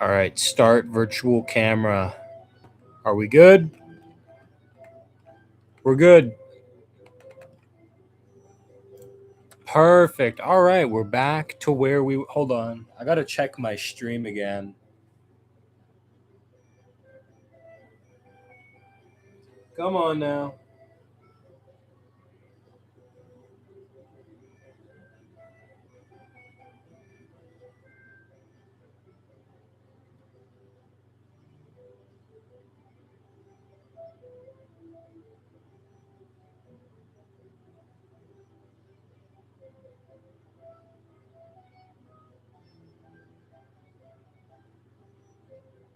All right, start virtual camera. Are we good? We're good. Perfect. All right, we're back to where we... Hold on. I got to check my stream again. Come on now.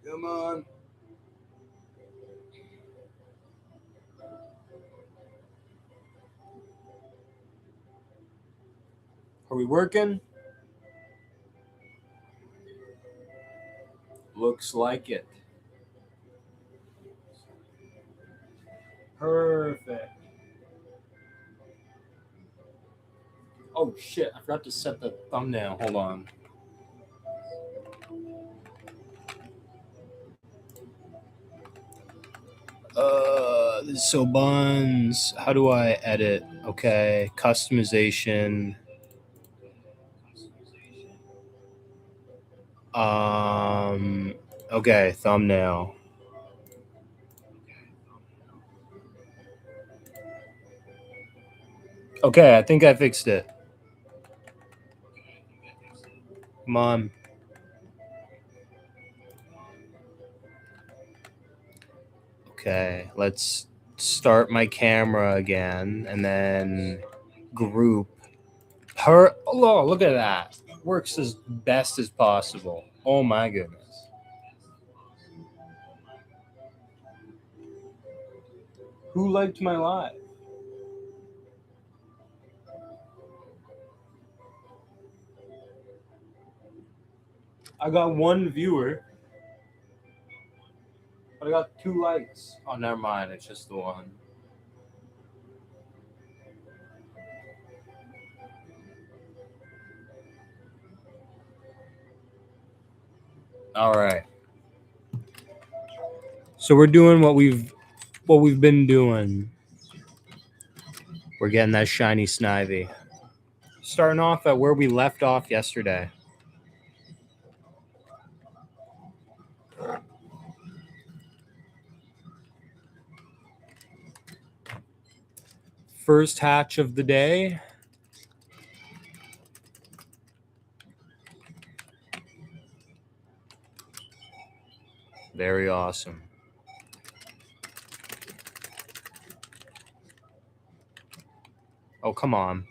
Come on. Are we working? Looks like it. Perfect. Oh shit, I forgot to set the thumbnail. Hold on. This is so buns. How do I edit? Okay, customization. Okay, thumbnail. Okay, I think I fixed it. Come on. Okay, let's start my camera again and then group. Oh, look at that. Works as best as possible. Oh my goodness. Who liked my live? I got one viewer. But I got 2 likes. Oh, never mind. It's just the one. All right. So we're doing what we've been doing. We're getting that shiny Snivy. Starting off at where we left off yesterday. First hatch of the day. Very awesome. Oh, come on.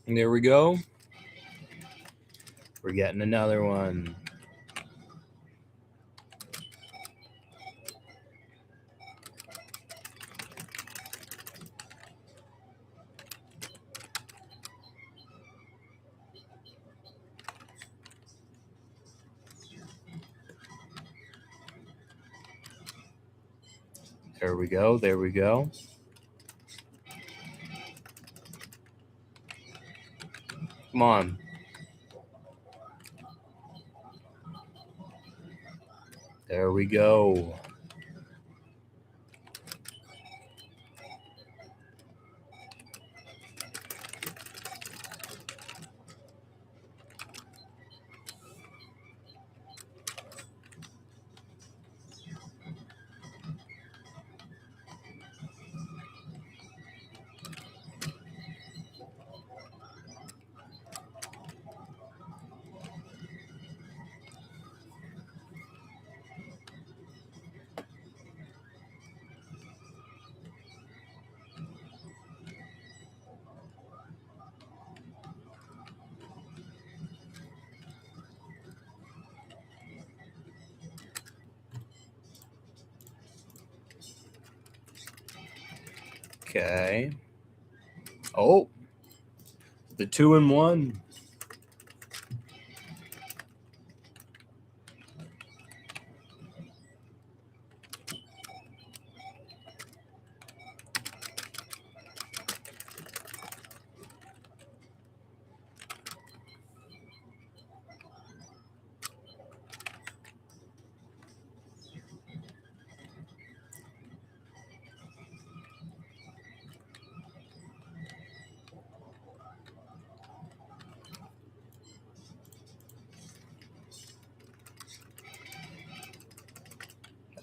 And there we go. We're getting another one. There we go. There we go. Come on. There we go. Okay. Oh, the 2-in-1.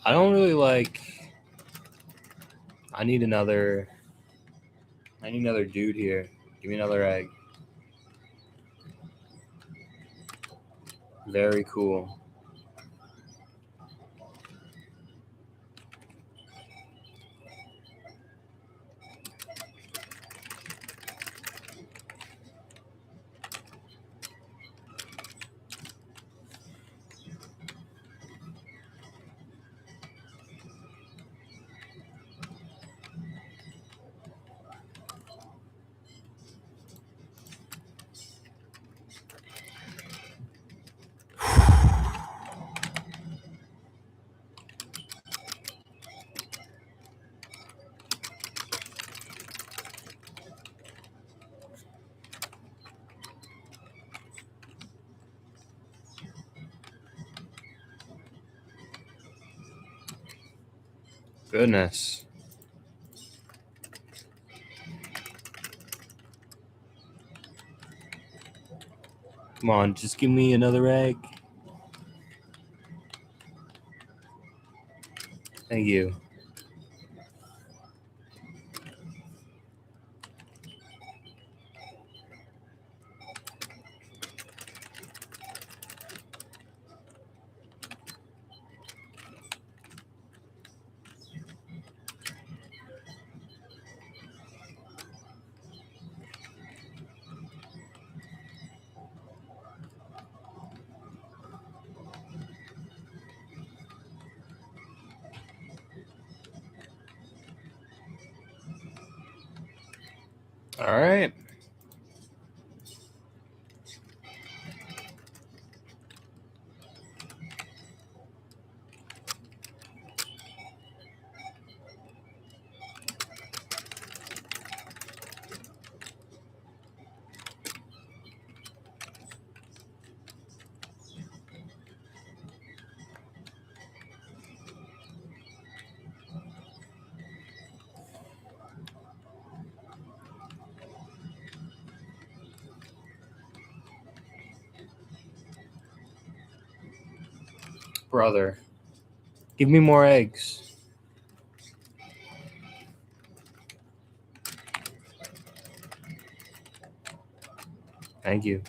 I don't really like. I need another dude here. Give me another egg. Very cool. Goodness. Come on, just give me another egg. Thank you. All right. Brother, give me more eggs. Thank you.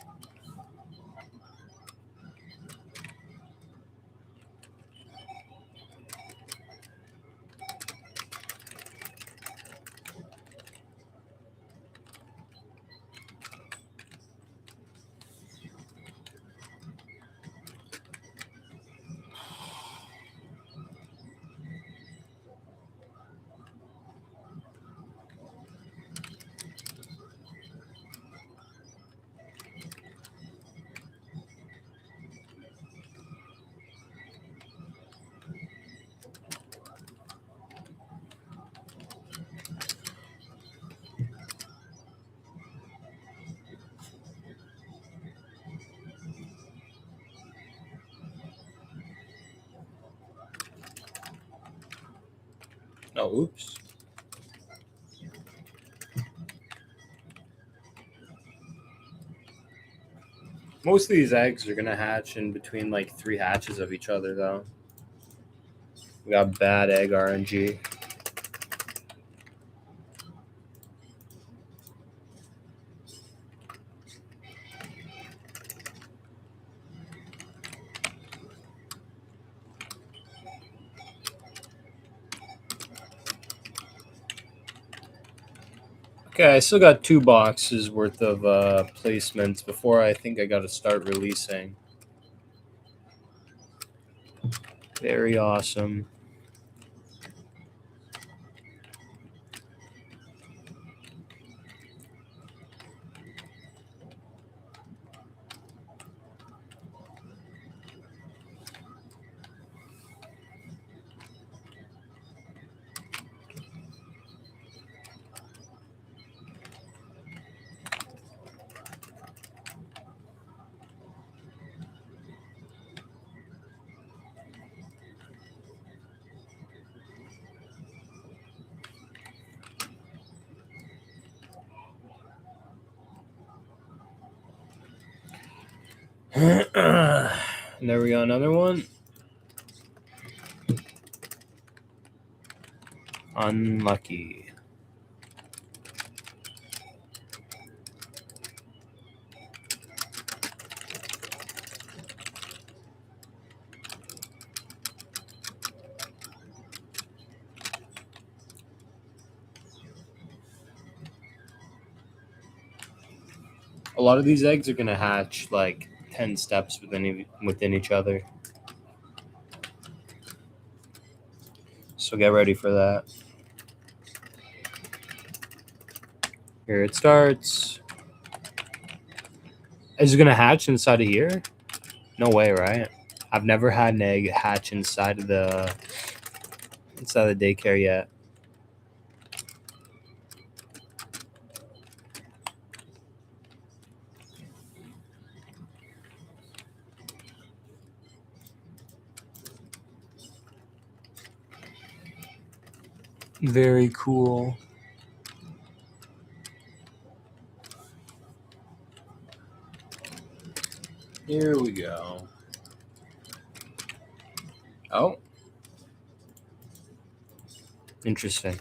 Oh, oops. Most of these eggs are gonna hatch in between like 3 hatches of each other, though. We got bad egg RNG. Okay, I still got 2 boxes worth of placements before I think I got to start releasing. Very awesome. And there we go, another one. Unlucky. A lot of these eggs are going to hatch like 10 steps within each other. So get ready for that. Here it starts. Is it going to hatch inside of here? No way, right? I've never had an egg hatch inside of the daycare yet. Very cool. Here we go. Oh. Interesting.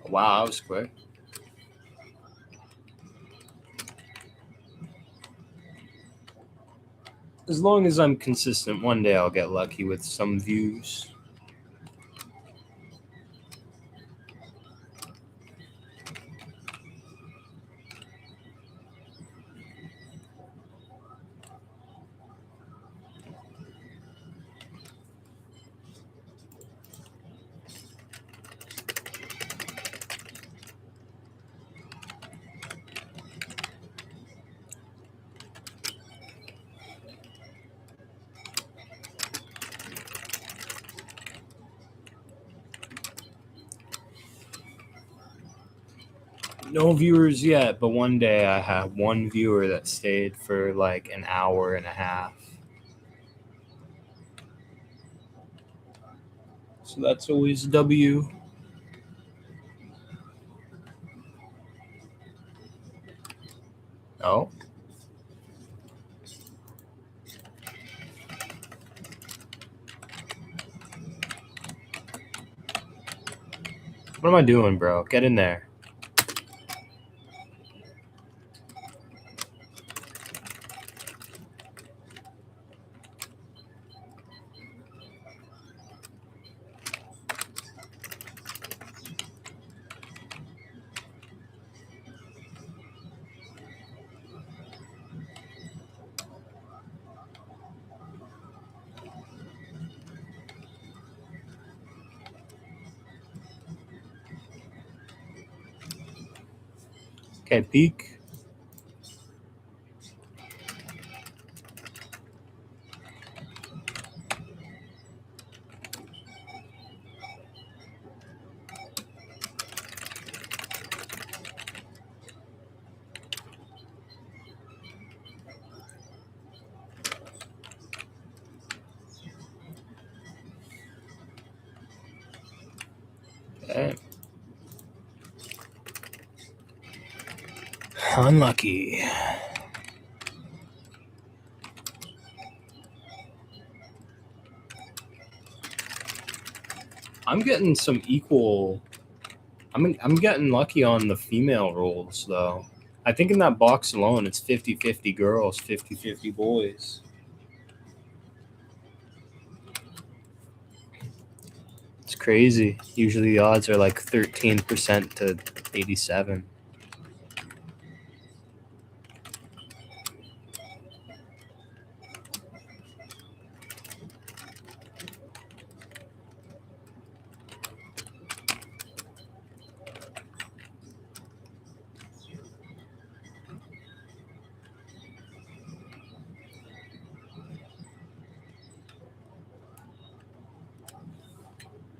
Wow, that was quick. As long as I'm consistent, one day I'll get lucky with some views. No viewers yet, but one day I have one viewer that stayed for like an hour and a half. So that's always a W. Oh. What am I doing, bro? Get in there. Okay, peek. Okay. Unlucky. I'm getting some equal. I'm getting lucky on the female roles though. I think in that box alone, it's 50-50 girls, 50-50 boys. It's crazy. Usually the odds are like 13% to 87.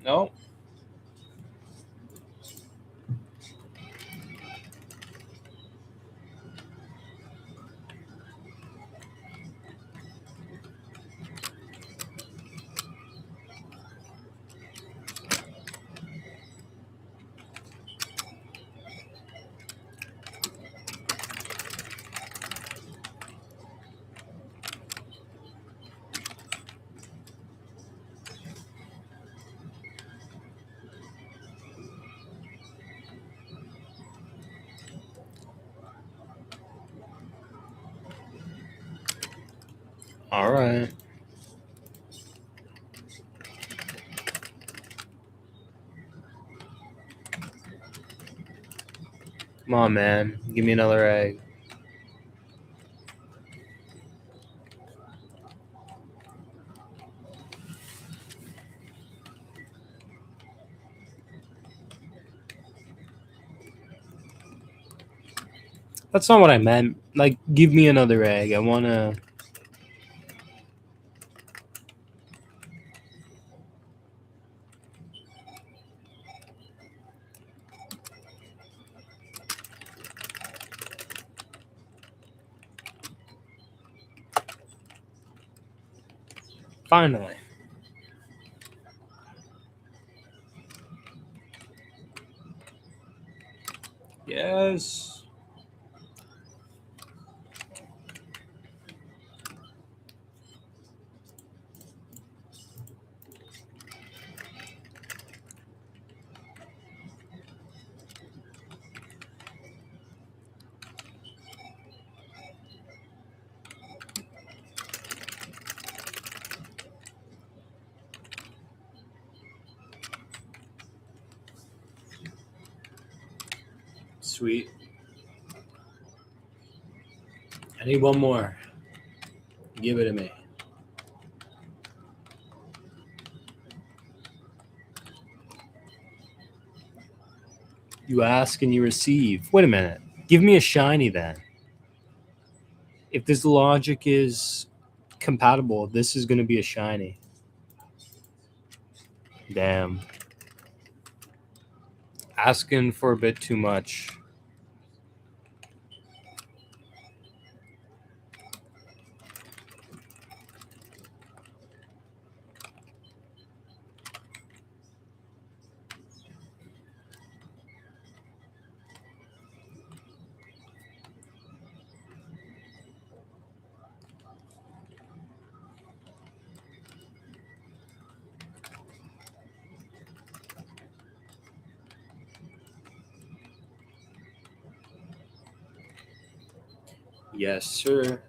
No. All right. Come on, man. Give me another egg. That's not what I meant. Like, give me another egg. I want to... Finally. Yes. Sweet. I need one more. Give it to me. You ask and you receive. Wait a minute. Give me a shiny then. If this logic is compatible, this is going to be a shiny. Damn. Asking for a bit too much. Yes, sir.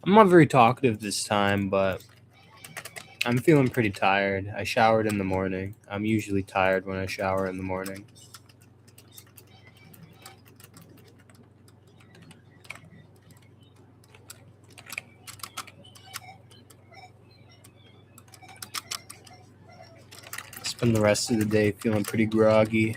I'm not very talkative this time, but I'm feeling pretty tired. I showered in the morning. I'm usually tired when I shower in the morning. Spend the rest of the day feeling pretty groggy.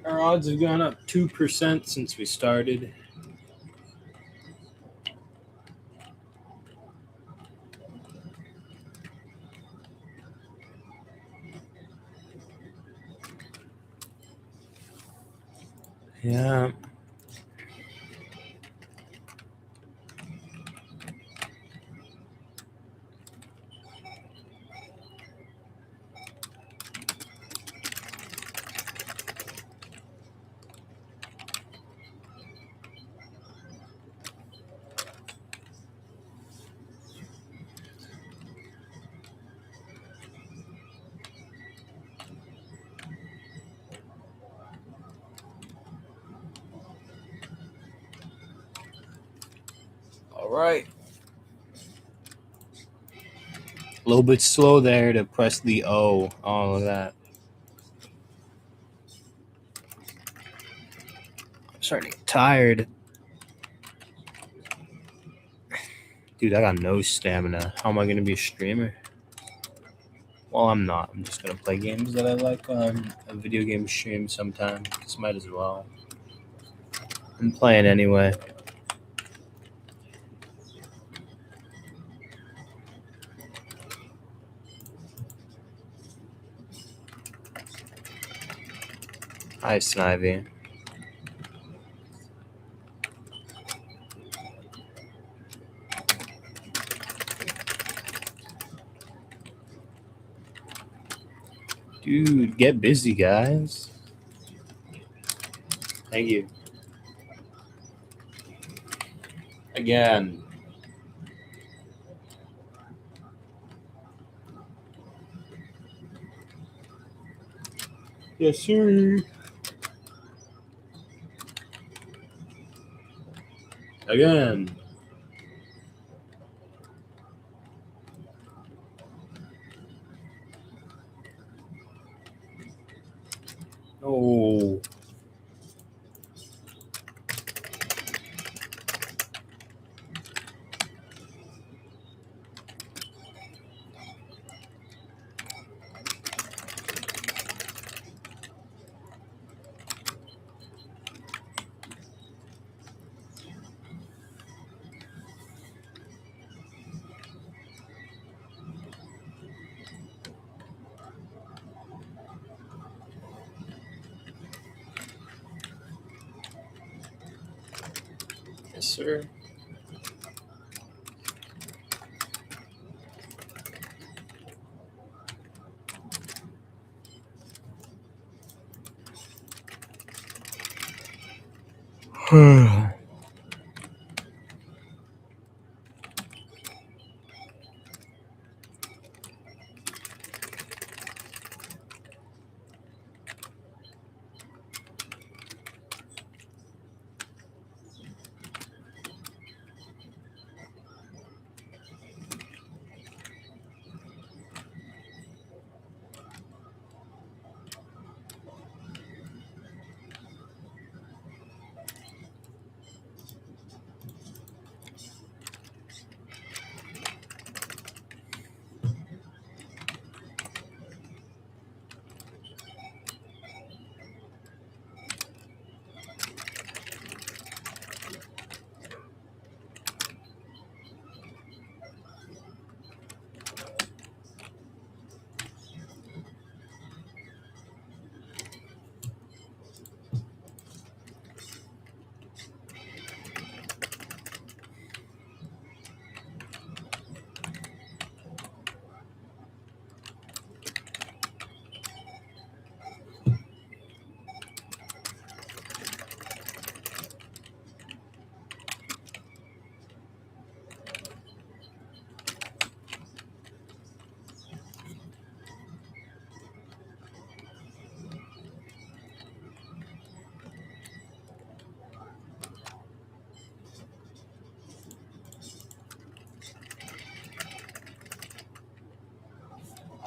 Our odds have gone up 2% since we started. Yeah. All right. A little bit slow there to press the O. All of that. I'm starting to get tired. Dude, I got no stamina. How am I going to be a streamer? Well, I'm not. I'm just going to play games that I like on a video game stream sometime. Just might as well. I'm playing anyway. Hi, Snivy. Dude, get busy, guys. Thank you. Again. Yes, sir. Again. Oh. Yes, sir.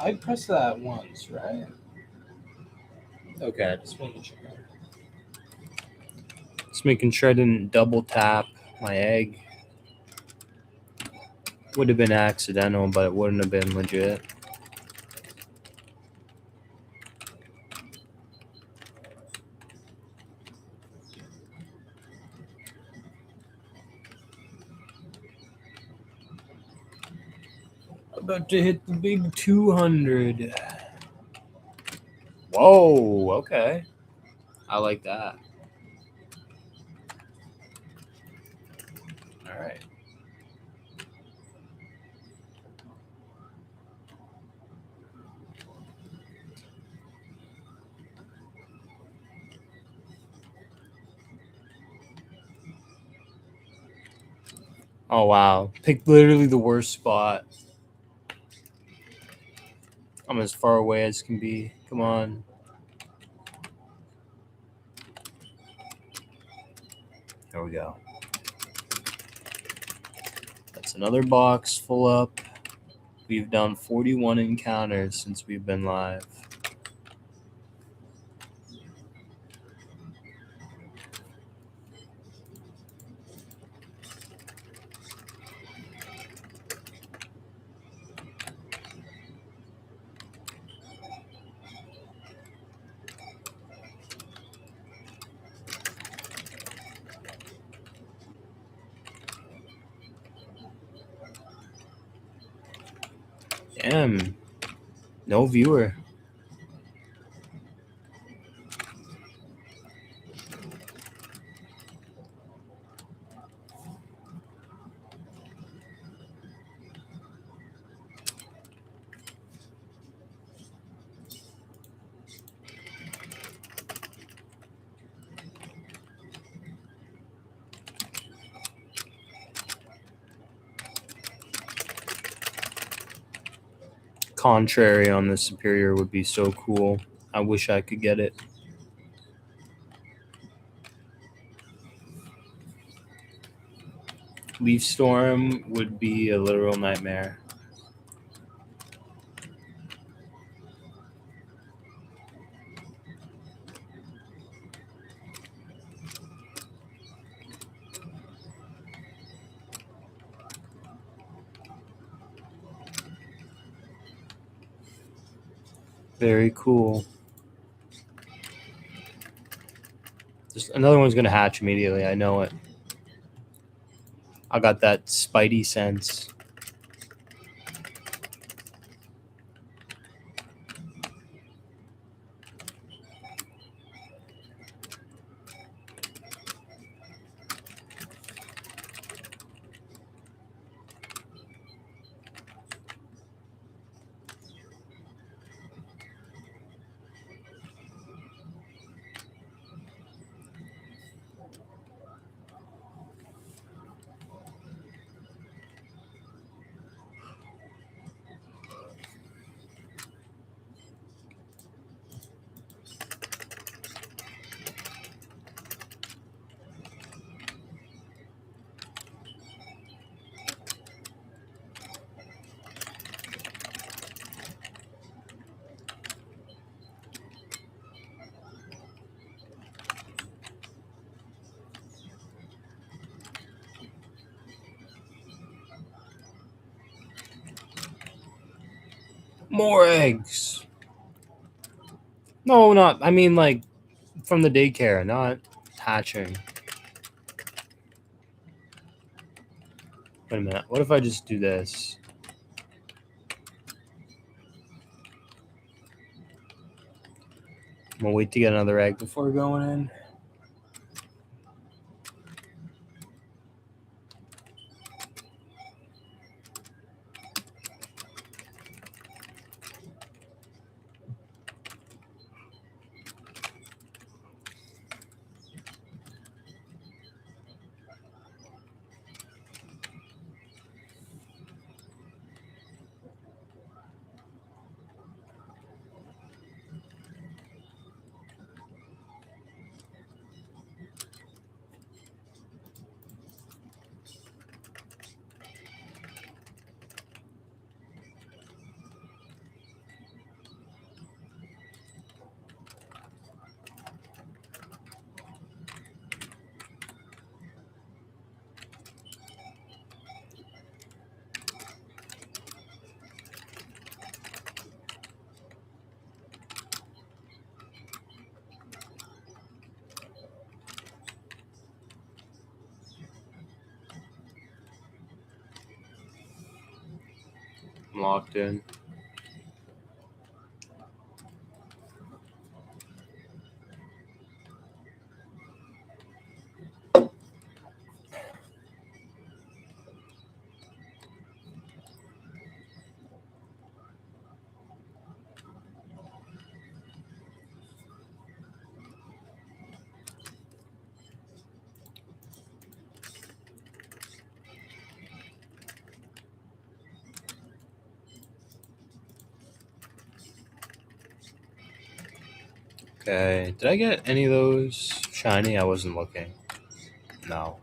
I pressed that once, right? Okay, just making sure. Just making sure I didn't double tap my egg. Would have been accidental, but it wouldn't have been legit. about to hit the big 200. Whoa, okay. I like that. All right. Oh, wow. Picked literally the worst spot. I'm as far away as can be. Come on. There we go. That's another box full up. We've done 41 encounters since we've been live. Damn. No viewer. Contrary on the superior would be so cool. I wish I could get it. Leaf Storm would be a literal nightmare. Very cool. Just another one's gonna hatch immediately. I know it. I got that spidey sense. More eggs. No, not. I mean, like from the daycare, not hatching. Wait a minute. What if I just do this? I'm gonna wait to get another egg before going in. I'm locked in. Okay, did I get any of those shiny? I wasn't looking. No.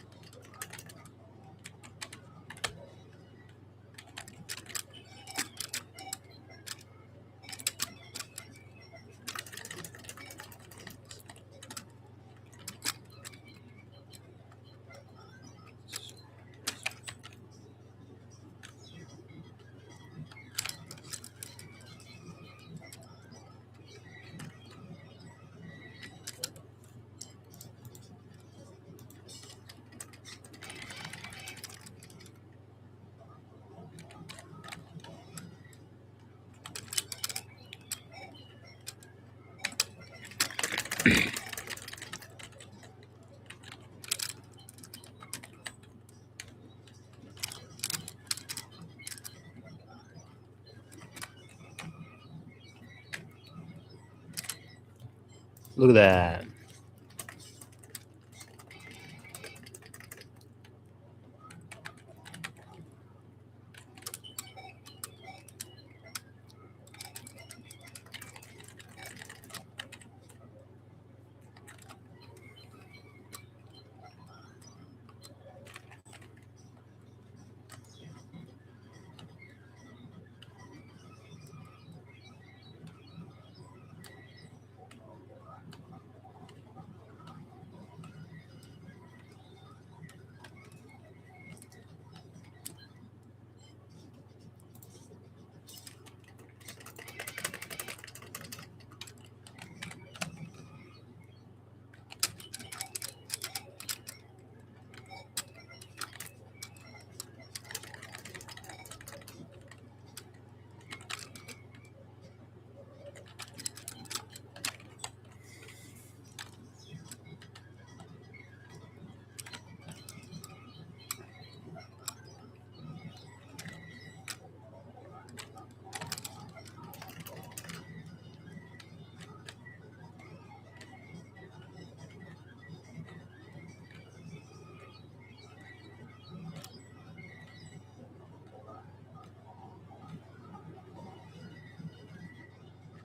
Look at that.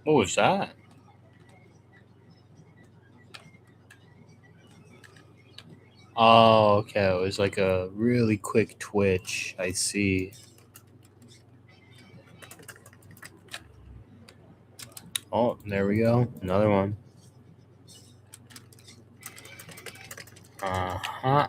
What was that? Oh, okay. It was like a really quick twitch. I see. Oh, there we go. Another one. Uh-huh.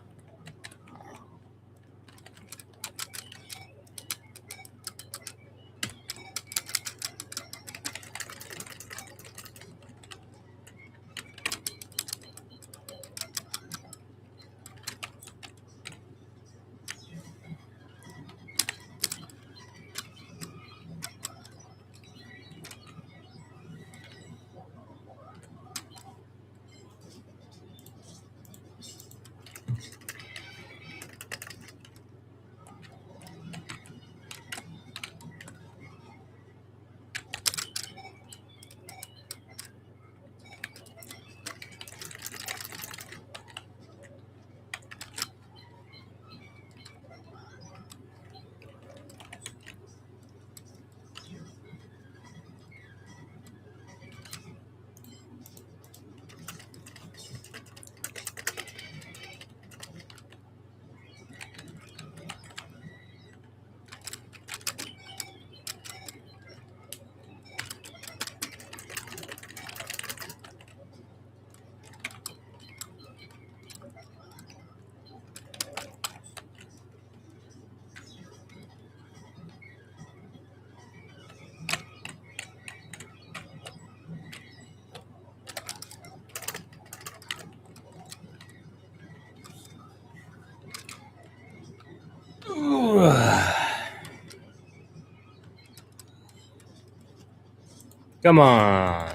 Come on.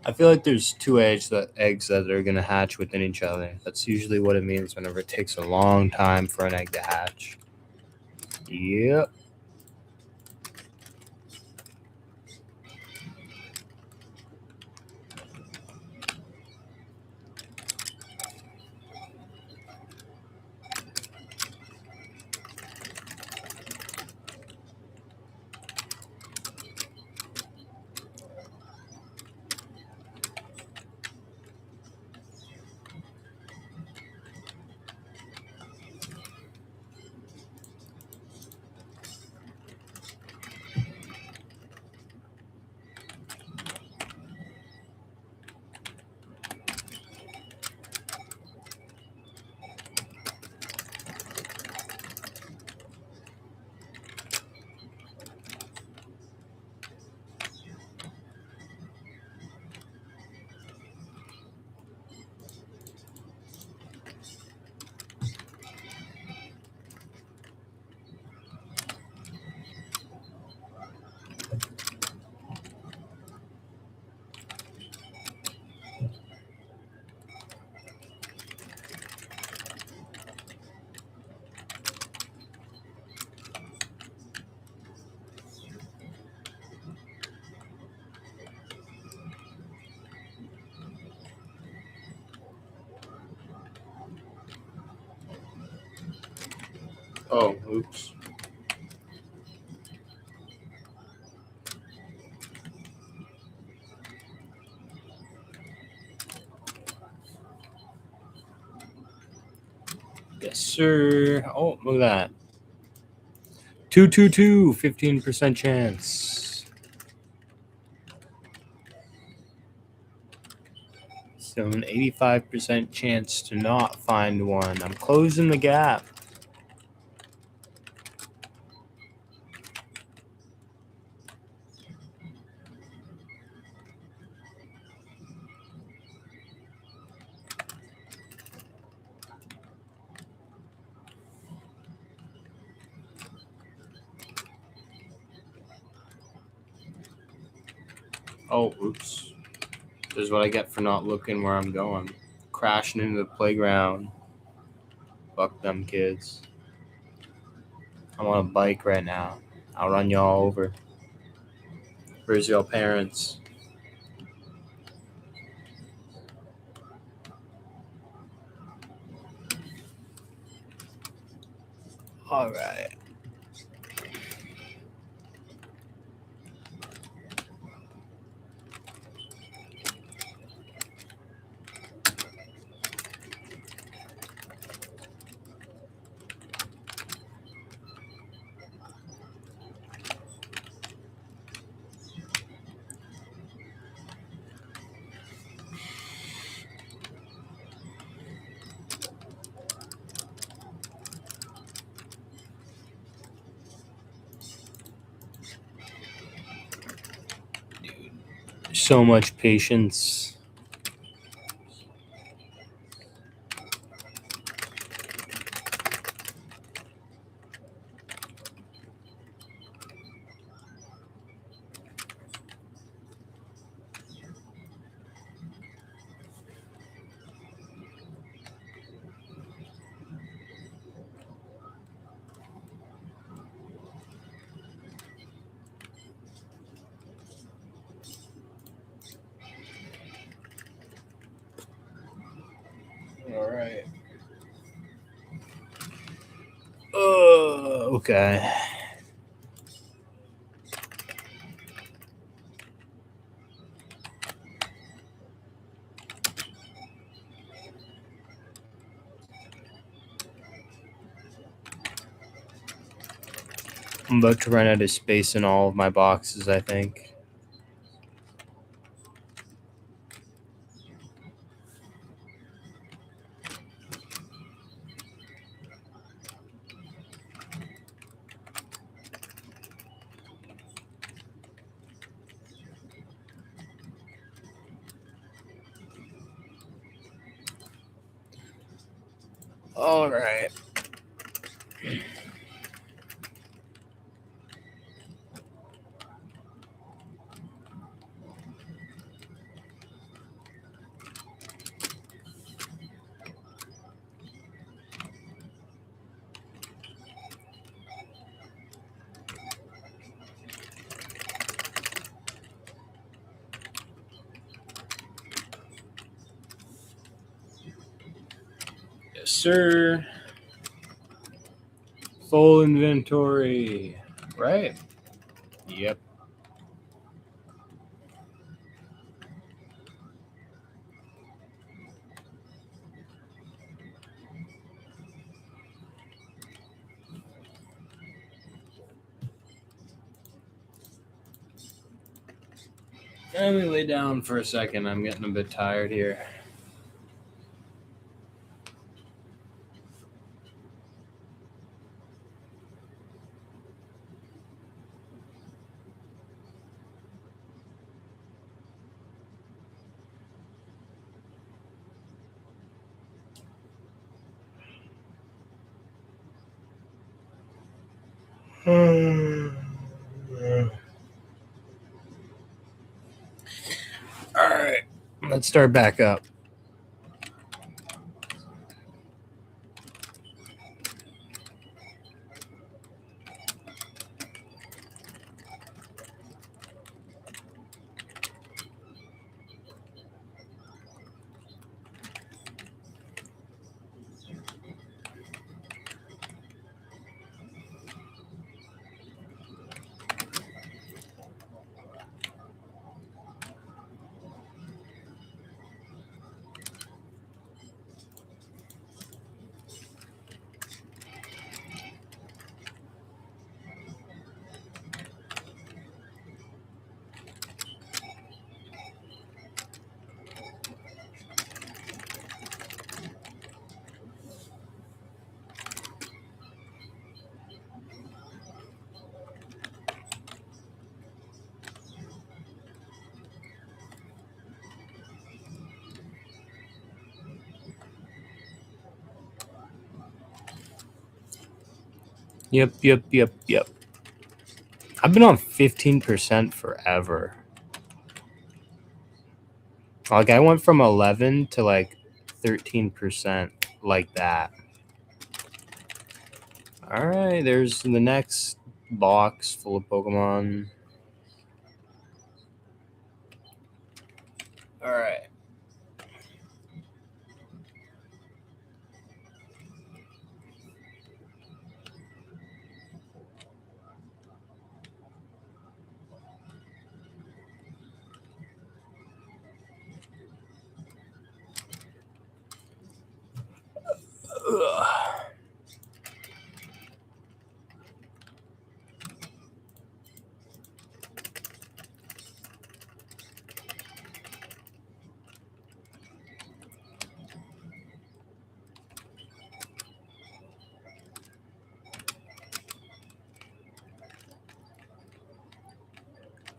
I feel like there's two eggs that are gonna hatch within each other. That's usually what it means whenever it takes a long time for an egg to hatch. Yep. Oh, oops. Yes, sir. Oh, look at that. 222, 15% chance. So an 85% chance to not find one. I'm closing the gap. Oh, oops. This is what I get for not looking where I'm going. Crashing into the playground. Fuck them kids. I'm on a bike right now. I'll run y'all over. Where's y'all parents? All right. So much patience. All right. Okay. I'm about to run out of space in all of my boxes, I think. All right. Yes, sir. Full inventory. Right? Yep. Let me lay down for a second. I'm getting a bit tired here. All right. Let's start back up. Yep. I've been on 15% forever. Like, I went from 11 to like 13% like that. All right, there's the next box full of Pokemon. All right.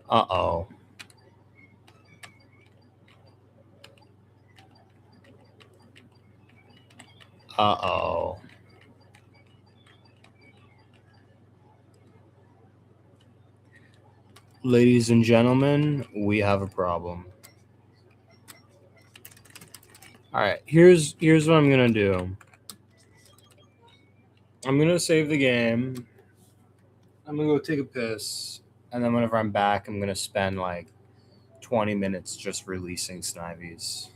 Uh-oh. Uh-oh. Ladies and gentlemen, we have a problem. All right, here's what I'm gonna do. I'm gonna save the game. I'm gonna go take a piss, and then whenever I'm back, I'm gonna spend like 20 minutes just releasing Snivies.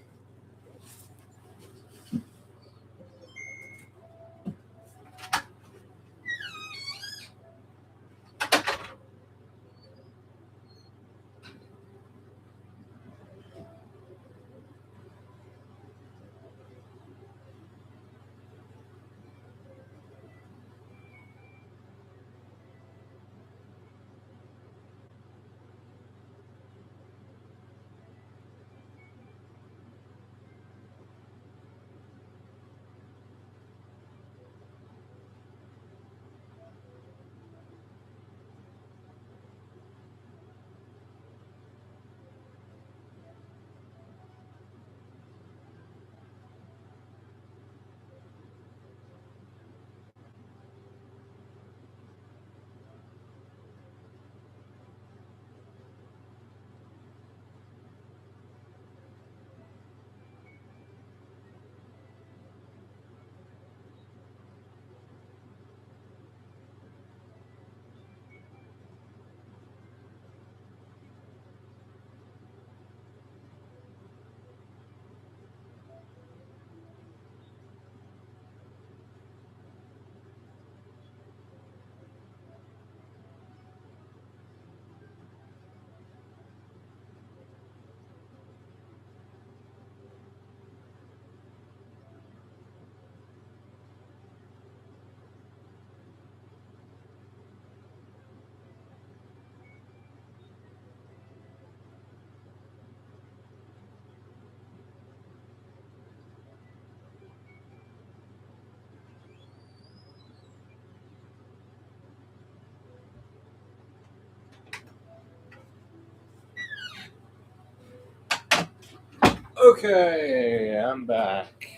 Okay, I'm back.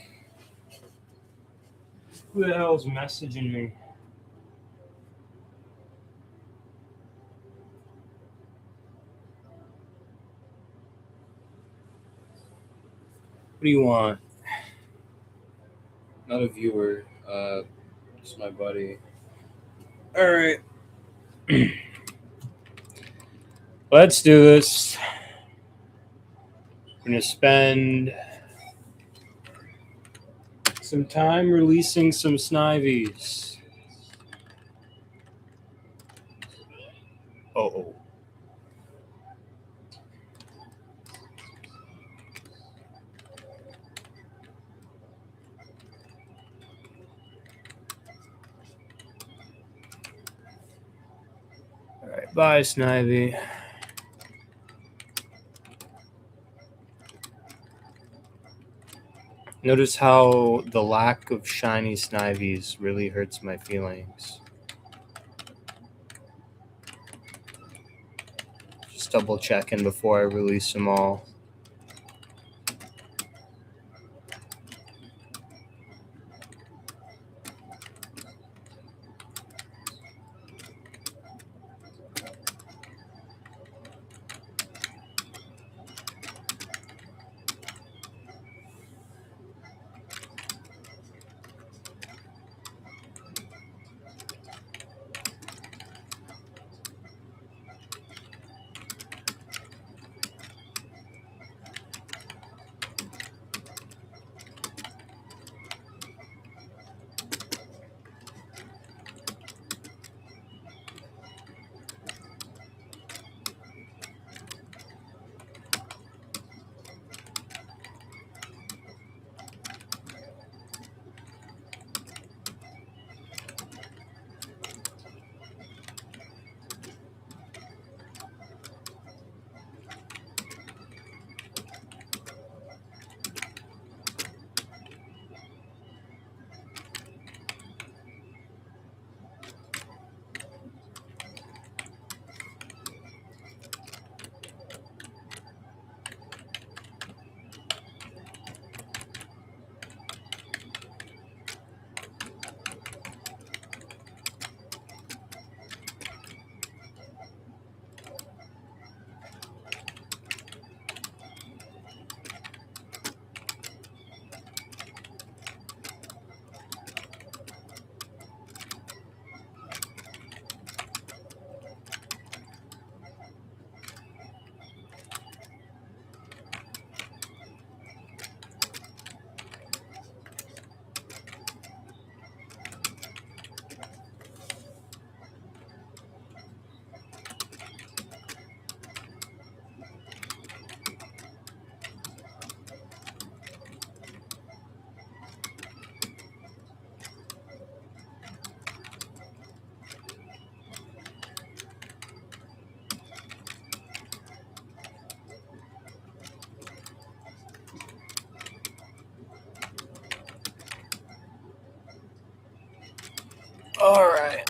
Who the hell's messaging me? What do you want? Not a viewer. It's my buddy. All right. Let's do this. We're gonna spend some time releasing some Snivies. Oh. All right. Bye, Snivy. Notice how the lack of shiny Snivies really hurts my feelings. Just double checking before I release them all. All right.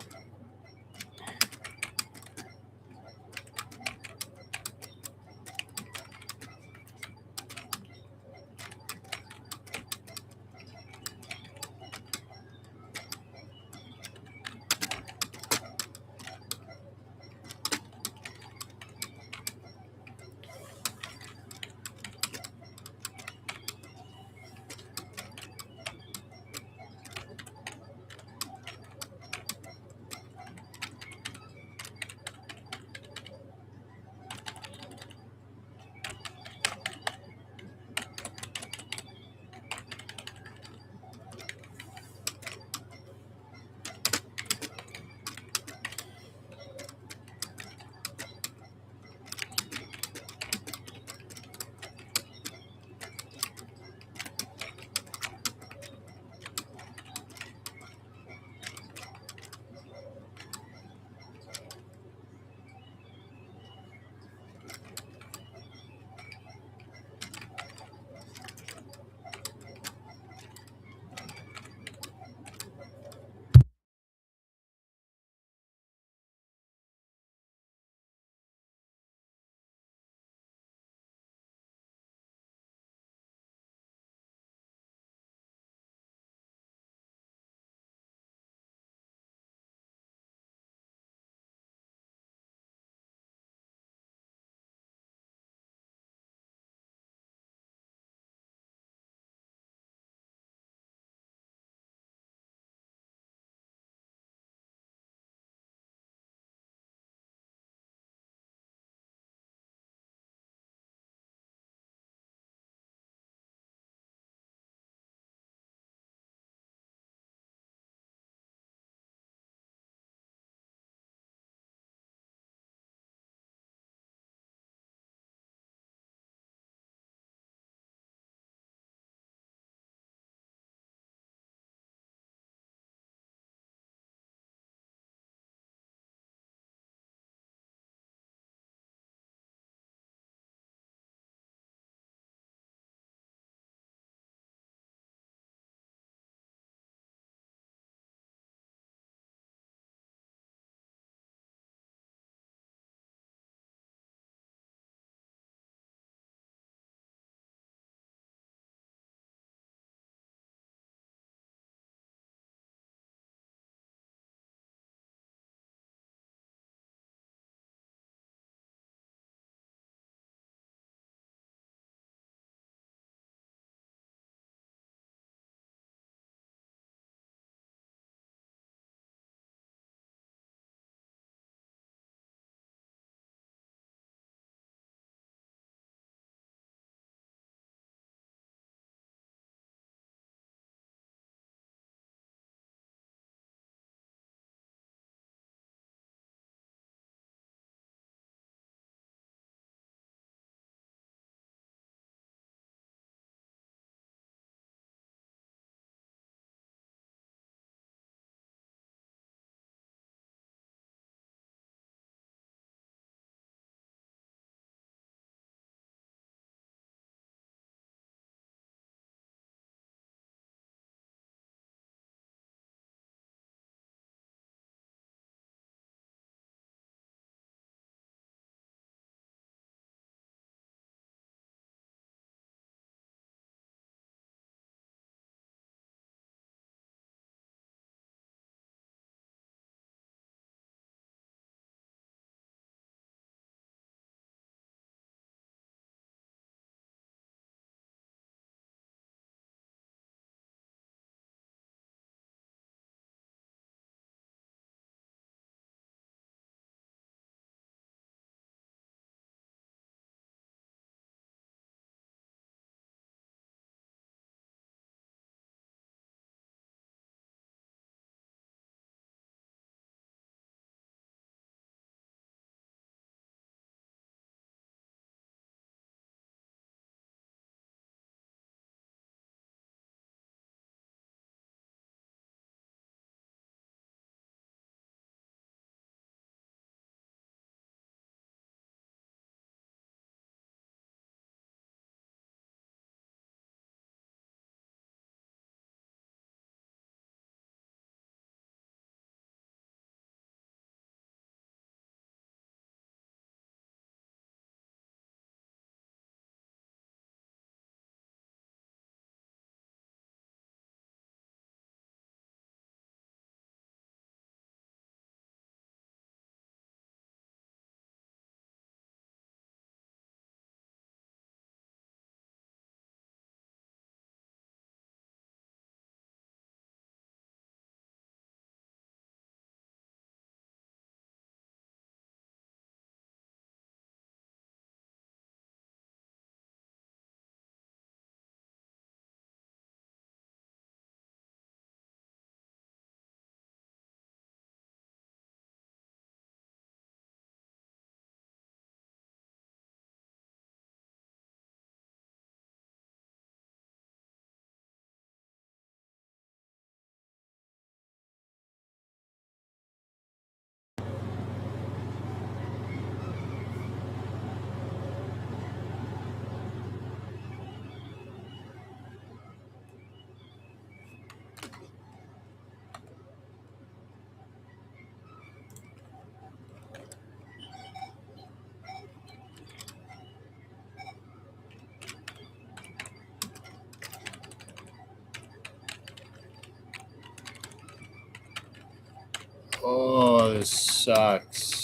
Oh, this sucks.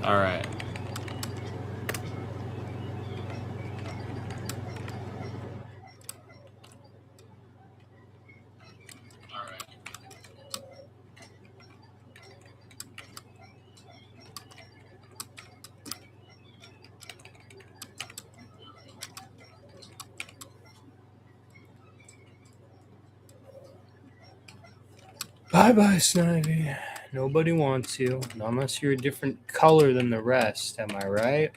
All right. Bye-bye, Snivy. Nobody wants you, unless you're a different color than the rest. Am I right?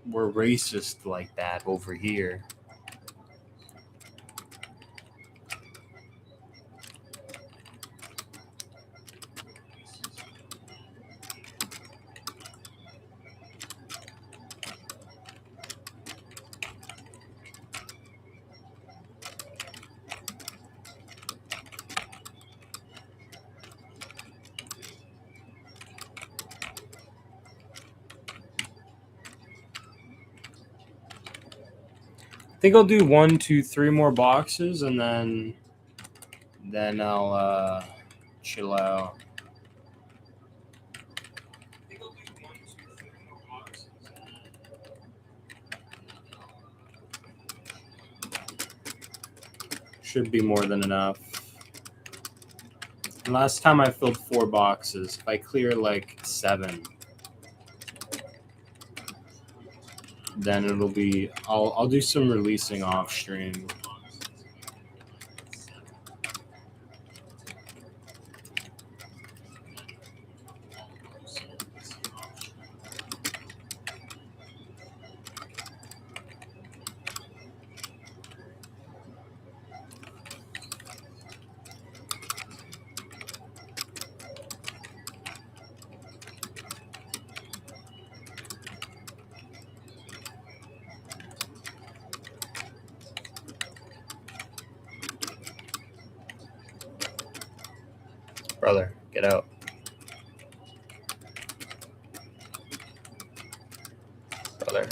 We're racist like that over here. I think I'll do 1, 2, 3 more boxes, and then I'll chill out. Should be more than enough. Last time I filled 4 boxes. If I clear like 7, then it'll be. I'll do some releasing off stream. Brother, get out. Brother.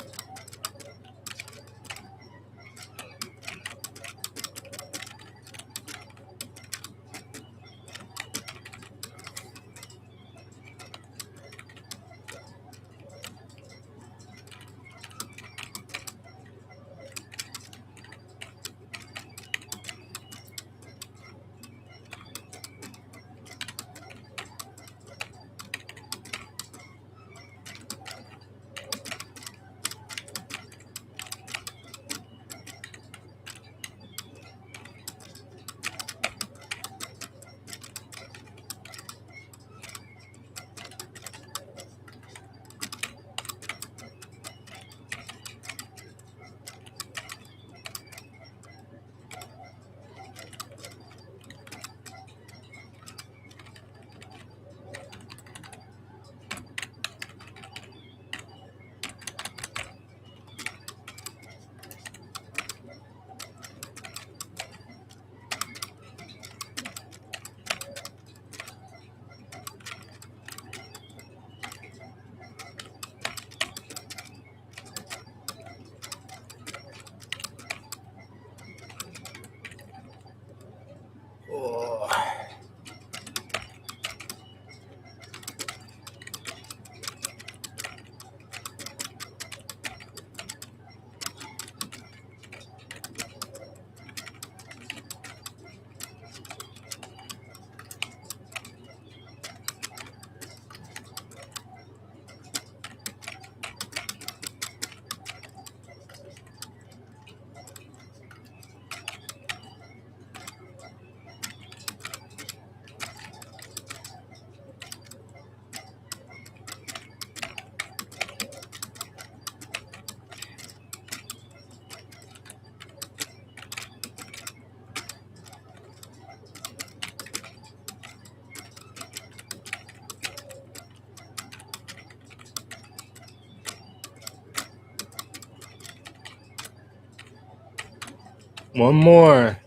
One more.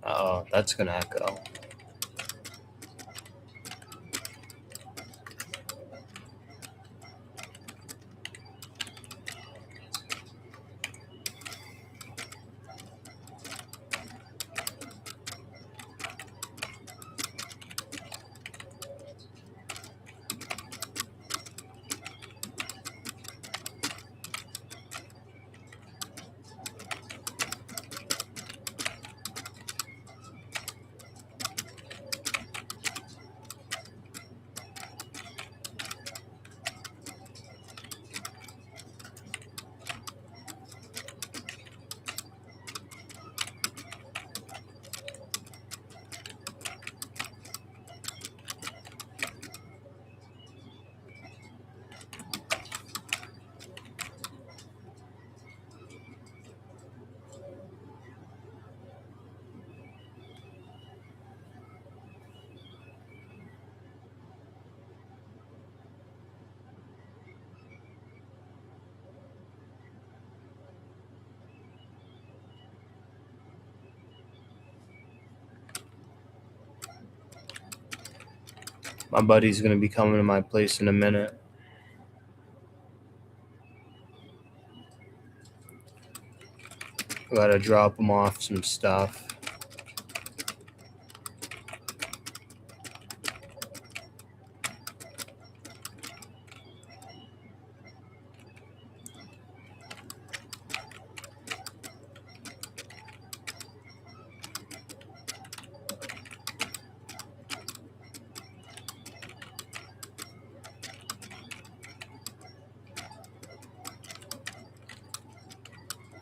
Oh, that's gonna echo. My buddy's gonna be coming to my place in a minute. Gotta drop him off some stuff.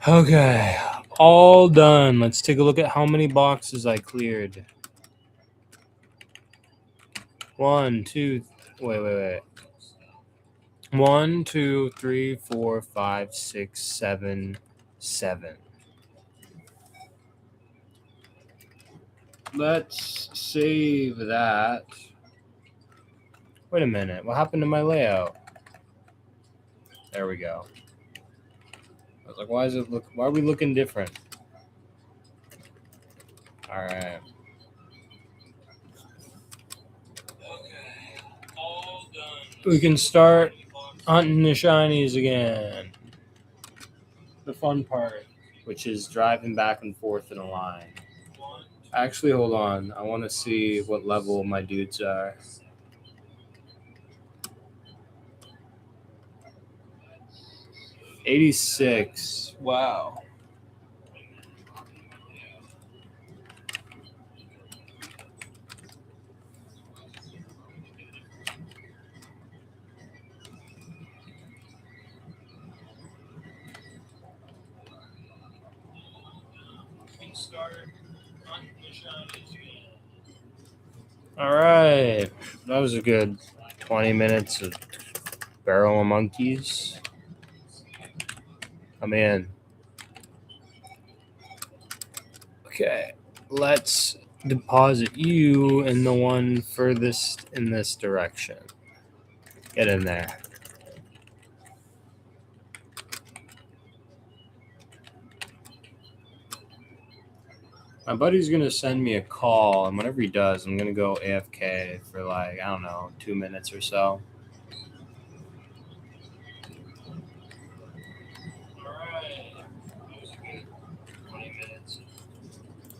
Okay, all done. Let's take a look at how many boxes I cleared. One, two, wait. 1, 2, 3, 4, 5, 6, 7, 7. Let's save that. Wait a minute. What happened to my layout? There we go. I was like, why are we looking different? All right. We can start hunting the shinies again. The fun part, which is driving back and forth in a line. Actually, hold on. I want to see what level my dudes are. 86. Wow. All right. That was a good 20 minutes of barrel of monkeys. Come in. Okay. Let's deposit you in the one furthest in this direction. Get in there. My buddy's going to send me a call, and whenever he does, I'm going to go AFK for like, I don't know, 2 minutes or so. All right. That was a good 20 minutes of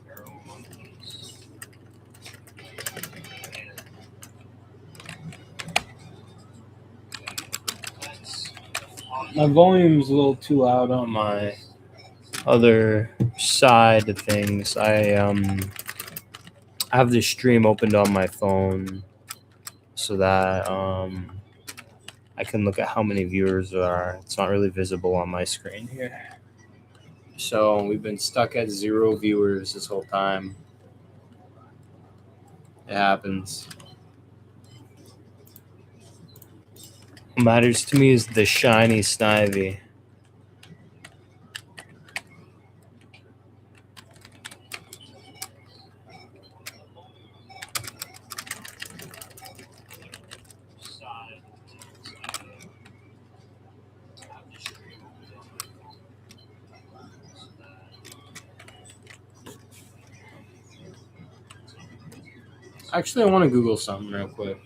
barrel of monkeys. My volume's a little too loud on my other side of things. I have this stream opened on my phone so that I can look at how many viewers there are. It's not really visible on my screen here. So we've been stuck at 0 viewers this whole time. It happens. What matters to me is the Shiny Snivy. Actually, I want to Google something real quick.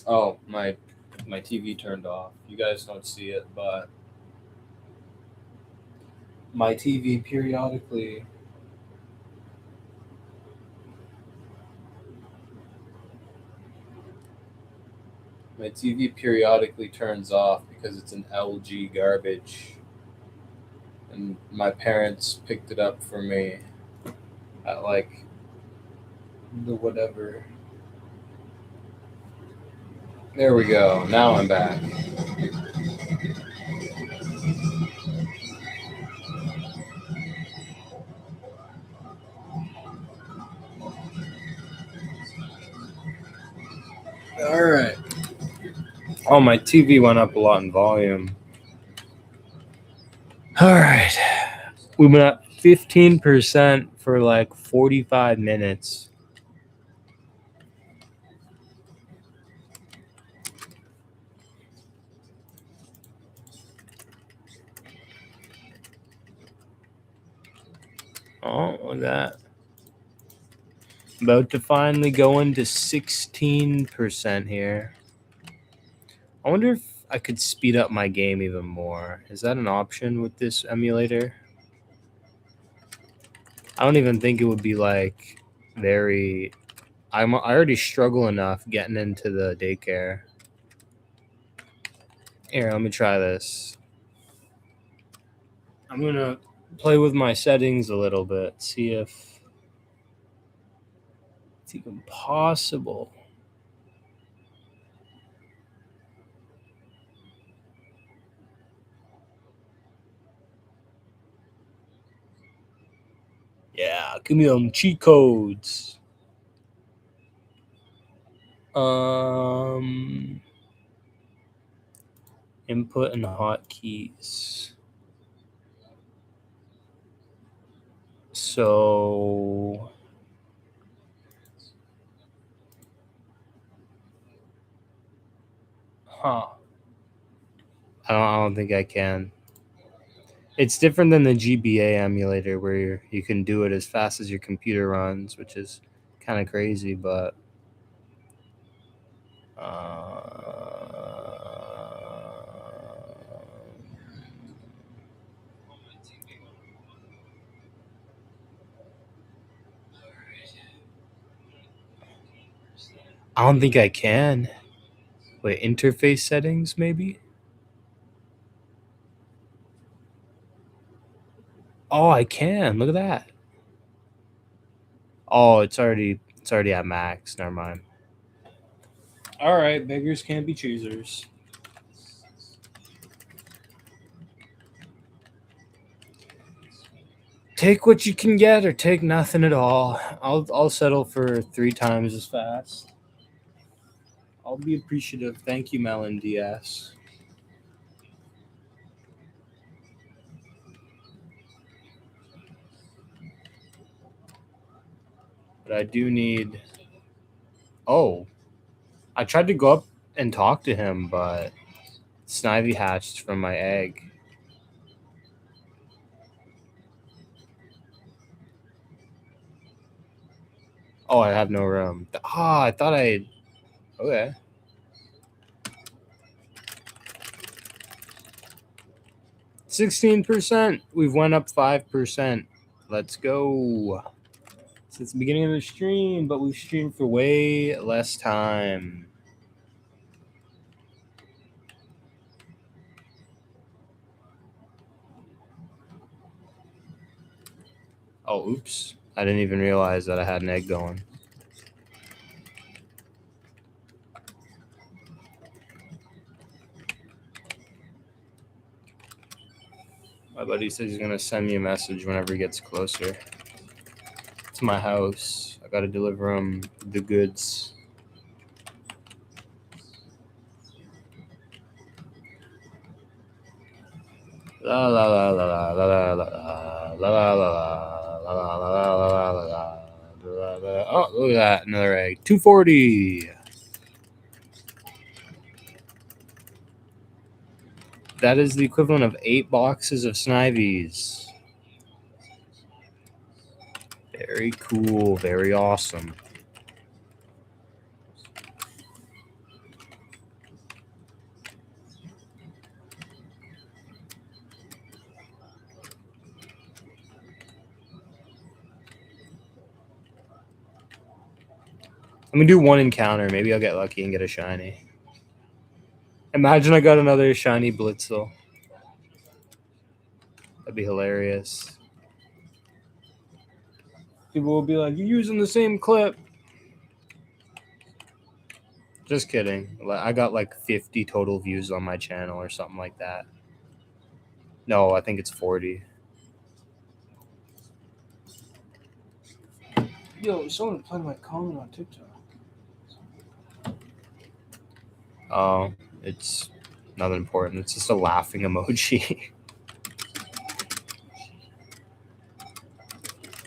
Oh, my TV turned off. You guys don't see it, but my TV periodically turns off because it's an LG garbage. And my parents picked it up for me at like the whatever. There we go. Now I'm back. All right. Oh, my TV went up a lot in volume. All right. We went up 15% for like 45 minutes. Oh, look at that. About to finally go into 16% here. I wonder if I could speed up my game even more. Is that an option with this emulator? I don't even think it would be like very... I already struggle enough getting into the daycare. Here, let me try this. I'm going to play with my settings a little bit, see if it's even possible. Yeah, give me them cheat codes. Input and hotkeys. So, I don't think I can. It's different than the GBA emulator where you can do it as fast as your computer runs, which is kind of crazy, but I don't think I can. Wait, interface settings maybe? Oh, I can. Look at that. Oh, it's already at max. Never mind. All right, beggars can't be choosers. Take what you can get, or take nothing at all. I'll settle for 3 times as fast. I'll be appreciative. Thank you, Melon DS. But I do need. Oh, I tried to go up and talk to him, but Snivy hatched from my egg. Oh, I have no room. I thought I. Okay. 16%. We've went up 5%. Let's go. Since the beginning of the stream, but we've streamed for way less time. Oh, oops. I didn't even realize that I had an egg going. My buddy says he's going to send me a message whenever he gets closer to my house. I gotta deliver him the goods. La la la la la la la la la la la. Oh, look at that, another egg. 240. That is the equivalent of 8 boxes of Snivies. Very cool, very awesome. Let me do one encounter. Maybe I'll get lucky and get a shiny. Imagine I got another shiny Blitzel. That'd be hilarious. People will be like, "You're using the same clip." Just kidding. I got like 50 total views on my channel or something like that. No, I think it's 40. Yo, someone played my comment on TikTok. Oh, it's nothing important. It's just a laughing emoji.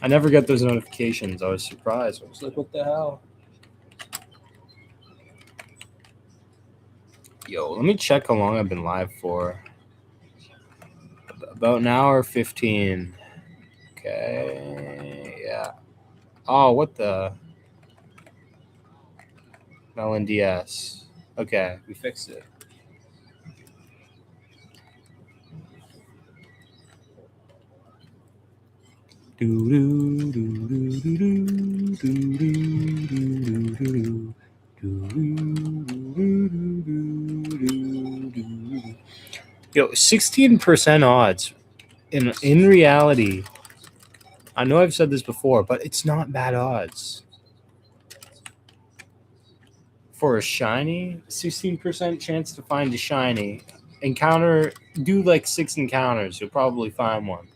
I never get those notifications. I was surprised. I was like, what the hell? Yo, let me check how long I've been live for. About an hour 15. Okay, yeah. Oh, what the? Melon DS. Okay, we fixed it. Yo, 16% odds. In reality, I know I've said this before, but it's not bad odds. For a shiny, 16% chance to find a shiny. Encounter, do like 6 encounters, you'll probably find one.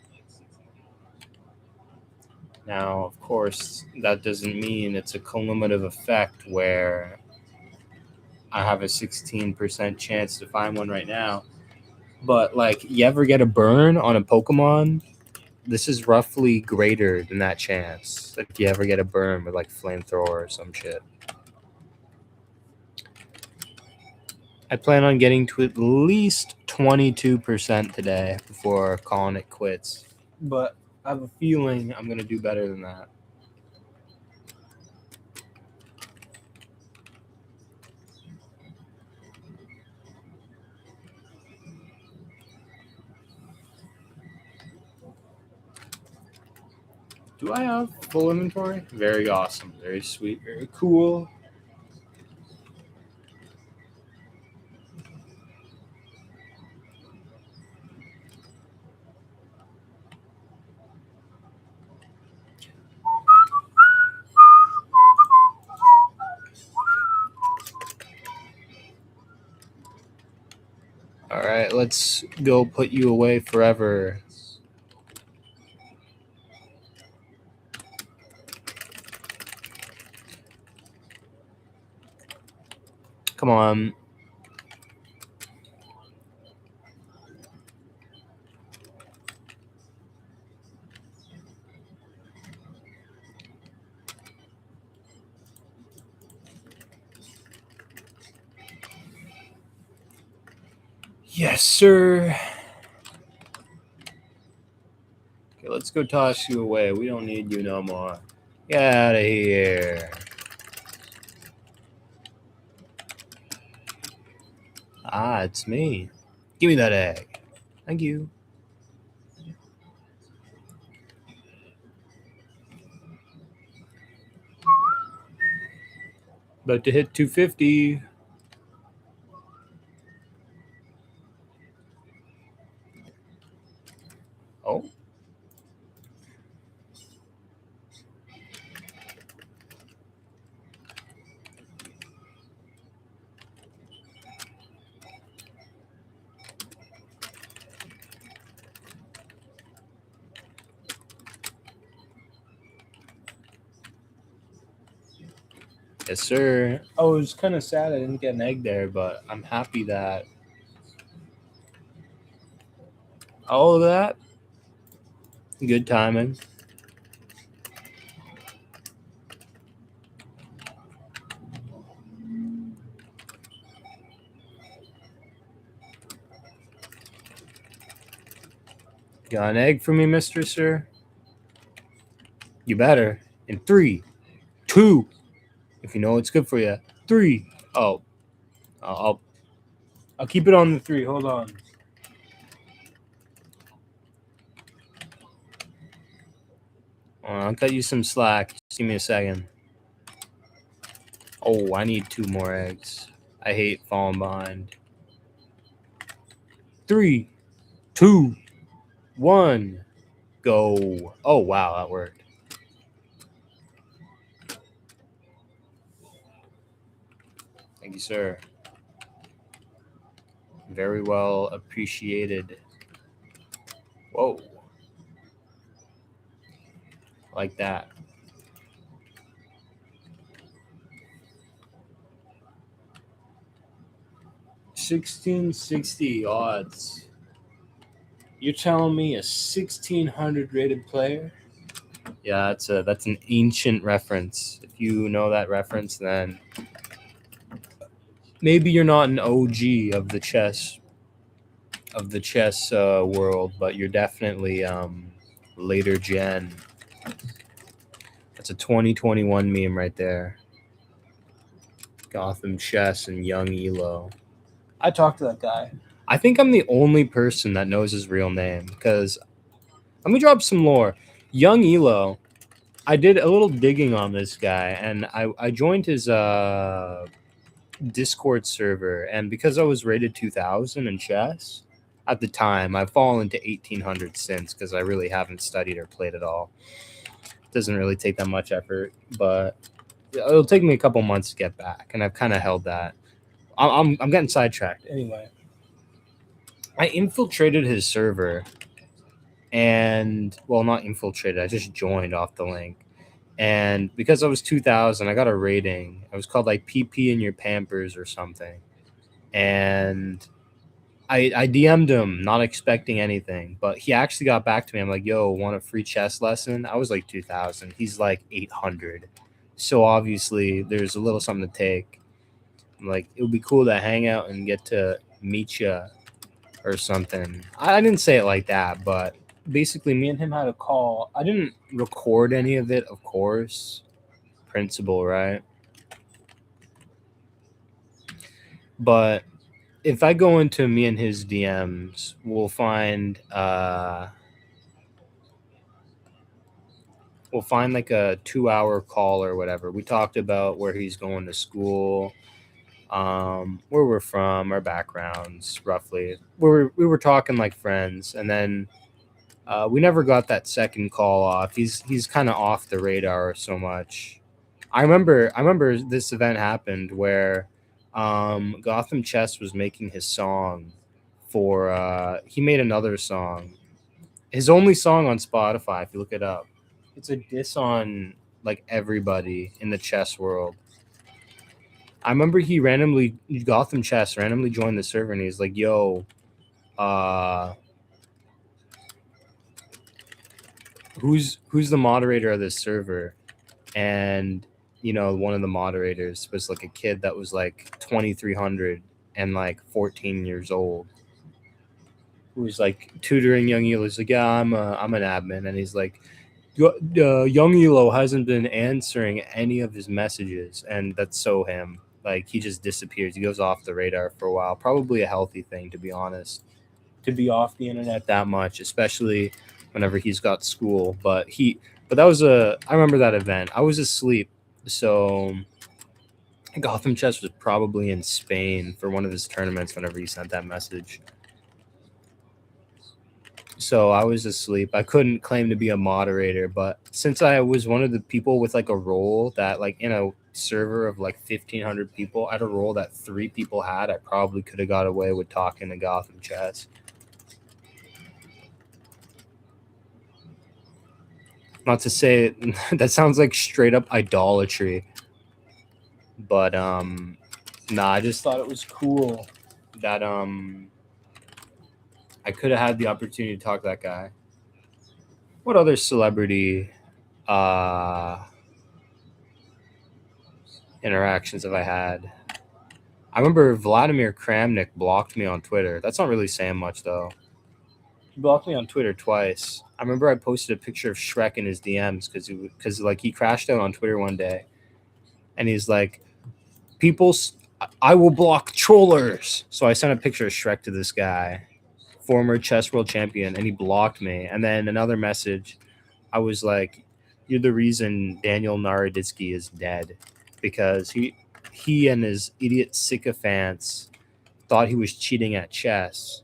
Now, of course, that doesn't mean it's a cumulative effect where I have a 16% chance to find one right now. But, like, you ever get a burn on a Pokemon? This is roughly greater than that chance. If you ever get a burn with, like, Flamethrower or some shit. I plan on getting to at least 22% today before calling it quits. But I have a feeling I'm going to do better than that. Do I have full inventory? Very awesome. Very sweet. Very cool. All right, let's go put you away forever. Come on. Yes, sir. Okay, let's go toss you away. We don't need you no more. Get out of here. Ah, it's me. Give me that egg. Thank you. About to hit 250. Oh. Yes, sir. I was kind of sad I didn't get an egg there, but I'm happy that all of that, good timing. Got an egg for me, Mr. Sir? You better. In 3, 2, if you know it's good for you. 3. Oh, I'll keep it on the 3. Hold on. I'll cut you some slack. Just give me a second. Oh, I need 2 more eggs. I hate falling behind. 3, 2, 1, go. Oh, wow, that worked. Thank you, sir. Very well appreciated. Whoa. Like that. 1660 odds. You're telling me a 1600 rated player? Yeah, that's an ancient reference. If you know that reference, then maybe you're not an OG of the chess world, but you're definitely later gen. That's a 2021 meme right there. Gotham Chess and Young Elo. I talked to that guy. I think I'm the only person that knows his real name because let me drop some lore. Young Elo, I did a little digging on this guy and I joined his Discord server, and because I was rated 2000 in chess at the time, I've fallen to 1800 since because I really haven't studied or played at all. It doesn't really take that much effort, but it'll take me a couple months to get back, and I've kind of held that. I'm getting sidetracked. Anyway, I infiltrated his server, and well, not infiltrated. I just joined off the link, and because I was 2000, I got a rating. It was called like PP in your Pampers or something, and I DM'd him, not expecting anything, but he actually got back to me. I'm like, "Yo, want a free chess lesson?" I was like 2000. He's like 800, so obviously there's a little something to take. I'm like, it would be cool to hang out and get to meet you or something. I didn't say it like that, but basically, me and him had a call. I didn't record any of it, of course. Principle, right? But if I go into me and his DMs, we'll find like a 2-hour call or whatever. We talked about where he's going to school, where we're from, our backgrounds, roughly. We were talking like friends, and then we never got that second call off. He's kind of off the radar so much. I remember this event happened where Gotham Chess was making his song for he made another song. His only song on Spotify, if you look it up. It's a diss on like everybody in the chess world. I remember Gotham Chess randomly joined the server and he's like, "Yo, who's the moderator of this server?" And one of the moderators was like a kid that was like 2300 and like 14 years old, who was like tutoring young Elo. He's like, "Yeah, I'm an admin," and he's like, young Elo hasn't been answering any of his messages, and that's so him. Like, he just disappears. He goes off the radar for a while. Probably a healthy thing, to be honest, to be off the internet that much, especially whenever he's got school. But that was I remember that event. I was asleep, so Gotham Chess was probably in Spain for one of his tournaments whenever he sent that message. So I was asleep. I couldn't claim to be a moderator, but since I was one of the people with like a role that like in a server of like 1,500 people, I had a role that 3 people had, I probably could have got away with talking to Gotham Chess. Not to say that sounds like straight up idolatry. But nah, I just Thought it was cool. that I could have had the opportunity to talk to that guy. What other celebrity interactions have I had? I remember Vladimir Kramnik blocked me on Twitter. That's not really saying much though. He blocked me on Twitter twice. I remember I posted a picture of Shrek in his DMs because like he crashed out on Twitter one day, and he's like, "People, I will block trollers." So I sent a picture of Shrek to this guy, former chess world champion, and he blocked me. And then another message, I was like, "You're the reason Daniel Naroditsky is dead, because he and his idiot sycophants thought he was cheating at chess."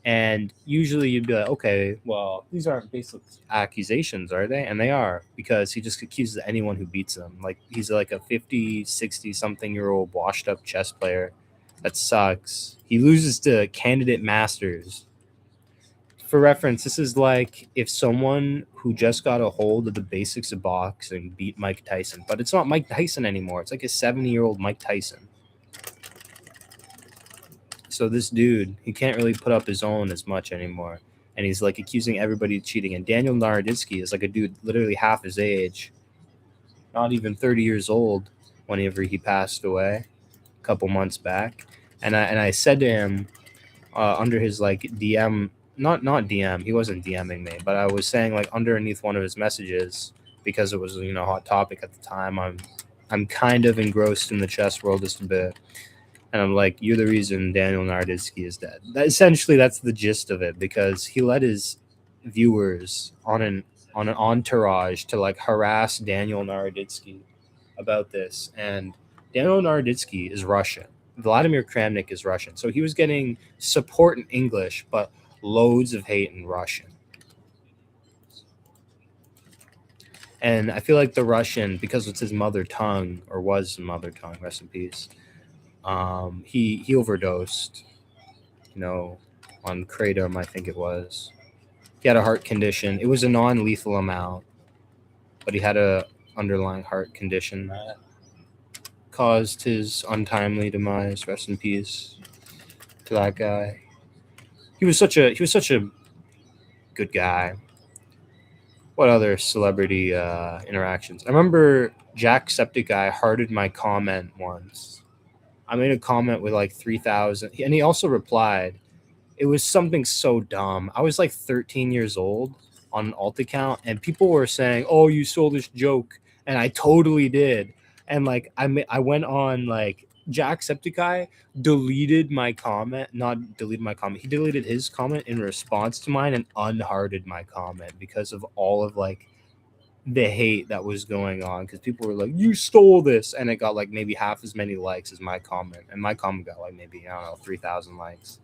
And usually you'd be like, okay, well, these aren't baseless accusations, are they? And they are, because he just accuses anyone who beats him. Like, he's like a 50, 60 something year old washed up chess player. That sucks. He loses to candidate masters. For reference, this is like if someone who just got a hold of the basics of boxing beat Mike Tyson, but it's not Mike Tyson anymore. It's like a 70-year-old Mike Tyson. So this dude, he can't really put up his own as much anymore. And he's like accusing everybody of cheating. And Daniel Naroditsky is like a dude literally half his age, not even 30 years old whenever he passed away a couple months back. And I said to him under his like DM, not DM, he wasn't DMing me, but I was saying like underneath one of his messages, because it was, a hot topic at the time. I'm kind of engrossed in the chess world just a bit. And I'm like, you're the reason Daniel Naroditsky is dead. Essentially, that's the gist of it, because he led his viewers on an entourage to like harass Daniel Naroditsky about this. And Daniel Naroditsky is Russian. Vladimir Kramnik is Russian. So he was getting support in English, but loads of hate in Russian. And I feel like the Russian, because it's his mother tongue, or was his mother tongue, rest in peace, he overdosed, on kratom, I think it was. He had a heart condition. It was a non-lethal amount, but he had a underlying heart condition that caused his untimely demise. Rest in peace to that guy. He was such a good guy. What other celebrity interactions? I remember Jacksepticeye hearted my comment once. I made a comment with like 3,000, and he also replied. It was something so dumb. I was like 13 years old on an alt account, and people were saying, "Oh, you stole this joke," and I totally did. And like I went on like Jacksepticeye deleted my comment, not deleted my comment. He deleted his comment in response to mine and unhearted my comment because of all of like the hate that was going on, because people were like, "You stole this," and it got like maybe half as many likes as my comment, and my comment got like maybe, I don't know, 3,000 likes.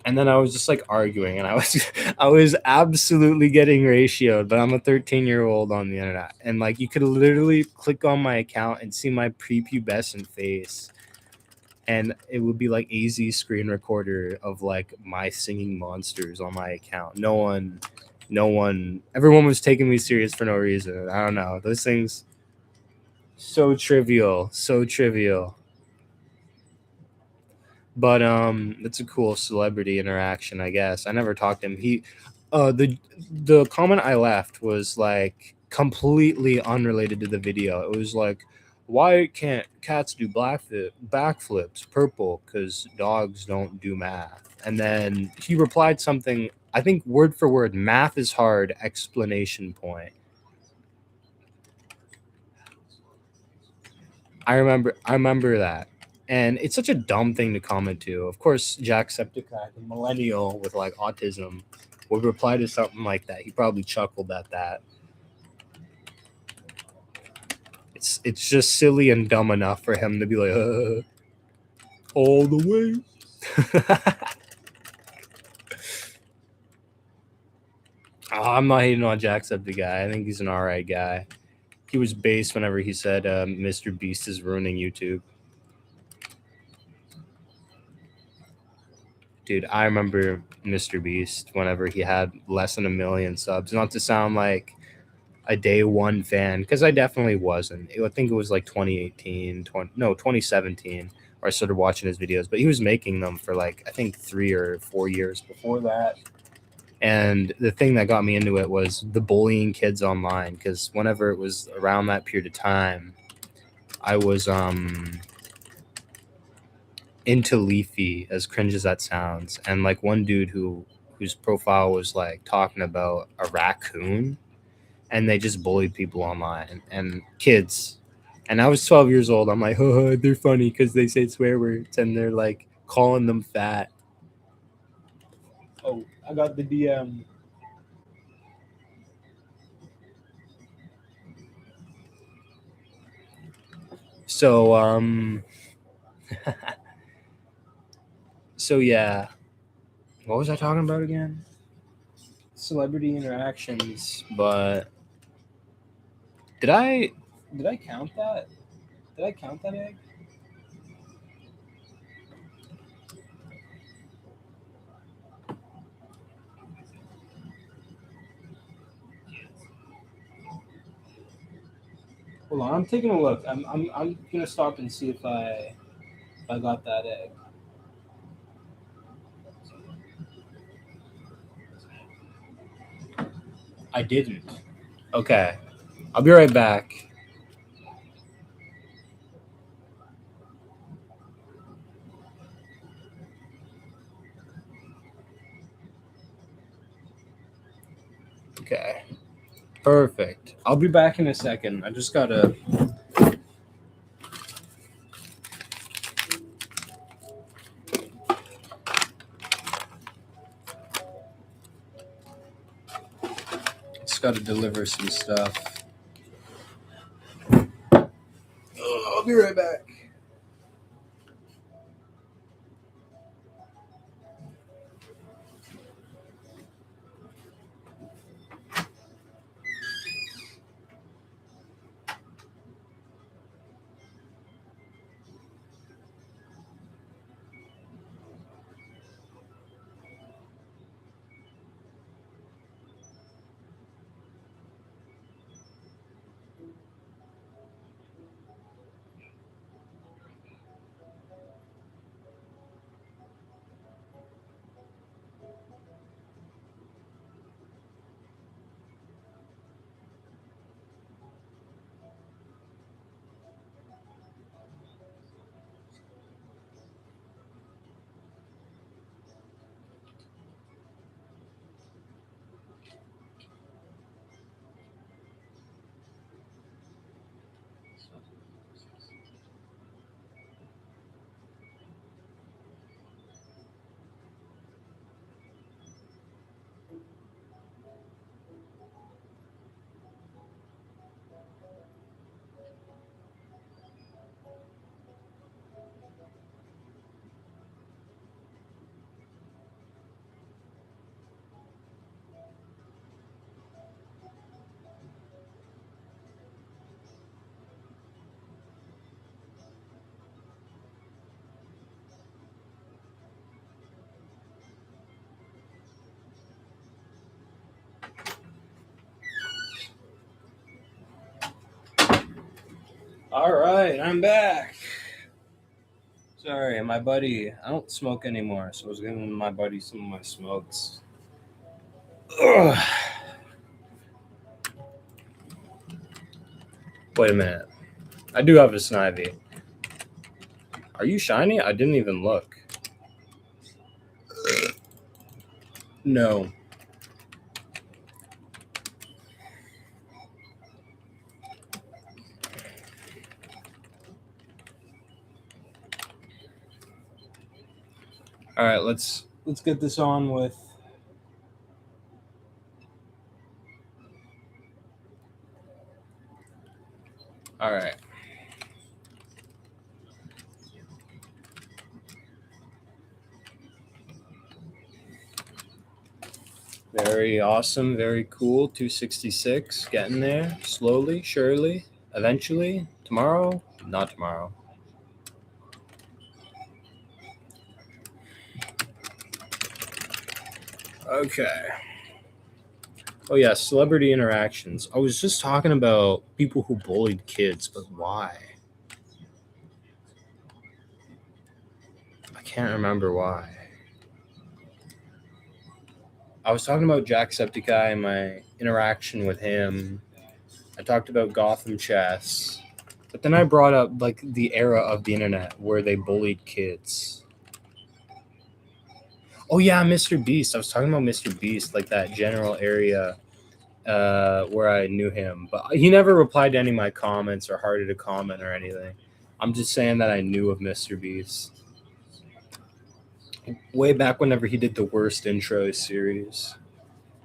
And then I was just like arguing, and I was I was absolutely getting ratioed, but I'm a 13-year-old on the internet, and like you could literally click on my account and see my prepubescent face, and it would be like AZ screen recorder of like my singing monsters on my account. Everyone was taking me serious for no reason. I don't know, those things, so trivial, so trivial. But it's a cool celebrity interaction, I guess. I never talked to him. The comment I left was like completely unrelated to the video. It was like, why can't cats do backflips? Purple, because dogs don't do math. And then he replied something, I think word for word, math is hard, exclamation point. I remember that. And it's such a dumb thing to comment to. Of course, Jacksepticeye, the millennial with like autism, would reply to something like that. He probably chuckled at that. It's just silly and dumb enough for him to be like, all the way. I'm not hating on Jacksepticeye. I think he's an alright guy. He was based whenever he said Mr. Beast is ruining YouTube. Dude, I remember Mr. Beast whenever he had less than 1 million subs. Not to sound like a day one fan, because I definitely wasn't. I think it was like 2018, 2017, where I started watching his videos. But he was making them for like, I think 3 or 4 years before that. And the thing that got me into it was the bullying kids online, because whenever it was around that period of time, I was into Leafy, as cringe as that sounds. And like one dude whose profile was like talking about a raccoon, and they just bullied people online and kids. And I was 12 years old. I'm like, oh, they're funny because they say swear words, and they're like calling them fat. Oh, I got the DM. So so yeah, what was I talking about again? Celebrity interactions. But did I count that? Did I count that egg? Hold on, I'm taking a look. I'm gonna stop and see if I got that egg. I didn't. Okay, I'll be right back. Okay, perfect. I'll be back in a second. I just gotta. Just gotta deliver some stuff. I'll be right back. All right, I'm back. Sorry, my buddy. I don't smoke anymore, so I was giving my buddy some of my smokes. Ugh. Wait a minute. I do have a Snivy. Are you shiny? I didn't even look. No. All right, let's get this on with. All right. Very awesome, very cool. 266, getting there slowly, surely, eventually. Tomorrow? Not tomorrow. Okay. Oh yeah, celebrity interactions. I was just talking about people who bullied kids, but why? I can't remember why. I was talking about Jacksepticeye and my interaction with him. I talked about Gotham Chess. But then I brought up like the era of the internet where they bullied kids. Oh yeah, Mr. Beast. I was talking about Mr. Beast, like that general area where I knew him. But he never replied to any of my comments or hearted a comment or anything. I'm just saying that I knew of Mr. Beast. Way back whenever he did the worst intro series.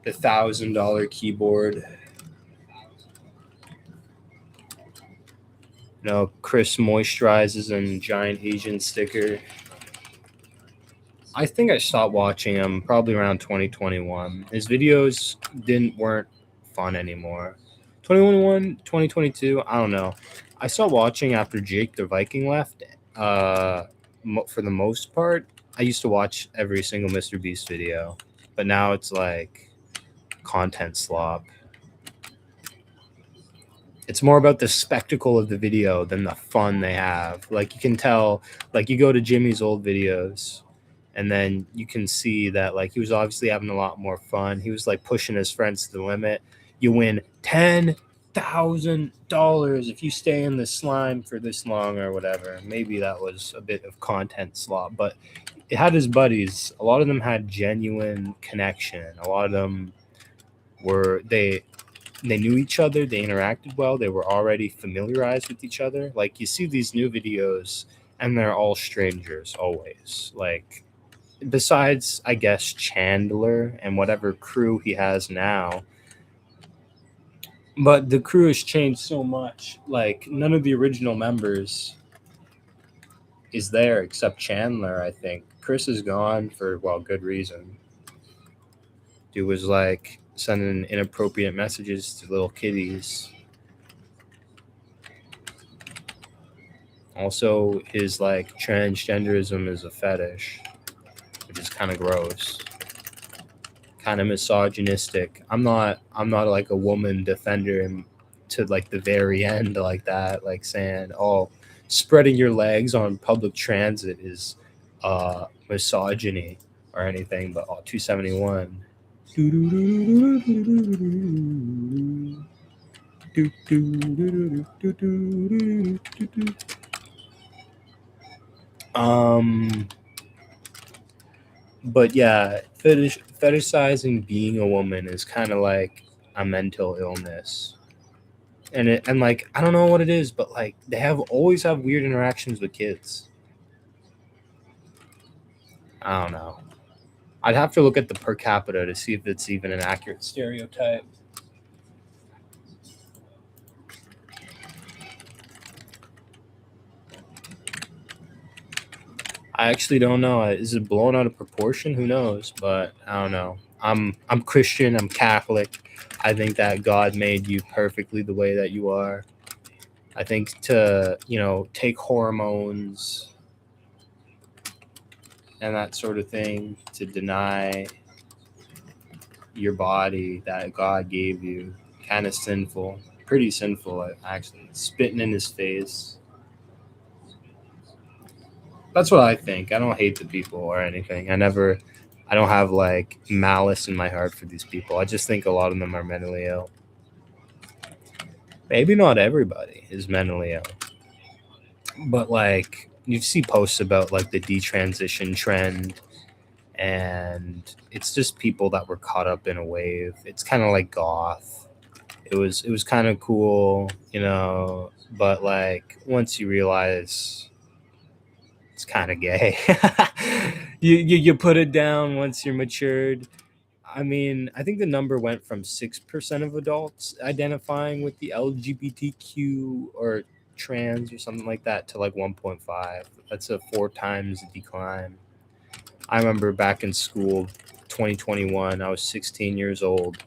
The $1,000 keyboard. You know, Chris moisturizes and giant Asian sticker. I think I stopped watching him probably around 2021. His videos weren't fun anymore. 2021, 2022, I don't know. I stopped watching after Jake the Viking left. For the most part, I used to watch every single Mr. Beast video, but now it's like content slop. It's more about the spectacle of the video than the fun they have. Like you can tell, like you go to Jimmy's old videos and then you can see that like he was obviously having a lot more fun. He was like pushing his friends to the limit. You win $10,000 if you stay in the slime for this long or whatever. Maybe that was a bit of content slop, but it had his buddies. A lot of them had genuine connection. A lot of them were they knew each other, they interacted well, they were already familiarized with each other. Like you see these new videos and they're all strangers always. Like besides I guess Chandler and whatever crew he has now. But the crew has changed so much. Like none of the original members is there except Chandler, I think. Chris is gone for good reason. Dude was like sending inappropriate messages to little kiddies. Also, his like transgenderism is a fetish, which is kind of gross, kind of misogynistic. I'm not like a woman defender and to like the very end like that, like saying, "Oh, spreading your legs on public transit is misogyny or anything." But 271. Um, but yeah, fetishizing being a woman is kind of like a mental illness, and like I don't know what it is, but like they always have weird interactions with kids. I don't know. I'd have to look at the per capita to see if it's even an accurate stereotype. I actually don't know. Is it blown out of proportion? Who knows? But I don't know. I'm Christian. I'm Catholic. I think that God made you perfectly the way that you are. I think to take hormones and that sort of thing to deny your body that God gave you, kind of sinful. Pretty sinful, actually. Spitting in his face. That's what I think. I don't hate the people or anything. I don't have like malice in my heart for these people. I just think a lot of them are mentally ill. Maybe not everybody is mentally ill, but like you see posts about like the detransition trend, and it's just people that were caught up in a wave. It's kind of like goth. It was kind of cool, but like once you realize it's kind of gay. You put it down once you're matured. I mean, I think the number went from 6% of adults identifying with the LGBTQ or trans or something like that to like 1.5. That's a 4 times decline. I remember back in school, 2021, I was 16 years old.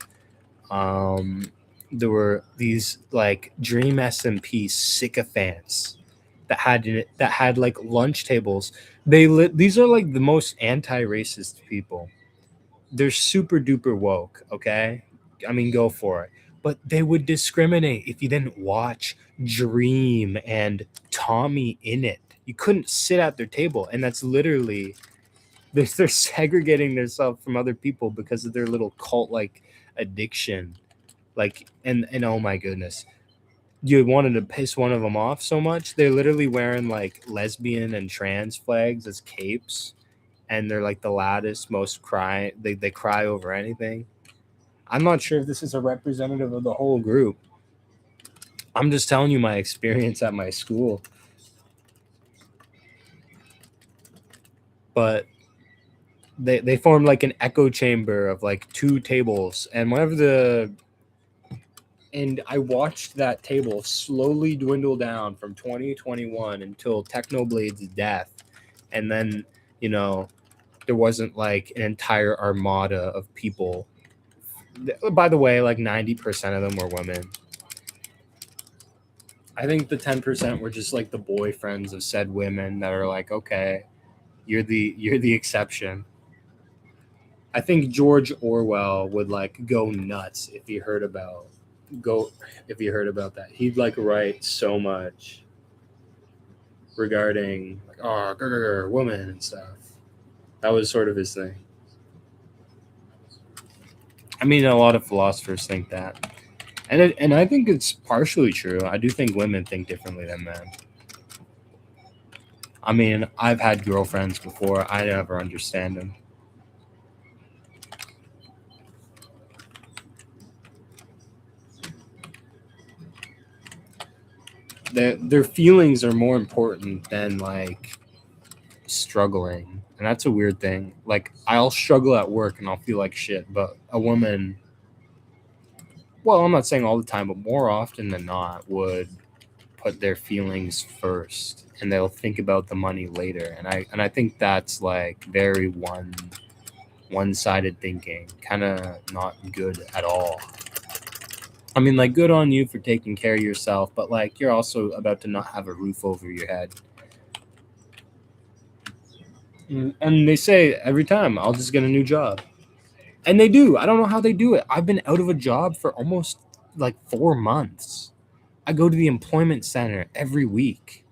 There were these like Dream SMP sycophants that had like lunch tables. These are like the most anti-racist people. They're super duper woke, okay? I mean, go for it. But they would discriminate if you didn't watch Dream and Tommy in it. You couldn't sit at their table, and that's literally they're segregating themselves from other people because of their little cult like addiction. Like, and oh my goodness, you wanted to piss one of them off so much. They're literally wearing like lesbian and trans flags as capes, and they're like the loudest, most cry. They cry over anything. I'm not sure if this is a representative of the whole group. I'm just telling you my experience at my school. But they formed like an echo chamber of like two tables, and I watched that table slowly dwindle down from 2021 until Technoblade's death. And then, you know, there wasn't like an entire armada of people. By the way, like 90% of them were women. I think the 10% were just like the boyfriends of said women that are like, okay, you're the exception. I think George Orwell would like go nuts go if he heard about that. He'd like write so much regarding like woman and stuff. That was sort of his thing. I mean, a lot of philosophers think that, and I think it's partially true. I do think women think differently than men. I mean, I've had girlfriends before. I never understand them. Their feelings are more important than like struggling, and that's a weird thing. Like, I'll struggle at work and I'll feel like shit, but a woman, well, I'm not saying all the time, but more often than not, would put their feelings first, and they'll think about the money later. And I think that's like very one-sided thinking, kind of not good at all. I mean, like, good on you for taking care of yourself, but like, you're also about to not have a roof over your head. And they say every time, I'll just get a new job. And they do. I don't know how they do it. I've been out of a job for almost like 4 months. I go to the employment center every week.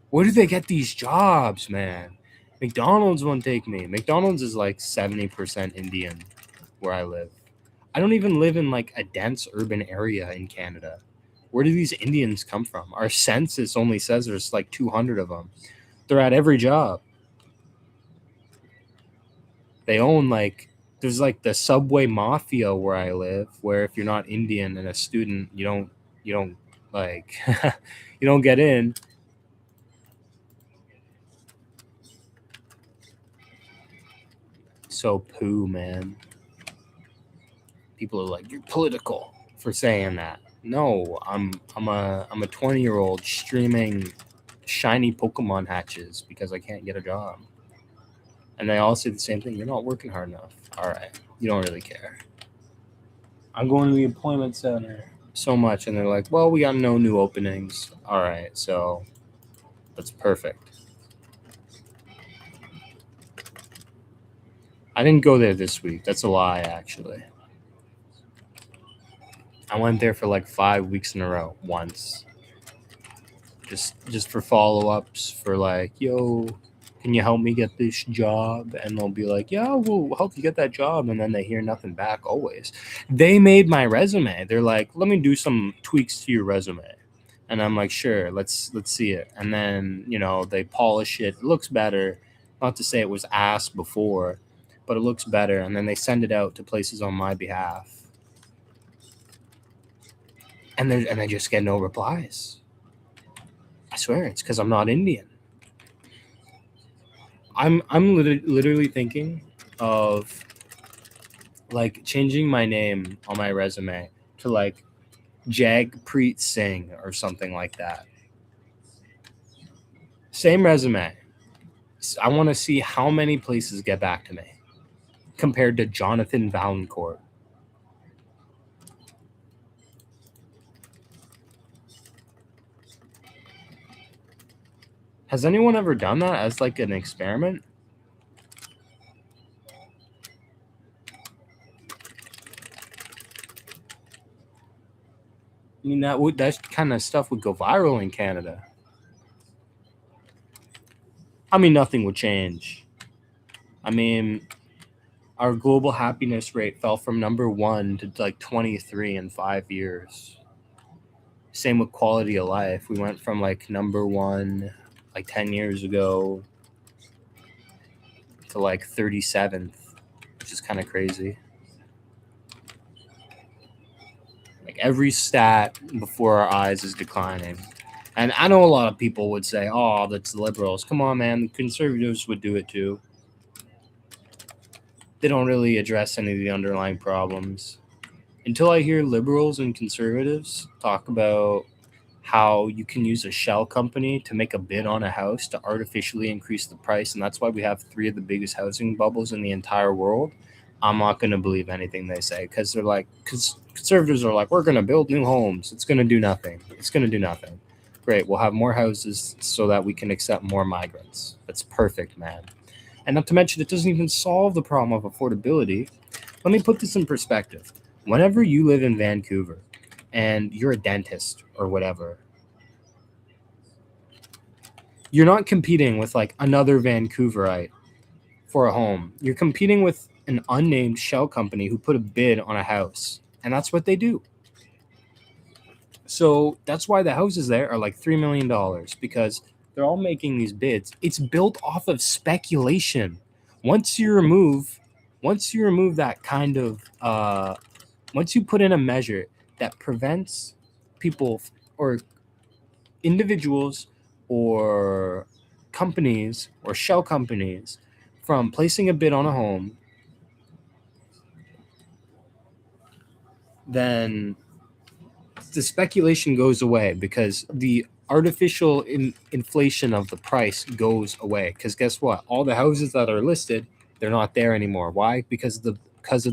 Where do they get these jobs, man? McDonald's won't take me. McDonald's is like 70% Indian where I live. I don't even live in like a dense urban area in Canada. Where do these Indians come from? Our census only says there's like 200 of them. They're at every job. They own like there's like the subway mafia where I live, where if you're not Indian and a student, you don't like you don't get in. So poo, man. People are like, you're political for saying that. No, I'm a 20-year-old streaming shiny Pokemon hatches because I can't get a job. And they all say the same thing. You're not working hard enough. All right. You don't really care I'm going to the employment center. so much. And they're like, well, we got no new openings. All right. So that's perfect. I didn't go there this week. That's a lie, actually. I went there for like 5 weeks in a row once. Just for follow-ups, for like, yo, can you help me get this job? And they'll be like, yeah, we'll help you get that job. And then they hear nothing back always. They made my resume. They're like, let me do some tweaks to your resume. And I'm like, sure, let's see it. And then, they polish it. It looks better. Not to say it was ass before, but it looks better. And then they send it out to places on my behalf. And they just get no replies. I swear it's because I'm not Indian. I'm literally thinking of like changing my name on my resume to like Jagpreet Singh or something like that. Same resume. I want to see how many places get back to me compared to Jonathan Valancourt. Has anyone ever done that as like an experiment? I mean, that kind of stuff would go viral in Canada. I mean, nothing would change. I mean, our global happiness rate fell from number 1 to like 23 in 5 years. Same with quality of life. We went from like number 1 like 10 years ago to like 37th, which is kind of crazy. Like every stat before our eyes is declining. And I know a lot of people would say, oh, that's the liberals. Come on, man. The conservatives would do it too. They don't really address any of the underlying problems. Until I hear liberals and conservatives talk about how you can use a shell company to make a bid on a house to artificially increase the price, and that's why we have 3 of the biggest housing bubbles in the entire world, I'm not going to believe anything they say, because they're like, because conservatives are like, we're going to build new homes. It's going to do nothing. It's going to do nothing. Great. We'll have more houses so that we can accept more migrants. That's perfect, man. And not to mention, it doesn't even solve the problem of affordability. Let me put this in perspective. Whenever you live in Vancouver and you're a dentist or whatever, you're not competing with like another Vancouverite for a home. You're competing with an unnamed shell company who put a bid on a house, and that's what they do. So that's why the houses there are like $3 million, because they're all making these bids. It's built off of speculation. Once you remove that kind of once you put in a measure that prevents people or individuals or companies or shell companies from placing a bid on a home, then the speculation goes away, because the artificial inflation of the price goes away. Because guess what? All the houses that are listed, they're not there anymore. Why? Because of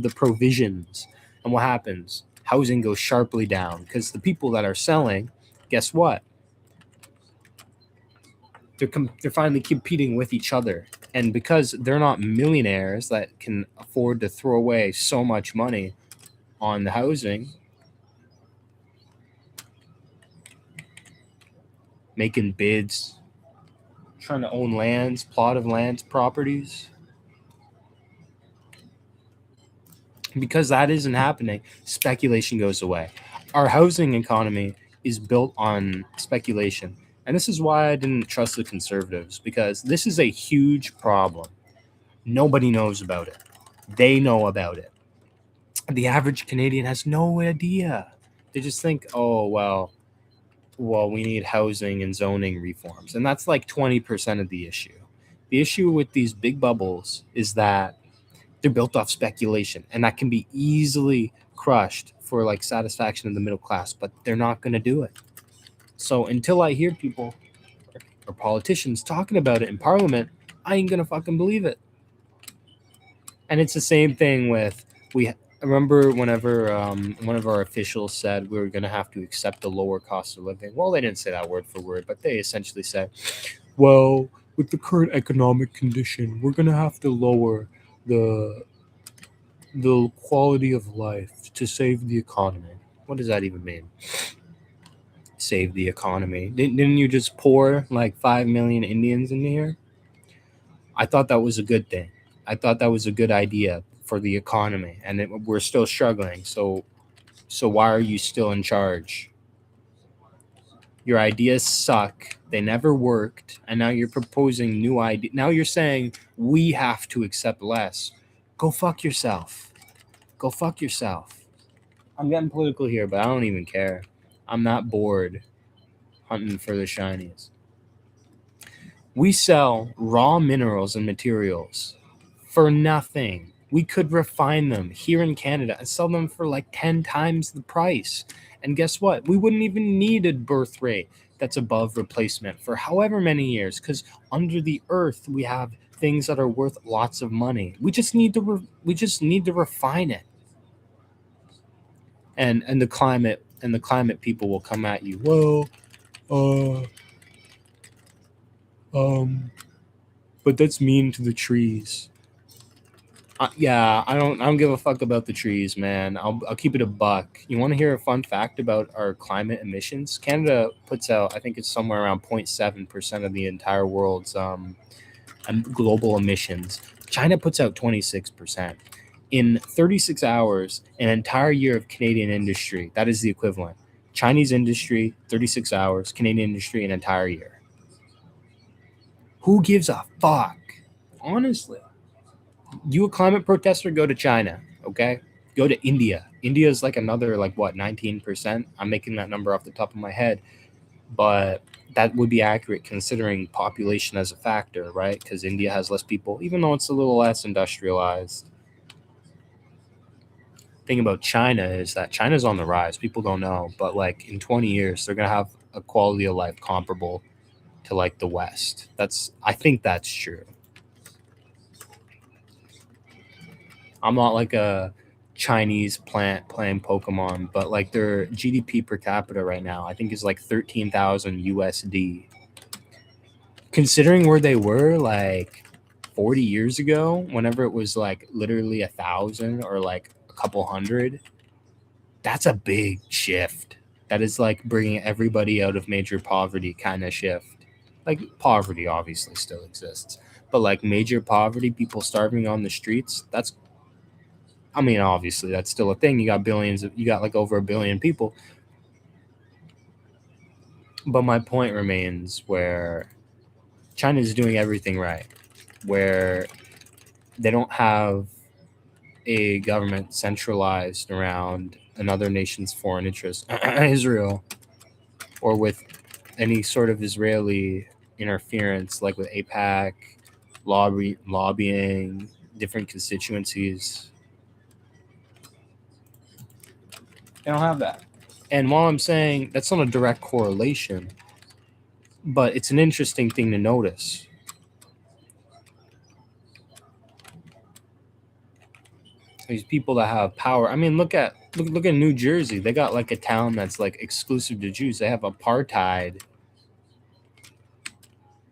the provisions. And what happens? Housing goes sharply down, because the people that are selling, guess what? They're finally competing with each other. And because they're not millionaires that can afford to throw away so much money on the housing, making bids, trying to own lands, plot of lands, properties. Because that isn't happening, speculation goes away. Our housing economy is built on speculation. And this is why I didn't trust the conservatives, because this is a huge problem. Nobody knows about it. They know about it. The average Canadian has no idea. They just think, oh, well, we need housing and zoning reforms. And that's like 20% of the issue. The issue with these big bubbles is that they're built off speculation, and that can be easily crushed for like satisfaction of the middle class, but they're not going to do it. So until I hear people or politicians talking about it in parliament, I ain't going to fucking believe it. And it's the same thing with, I remember whenever one of our officials said we were going to have to accept the lower cost of living. Well, they didn't say that word for word, but they essentially said, well, with the current economic condition, we're going to have to lower the quality of life to save the economy. What does that even mean? Save the economy? Didn't you just pour like 5 million Indians in here? I thought that was a good thing. I thought that was a good idea for the economy, and we're still struggling. So why are you still in charge? Your ideas suck. They never worked, and now you're proposing new ideas. Now you're saying we have to accept less. Go fuck yourself. Go fuck yourself. I'm getting political here, but I don't even care. I'm not bored hunting for the shinies. We sell raw minerals and materials for nothing. We could refine them here in Canada and sell them for like 10 times the price. And guess what? We wouldn't even need a birth rate that's above replacement for however many years, because under the earth we have things that are worth lots of money. We just need to refine it. And the climate people will come at you. Well, But that's mean to the trees. Yeah, I don't give a fuck about the trees, man. I'll keep it a buck. You want to hear a fun fact about our climate emissions? Canada puts out, I think it's somewhere around 0.7% of the entire world's global emissions. China puts out 26%. In 36 hours, an entire year of Canadian industry, that is the equivalent. Chinese industry, 36 hours, Canadian industry, an entire year. Who gives a fuck? Honestly. You a climate protester, go to China, okay? Go to India. India is like another, like, what, 19%? I'm making that number off the top of my head. But that would be accurate considering population as a factor, right? Because India has less people, even though it's a little less industrialized. Thing about China is that China's on the rise. People don't know, but like in 20 years, they're gonna have a quality of life comparable to like the West. I think that's true. I'm not like a Chinese plant playing Pokemon, but like their GDP per capita right now, I think is like 13,000 USD. Considering where they were like 40 years ago, whenever it was like literally 1,000 or like a couple hundred, that's a big shift. That is like bringing everybody out of major poverty kind of shift. Like poverty obviously still exists, but like major poverty, people starving on the streets, that's, I mean, obviously that's still a thing. You got billions, you got like over a billion people. But my point remains where China is doing everything right, where they don't have a government centralized around another nation's foreign interest, Israel, or with any sort of Israeli interference, like with APAC, lobbying different constituencies. They don't have that. And while I'm saying that's not a direct correlation, but it's an interesting thing to notice. These people that have power. I mean, look at New Jersey. They got like a town that's like exclusive to Jews. They have apartheid.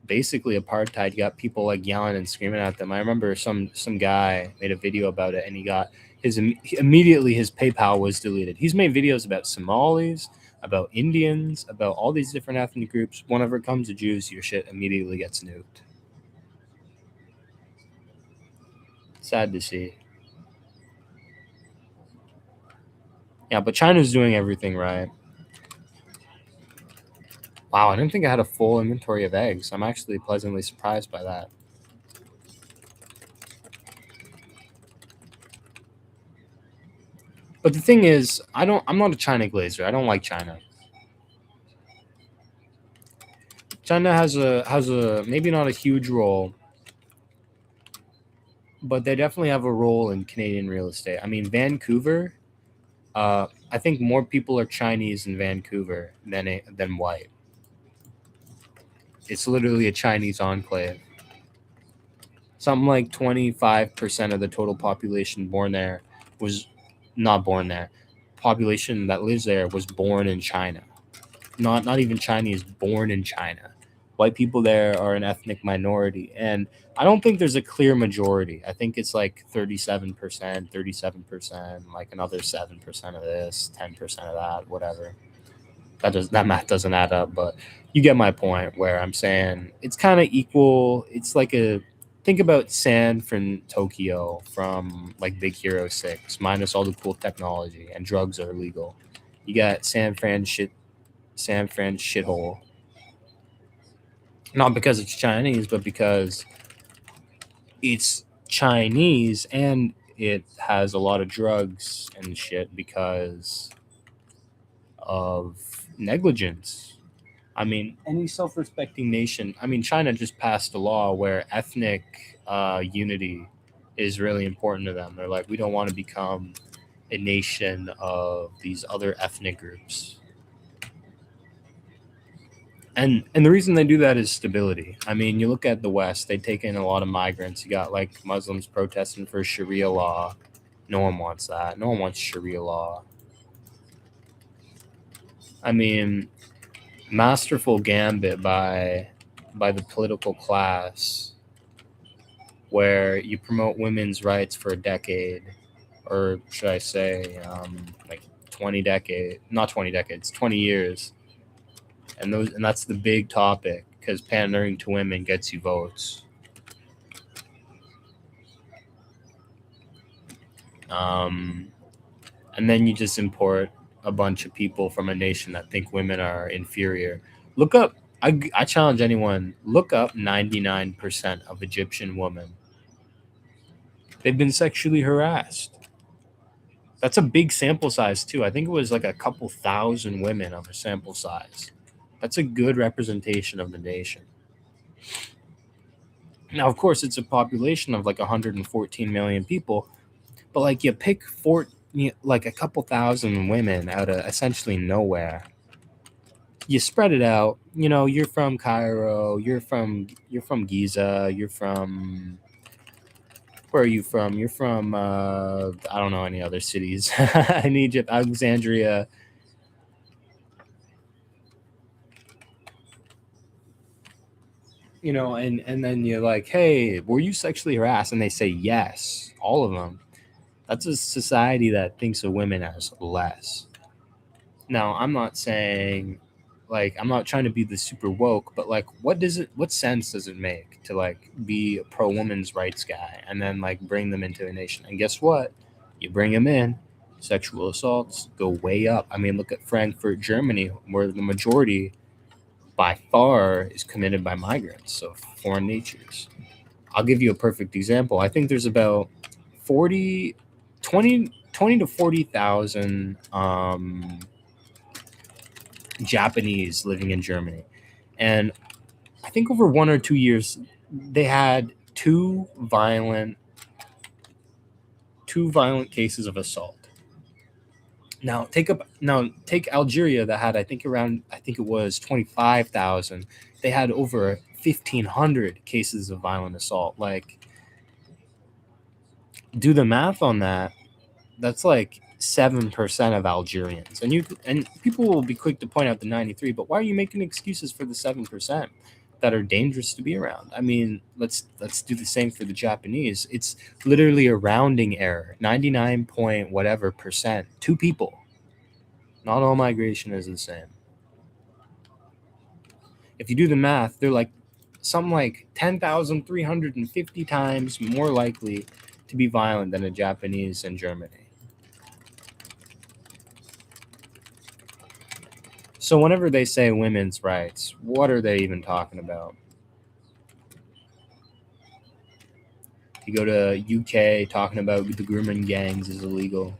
Basically apartheid. You got people like yelling and screaming at them. I remember some guy made a video about it, and he got immediately his PayPal was deleted. He's made videos about Somalis, about Indians, about all these different ethnic groups. Whenever it comes to Jews, your shit immediately gets nuked. Sad to see. Yeah, but China's doing everything right. Wow, I didn't think I had a full inventory of eggs. I'm actually pleasantly surprised by that. But the thing is, I'm not a China glazer. I don't like China. China has a maybe not a huge role, but they definitely have a role in Canadian real estate. I mean, Vancouver, I think more people are Chinese in Vancouver than white. It's literally a Chinese enclave. Something like 25% of the total population born there was not born there. Population that lives there was born in China. Not even Chinese, born in China. White people there are an ethnic minority, and I don't think there's a clear majority. I think it's like 37%, 37%, like another 7% of this, 10% of that, whatever. That math doesn't add up, but you get my point. Where I'm saying it's kind of equal. It's like a think about San from Tokyo from like Big Hero 6, minus all the cool technology and drugs are illegal. You got San Fran shithole. Not because it's Chinese, but because it's Chinese and it has a lot of drugs and shit because of negligence. I mean, any self respecting nation, I mean, China just passed a law where ethnic unity is really important to them. They're like, we don't want to become a nation of these other ethnic groups. And the reason they do that is stability. I mean, you look at the West; they take in a lot of migrants. You got like Muslims protesting for Sharia law. No one wants that. No one wants Sharia law. I mean, masterful gambit by by the political class where you promote women's rights for a decade, or should I say, like 20 decades, 20 years, and that's the big topic because pandering to women gets you votes. And then you just import a bunch of people from a nation that think women are inferior. Look up. I challenge anyone. Look up 99% of Egyptian women. They've been sexually harassed. That's a big sample size too. I think it was like a couple thousand women of a sample size. That's a good representation of the nation. Now, of course, it's a population of like 114 million people, but like you pick like a couple thousand women out of essentially nowhere. You spread it out. You know, you're from Cairo. You're from Giza. You're from where are you from? You're from I don't know any other cities in Egypt. Alexandria. You know, and then you're like, hey, were you sexually harassed? And they say yes, all of them. That's a society that thinks of women as less. Now, I'm not saying, like, I'm not trying to be the super woke, but like, what sense does it make to like be a pro women's rights guy and then like bring them into a nation? And guess what? You bring them in, sexual assaults go way up. I mean, look at Frankfurt, Germany, where the majority by far is committed by migrants, so foreign natures. I'll give you a perfect example. I think there's about 40, 20 to 40,000 Japanese living in Germany. And I think over 1 or 2 years, they had two violent cases of assault. Now take Algeria that had I think it was 25,000. They had over 1,500 cases of violent assault. Like, do the math on that. That's like 7% of Algerians, and people will be quick to point out the 93. But why are you making excuses for the 7% that are dangerous to be around? I mean, let's do the same for the Japanese. It's literally a rounding error. 99 point whatever percent. Two people. Not all migration is the same. If you do the math, they're like something like 10,350 times more likely to be violent than a Japanese in Germany. So whenever they say women's rights, what are they even talking about? You go to UK talking about the grooming gangs is illegal.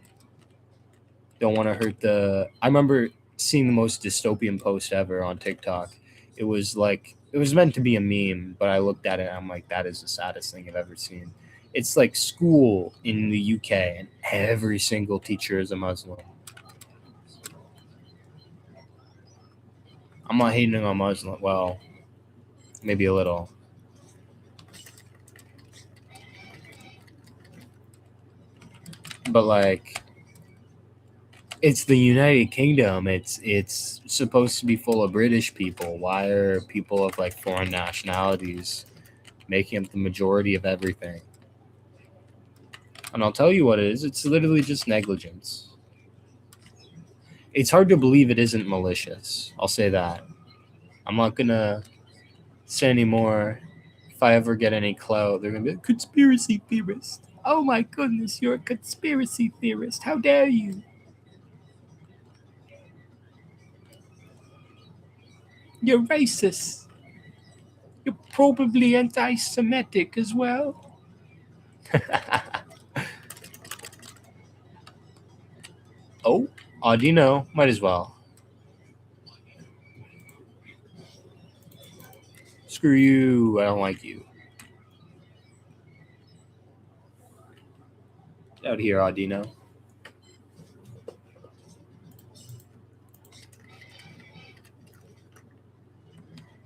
Don't want to hurt the... I remember seeing the most dystopian post ever on TikTok. It was meant to be a meme, but I looked at it and I'm like, that is the saddest thing I've ever seen. It's like school in the UK and every single teacher is a Muslim. I'm not hating on Muslim. Well, maybe a little. But like, it's the United Kingdom. It's supposed to be full of British people. Why are people of like foreign nationalities making up the majority of everything? And I'll tell you what it is. It's literally just negligence. It's hard to believe it isn't malicious. I'll say that. I'm not gonna say anymore. If I ever get any clout, they're gonna be a conspiracy theorist. Oh my goodness, you're a conspiracy theorist. How dare you? You're racist. You're probably anti-Semitic as well. Oh, Audino, might as well. Screw you, I don't like you. Get out here, Audino.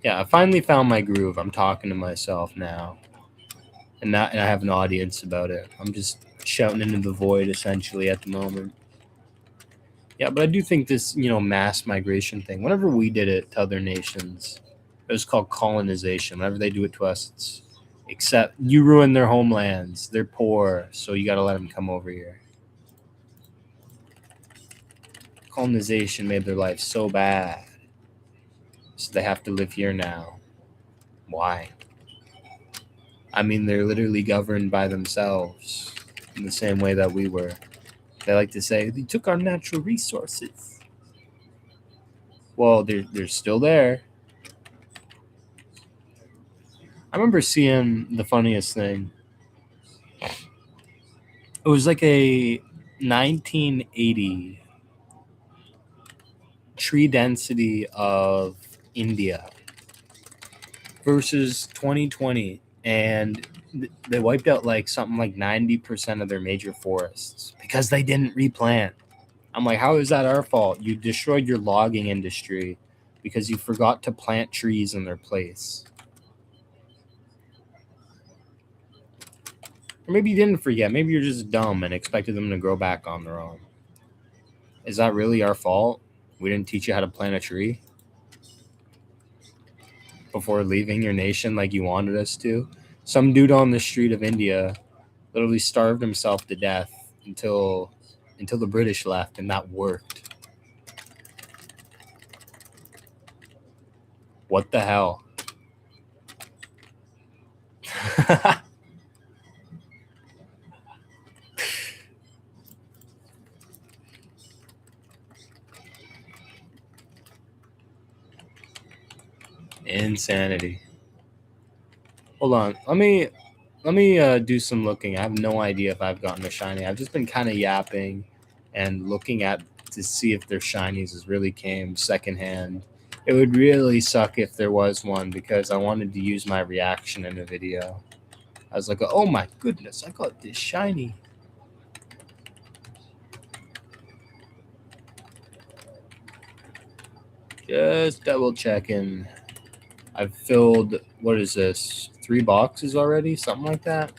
Yeah, I finally found my groove. I'm talking to myself now. And I have an audience about it. I'm just shouting into the void essentially at the moment. Yeah, but I do think this, mass migration thing, whenever we did it to other nations, It was called colonization. Whenever they do it to us, it's except you ruin their homelands. They're poor, so you got to let them come over here. Colonization made their life so bad, so they have to live here now. Why? I mean, they're literally governed by themselves in the same way that we were. They like to say, they took our natural resources. Well, they're still there. I remember seeing the funniest thing. It was like a 1980 tree density of India versus 2020, and they wiped out like something like 90% of their major forests because they didn't replant. I'm like, how is that our fault? You destroyed your logging industry because you forgot to plant trees in their place. Or maybe you didn't forget. Maybe you're just dumb and expected them to grow back on their own. Is that really our fault? We didn't teach you how to plant a tree before leaving your nation like you wanted us to? Some dude on the street of India literally starved himself to death until the British left, and that worked. What the hell? Insanity. Hold on. Let me do some looking. I have no idea if I've gotten a shiny. I've just been kind of yapping and looking at to see if their shinies has really came secondhand. It would really suck if there was one because I wanted to use my reaction in a video. I was like, oh my goodness, I got this shiny. Just double checking. I've filled, what is this, 3 boxes already? Something like that?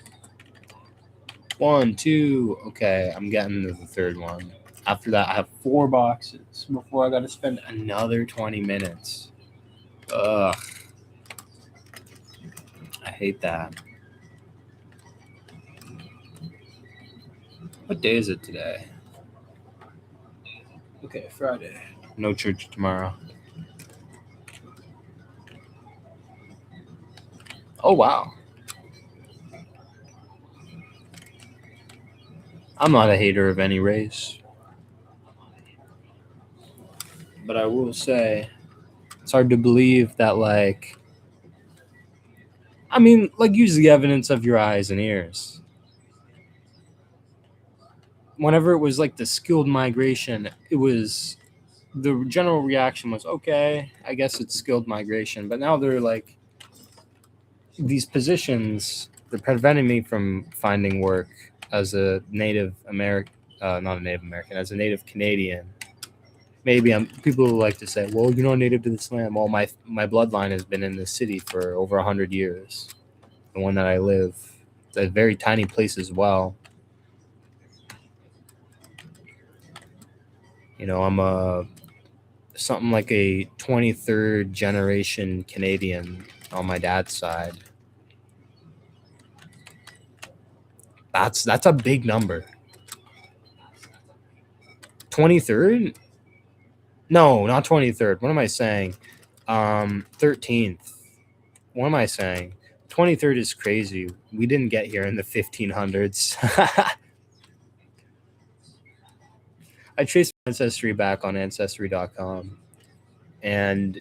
1, 2. Okay, I'm getting to the 3rd one. After that, I have 4 boxes before I got to spend another 20 minutes. Ugh. I hate that. What day is it today? Okay, Friday. No church tomorrow. Oh, wow. I'm not a hater of any race. But I will say, it's hard to believe that, like, I mean, like, use the evidence of your eyes and ears. Whenever it was like the skilled migration, it was the general reaction was, okay, I guess it's skilled migration. But now they're like, these positions, they're preventing me from finding work as a Native American, not a Native American, as a Native Canadian. Maybe people like to say, well, you're not native to this land. Well, my bloodline has been in this city for over 100 years. The one that I live, it's a very tiny place as well. You know, I'm something like a 23rd generation Canadian on my dad's side. That's a big number. 23rd? No, not 23rd. What am I saying? 13th. What am I saying? 23rd is crazy. We didn't get here in the 1500s. I traced my ancestry back on ancestry.com, and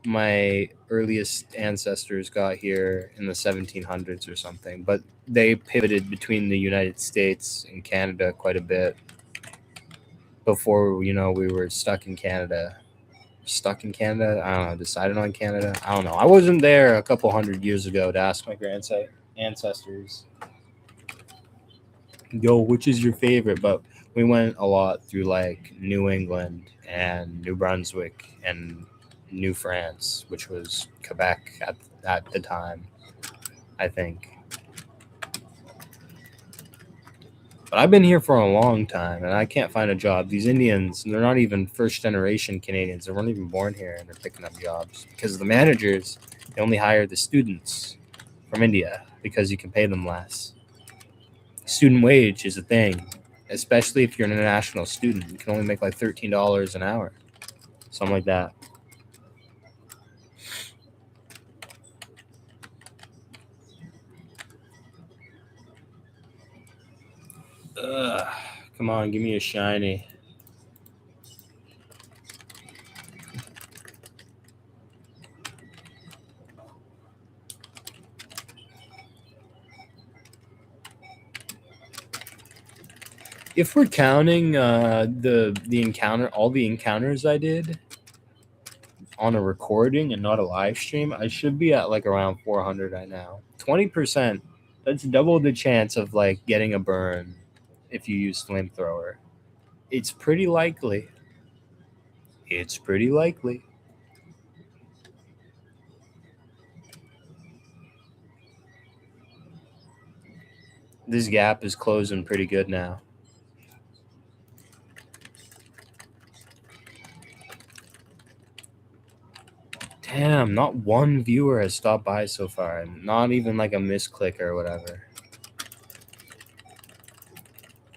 my earliest ancestors got here in the 1700s or something, but they pivoted between the United States and Canada quite a bit before, you know, we were stuck in Canada. Stuck in Canada? I don't know. Decided on Canada? I don't know. I wasn't there a couple hundred years ago to ask my ancestors, yo, which is your favorite? But we went a lot through like New England and New Brunswick and New France, which was Quebec at the time, I think. But I've been here for a long time and I can't find a job. These Indians, they're not even first generation Canadians. They weren't even born here and they're picking up jobs because the managers, they only hire the students from India because you can pay them less. Student wage is a thing, especially if you're an international student. You can only make like $13 an hour, something like that. Ugh, come on, give me a shiny. If we're counting the encounter, all the encounters I did on a recording and not a live stream, I should be at like around 400 right now. 20%. That's double the chance of like getting a burn if you use flamethrower. It's pretty likely. It's pretty likely. This gap is closing pretty good now. Damn, not one viewer has stopped by so far. Not even like a misclick or whatever.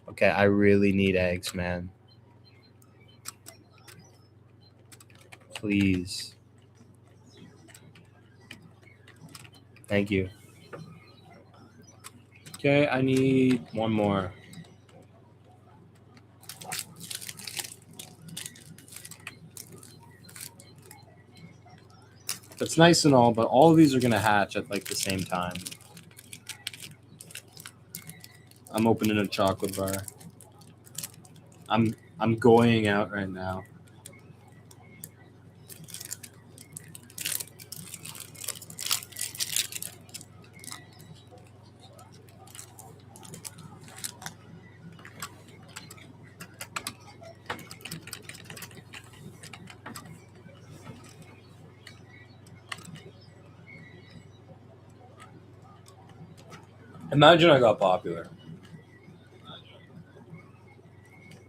Okay, I really need eggs, man. Please. Thank you. Okay, I need one more. That's nice and all, but all of these are gonna hatch at like the same time. I'm opening a chocolate bar. I'm going out right now. Imagine I got popular.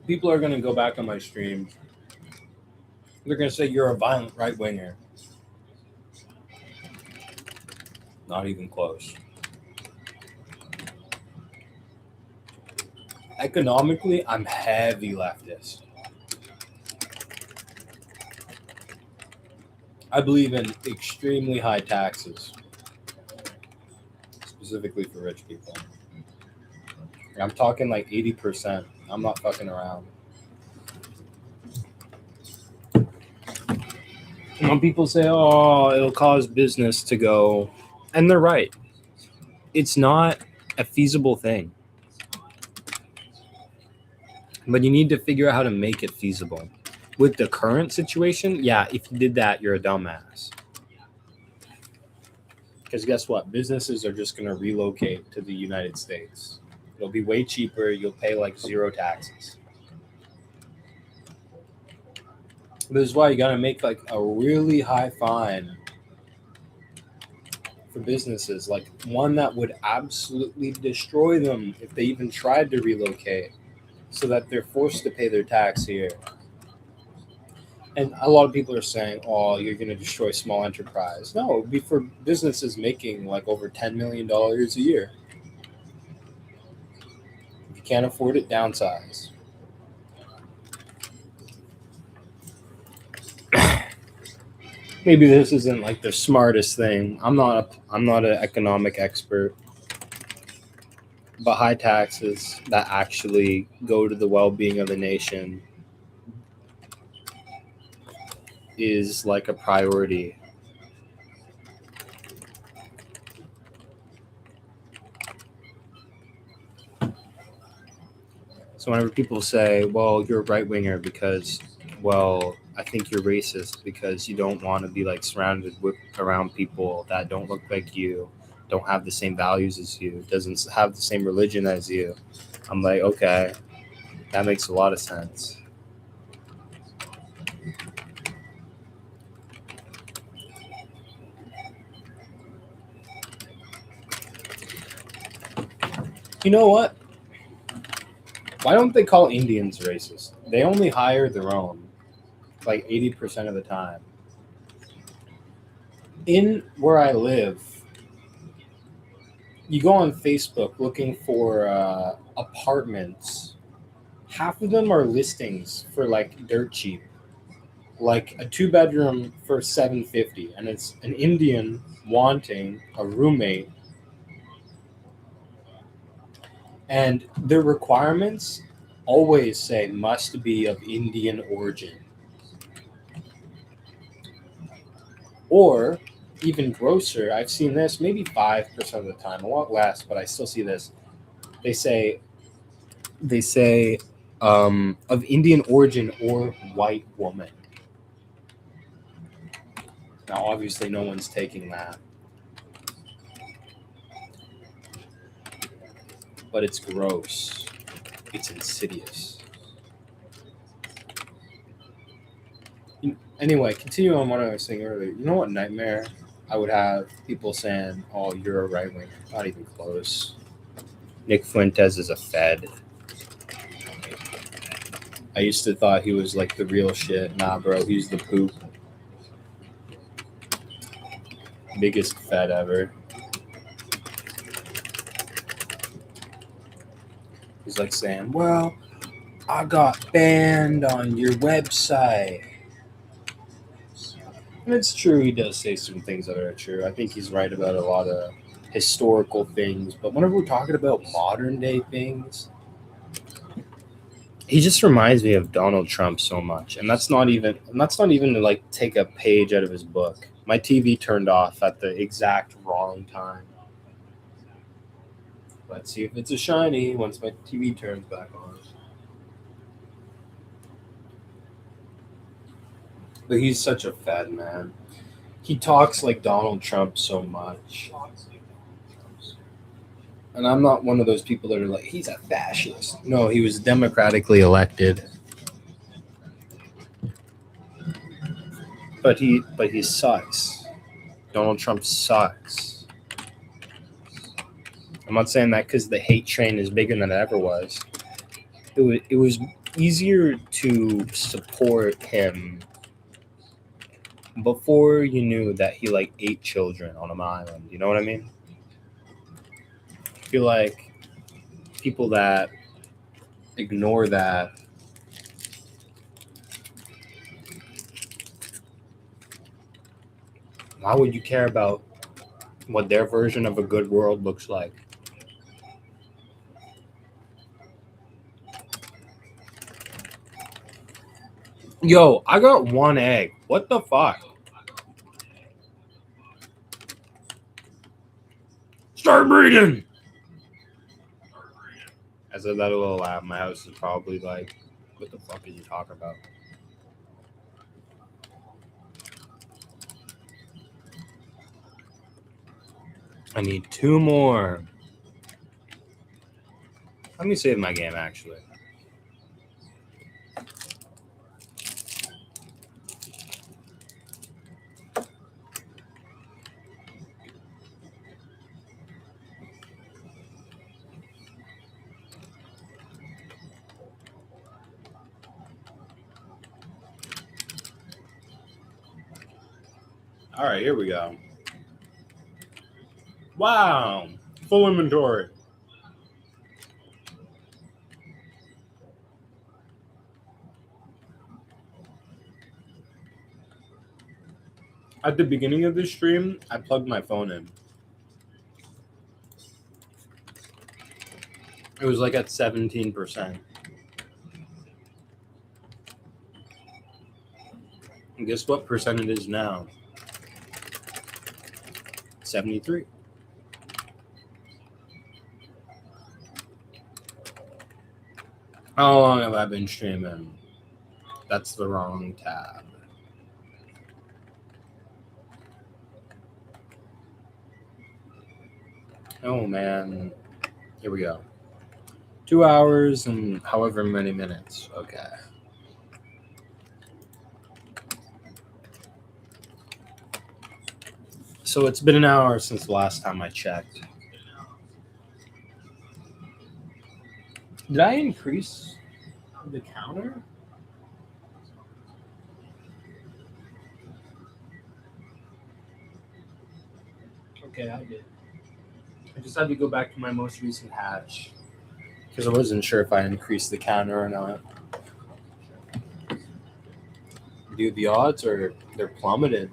People are gonna go back on my streams. They're gonna say you're a violent right winger. Not even close. Economically, I'm heavy leftist. I believe in extremely high taxes, specifically for rich people. I'm talking like 80%. I'm not fucking around. When people say, oh, it'll cause business to go, and they're right. It's not a feasible thing. But you need to figure out how to make it feasible. With the current situation, yeah, if you did that, you're a dumbass. Because guess what? Businesses are just going to relocate to the United States. It'll be way cheaper. You'll pay like zero taxes. This is why you got to make like a really high fine for businesses, like one that would absolutely destroy them if they even tried to relocate, so that they're forced to pay their tax here. And a lot of people are saying, oh, you're going to destroy small enterprise. No, it would be for businesses making like over $10 million a year. If you can't afford it, downsize. Maybe this isn't like the smartest thing. I'm not an economic expert. But high taxes that actually go to the well-being of the nation is like a priority. So whenever people say, well, you're a right winger because, well, I think you're racist because you don't want to be like surrounded with around people that don't look like you, don't have the same values as you, doesn't have the same religion as you. I'm like, okay, that makes a lot of sense. You know what? Why don't they call Indians racist? They only hire their own, like 80% of the time. In where I live, you go on Facebook looking for apartments. Half of them are listings for like dirt cheap, like a 2 bedroom for $750, and it's an Indian wanting a roommate, and their requirements always say must be of Indian origin, or even grosser. I've seen this maybe 5% of the time, a lot less, but I still see this. They say of Indian origin or white woman. Now, obviously, no one's taking that, but it's gross. It's insidious. Anyway, continue on what I was saying earlier. You know what nightmare I would have? People saying, "Oh, you're a right winger." Not even close. Nick Fuentes is a Fed. I used to thought he was like the real shit. Nah, bro, he's the poop. Biggest Fed ever. He's like saying, "Well, I got banned on your website." And it's true, he does say some things that are true. I think he's right about a lot of historical things. But whenever we're talking about modern day things, he just reminds me of Donald Trump so much. And that's not even to like take a page out of his book. My TV turned off at the exact wrong time. Let's see if it's a shiny once my TV turns back on. But he's such a fad man. He talks like Donald Trump so much. And I'm not one of those people that are like, he's a fascist. No, he was democratically elected. But he sucks. Donald Trump sucks. I'm not saying that because the hate train is bigger than it ever was. It was easier to support him before you knew that he like ate children on an island. You know what I mean? I feel like people that ignore that why would you care about what their version of a good world looks like? Yo, I got one egg. What the fuck? Start breeding! I said that a little loud. My house is probably like, what the fuck is he talking about? I need 2 more. Let me save my game, actually. All right, here we go. Wow, full inventory. At the beginning of this stream, I plugged my phone in. It was like at 17%. And guess what percent it is now? 73. How long have I been streaming? That's the wrong tab. Oh man. Here we go. 2 hours and however many minutes. Okay. So it's been an hour since the last time I checked. Did I increase the counter? Okay, I did. I just had to go back to my most recent hatch because I wasn't sure if I increased the counter or not. Dude, the odds they're plummeted.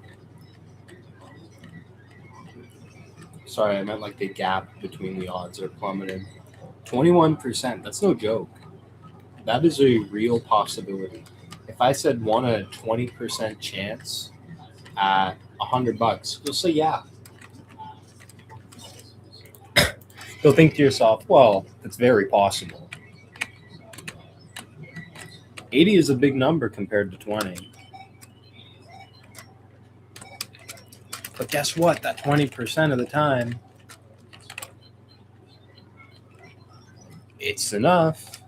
Sorry, I meant like the gap between the odds are plummeted. 21%. That's no joke. That is a real possibility. If I said won a 20% chance at $100, you'll say yeah. You'll think to yourself, well, it's very possible. 80 is a big number compared to 20. But guess what? That 20% of the time, it's enough.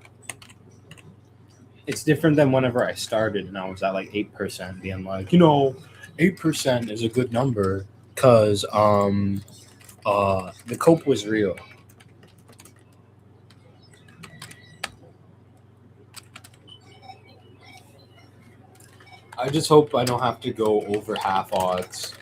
It's different than whenever I started and I was at like 8%, being like, 8% is a good number because the cope was real. I just hope I don't have to go over half odds.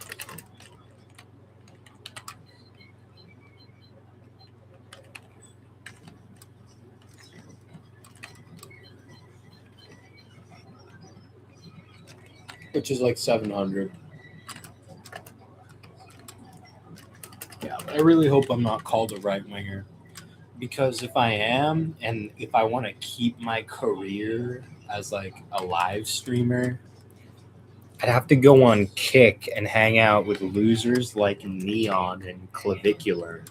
Which is like 700. Yeah, but I really hope I'm not called a right winger. Because if I am, and if I want to keep my career as like a live streamer, I'd have to go on Kick and hang out with losers like Neon and Clavicular.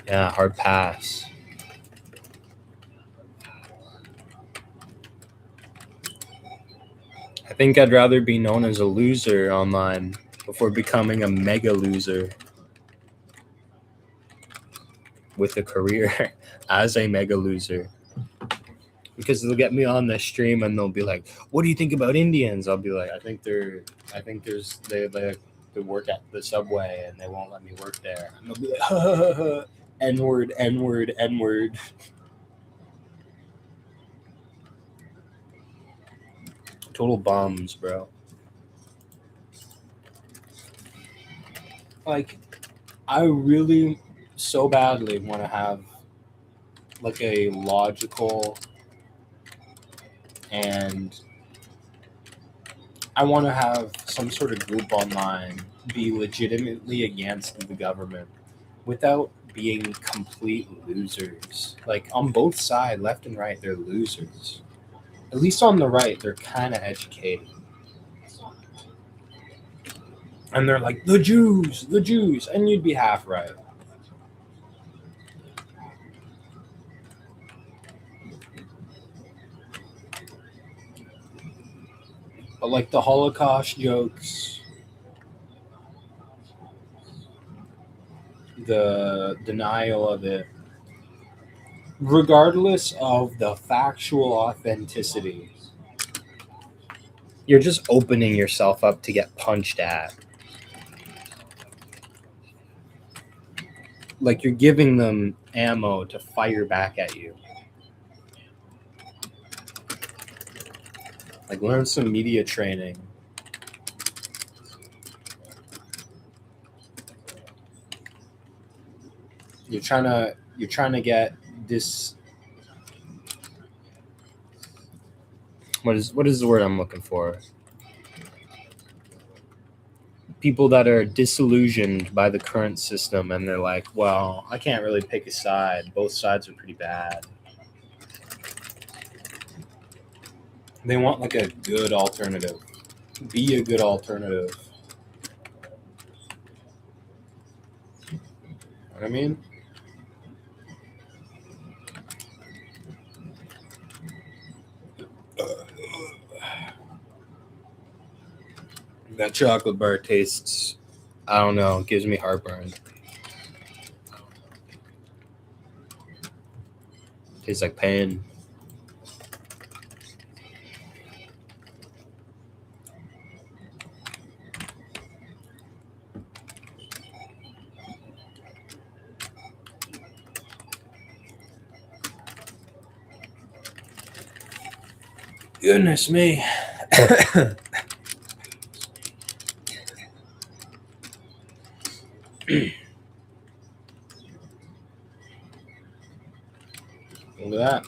Yeah, hard pass. I think I'd rather be known as a loser online before becoming a mega loser with a career as a mega loser. Because they'll get me on the stream and they'll be like, "What do you think about Indians?" I'll be like, they work at the subway and they won't let me work there." And they'll be like, "Ha, ha, ha, ha. N-word, N-word, N-word." Total bums, bro. Like, I really so badly want to have like a logical, and I want to have some sort of group online be legitimately against the government without being complete losers. Like on both sides, left and right, they're losers. At least on the right, they're kind of educated. And they're like, the Jews, and you'd be half right. But like the Holocaust jokes, the denial of it, regardless of the factual authenticity, you're just opening yourself up to get punched at. Like you're giving them ammo to fire back at you. Like learn some media training. You're trying to get this. What is the word I'm looking for? People that are disillusioned by the current system and they're like, well, I can't really pick a side. Both sides are pretty bad. They want like a good alternative. Be a good alternative. You know what I mean? That chocolate bar tastes, I don't know, gives me heartburn. Tastes like pain. Goodness me. Look at that.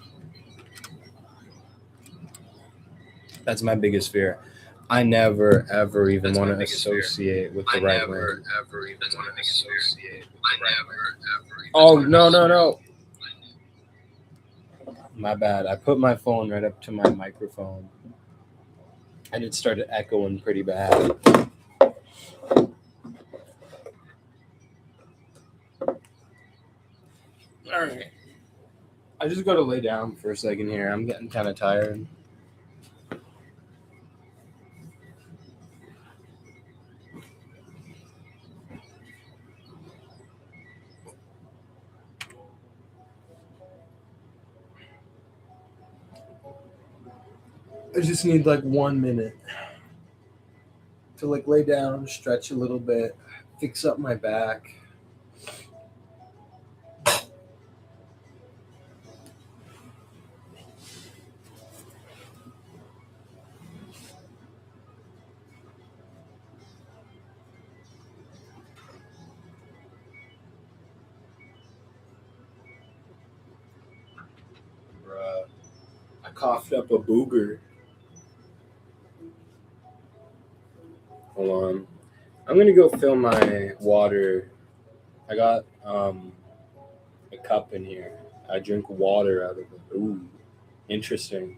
That's my biggest fear. I never ever even want to associate with the right wing. Oh no no no! My bad. I put my phone right up to my microphone, and it started echoing pretty bad. All right. I just got to lay down for a second here. I'm getting kind of tired. I just need like 1 minute to like lay down, stretch a little bit, fix up my back. Bruh, I coughed up a booger. Hold on. I'm gonna go fill my water. I got a cup in here. I drink water out of it. Ooh, interesting.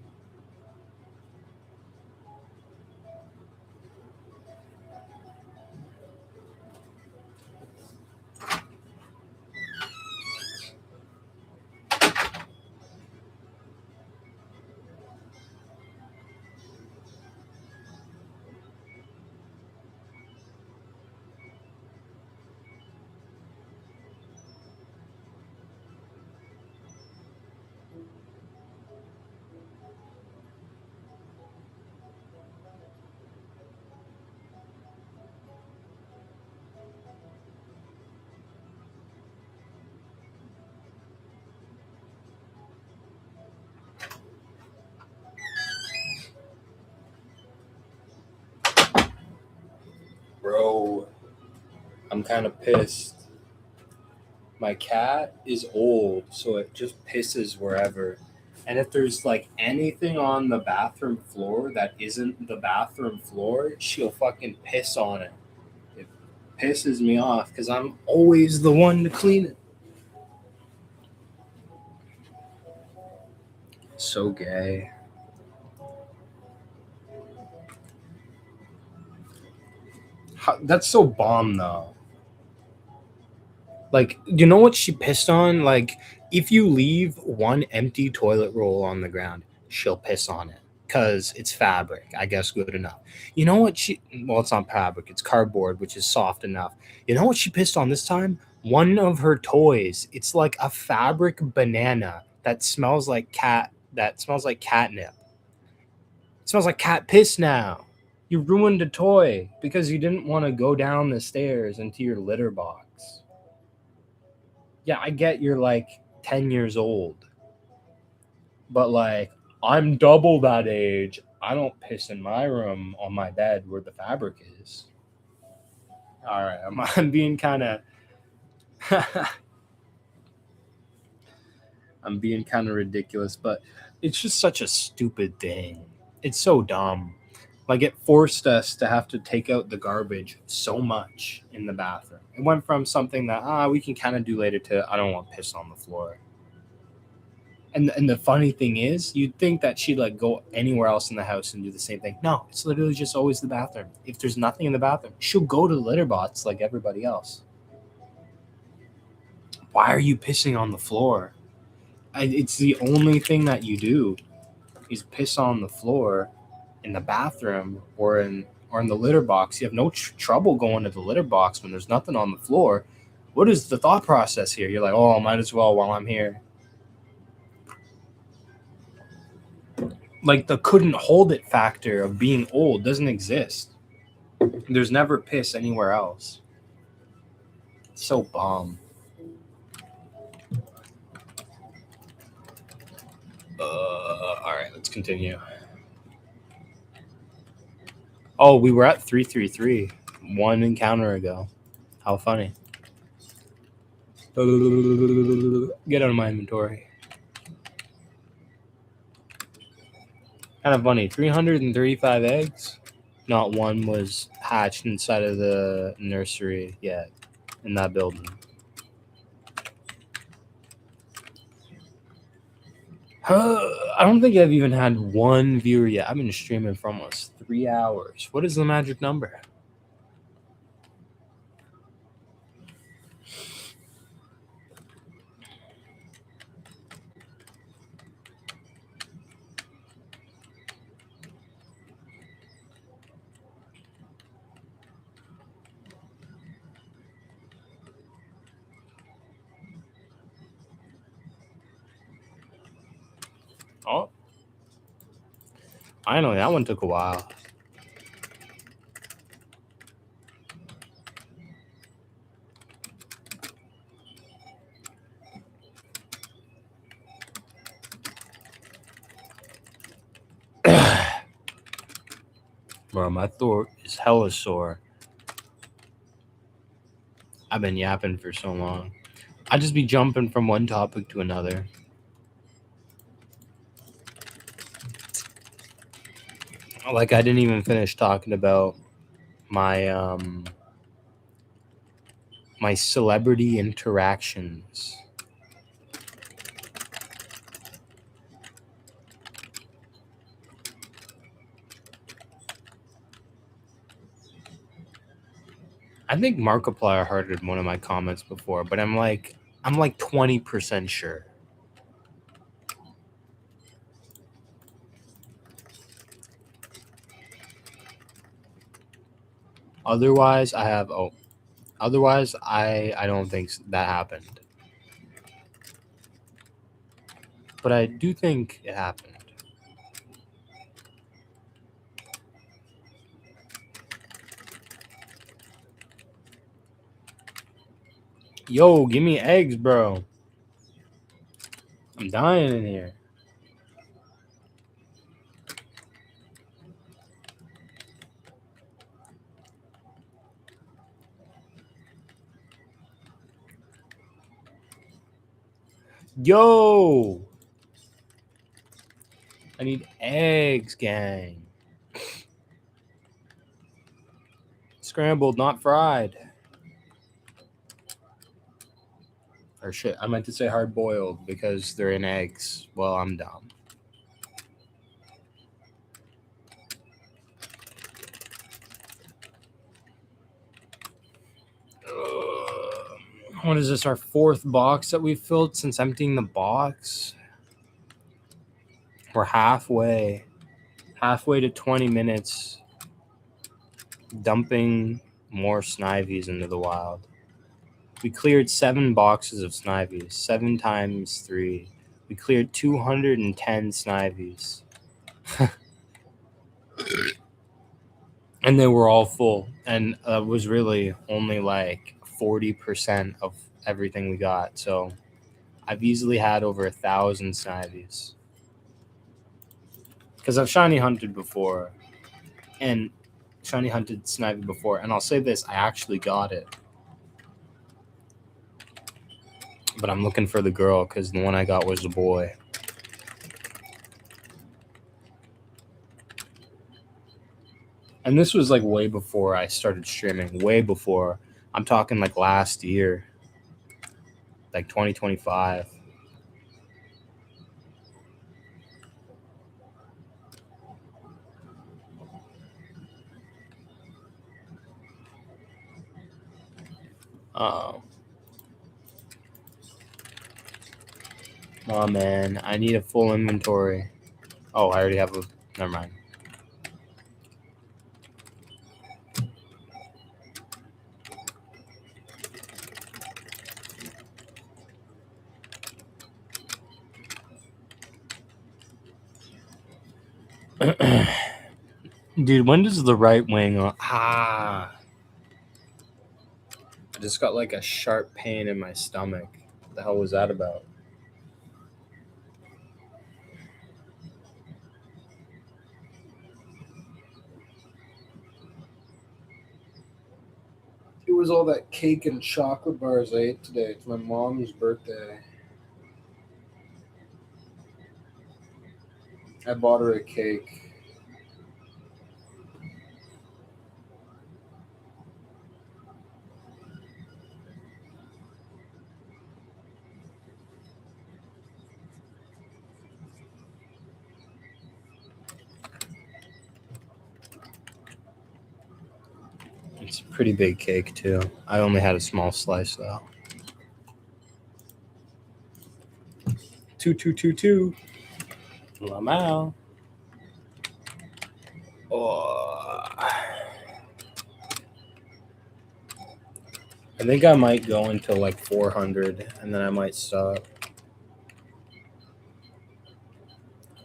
Bro, I'm kind of pissed. My cat is old, so it just pisses wherever. And if there's like anything on the bathroom floor that isn't the bathroom floor, she'll fucking piss on it. It pisses me off because I'm always the one to clean it. So gay. That's so bomb though. Like, you know what she pissed on? Like, if you leave one empty toilet roll on the ground, she'll piss on it because it's fabric. I guess good enough. You know what she? Well, it's not fabric. It's cardboard, which is soft enough. You know what she pissed on this time? One of her toys. It's like a fabric banana that smells like cat. That smells like catnip. It smells like cat piss now. You ruined a toy because you didn't want to go down the stairs into your litter box. Yeah, I get you're like 10 years old, but like I'm double that age. I don't piss in my room on my bed where the fabric is. All right, I'm being kind of I'm being kind of ridiculous, but it's just such a stupid thing. It's so dumb. Like it forced us to have to take out the garbage so much in the bathroom. It went from something that we can kind of do later to I don't want piss on the floor. And the funny thing is, you'd think that she'd like go anywhere else in the house and do the same thing. No, it's literally just always the bathroom. If there's nothing in the bathroom, she'll go to the litter box like everybody else. Why are you pissing on the floor? It's the only thing that you do is piss on the floor in the bathroom or in the litter box. You have no trouble going to the litter box when there's nothing on the floor. What is the thought process here? You're like, oh, might as well while I'm here. Like the couldn't hold it factor of being old doesn't exist. There's never piss anywhere else. It's so bomb. All right, let's continue. Oh, we were at 333 one encounter ago. How funny. Get out of my inventory. Kind of funny. 335 eggs. Not one was hatched inside of the nursery yet in that building. I don't think I've even had one viewer yet. I've been streaming for almost 3 hours. What is the magic number? Oh, I know that one took a while. Bro, my throat is hella sore. I've been yapping for so long. I just be jumping from one topic to another. Like I didn't even finish talking about my my celebrity interactions. I think Markiplier hearted one of my comments before, but I'm like 20% sure. Otherwise, I don't think that happened. But I do think it happened. Yo, give me eggs, bro. I'm dying in here. Yo! I need eggs, gang. Scrambled, not fried. Or shit, I meant to say hard boiled because they're in eggs. Well, I'm dumb. What is this, our fourth box that we've filled since emptying the box? We're halfway to 20 minutes dumping more Snivies into the wild. We cleared 7 boxes of Snivies, 7 times 3. We cleared 210 Snivies. And they were all full. And it was really only like 40% of everything we got. So I've easily had over 1,000 Snivies. Because I've Shiny Hunted before. And Shiny Hunted Snivy before. And I'll say this, I actually got it. But I'm looking for the girl because the one I got was a boy. And this was like way before I started streaming. Way before. I'm talking like last year. Like 2025. Oh man, I need a full inventory. Oh, I already have a. Never mind. Dude, when does the right wing? I just got like a sharp pain in my stomach. What the hell was that about? was all that cake and chocolate bars I ate today? It's my mom's birthday. I bought her a cake. It's a pretty big cake too. I only had a small slice though. 2 2 2 2. Lamau. Oh. I think I might go until like 400 and then I might stop.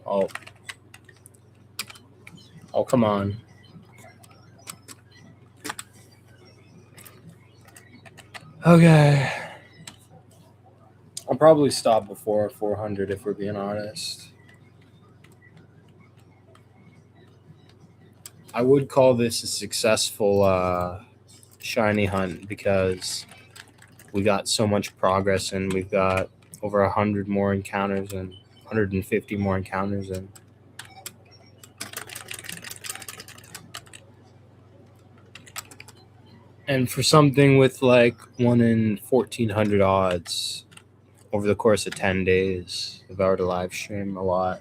Oh, come on. Okay. I'll probably stop before 400 if we're being honest. I would call this a successful shiny hunt because we got so much progress and we've got over 100 more encounters and 150 more encounters and for something with like 1 in 1400 odds over the course of 10 days, if I were to live stream a lot,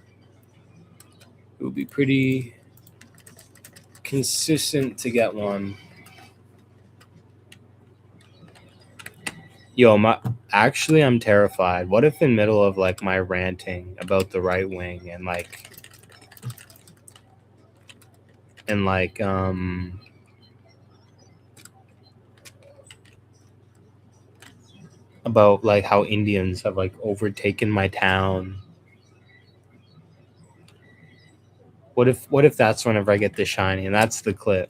it would be pretty consistent to get one. Yo, I'm terrified. What if in middle of like my ranting about the right wing and about like how Indians have like overtaken my town. What if that's whenever I get the shiny and that's the clip?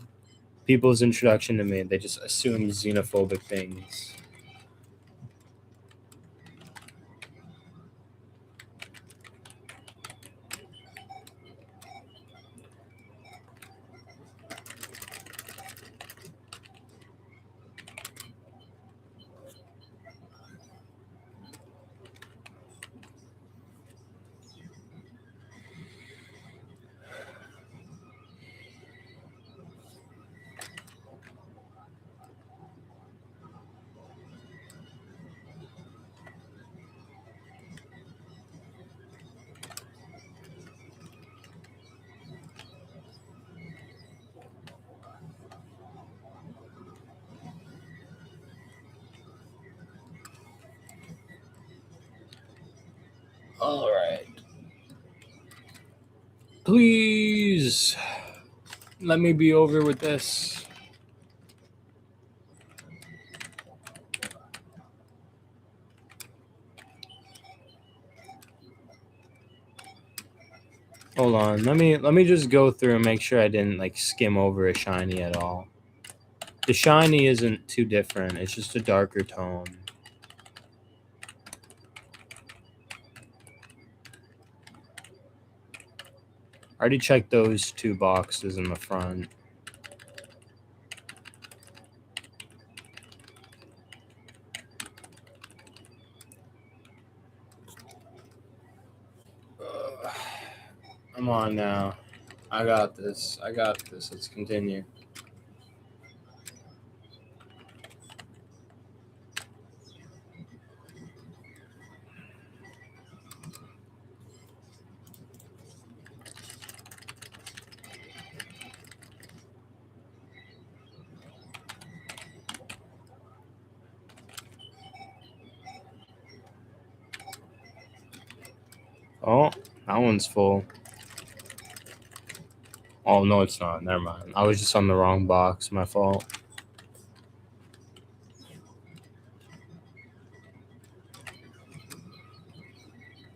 People's introduction to me, they just assume xenophobic things. All right. Please let me be over with this. Hold on. Let me just go through and make sure I didn't like skim over a shiny at all. The shiny isn't too different. It's just a darker tone. I already checked those 2 boxes in the front. I'm on now. I got this. Let's continue. Oh, that one's full. Oh, no, it's not. Never mind. I was just on the wrong box. My fault.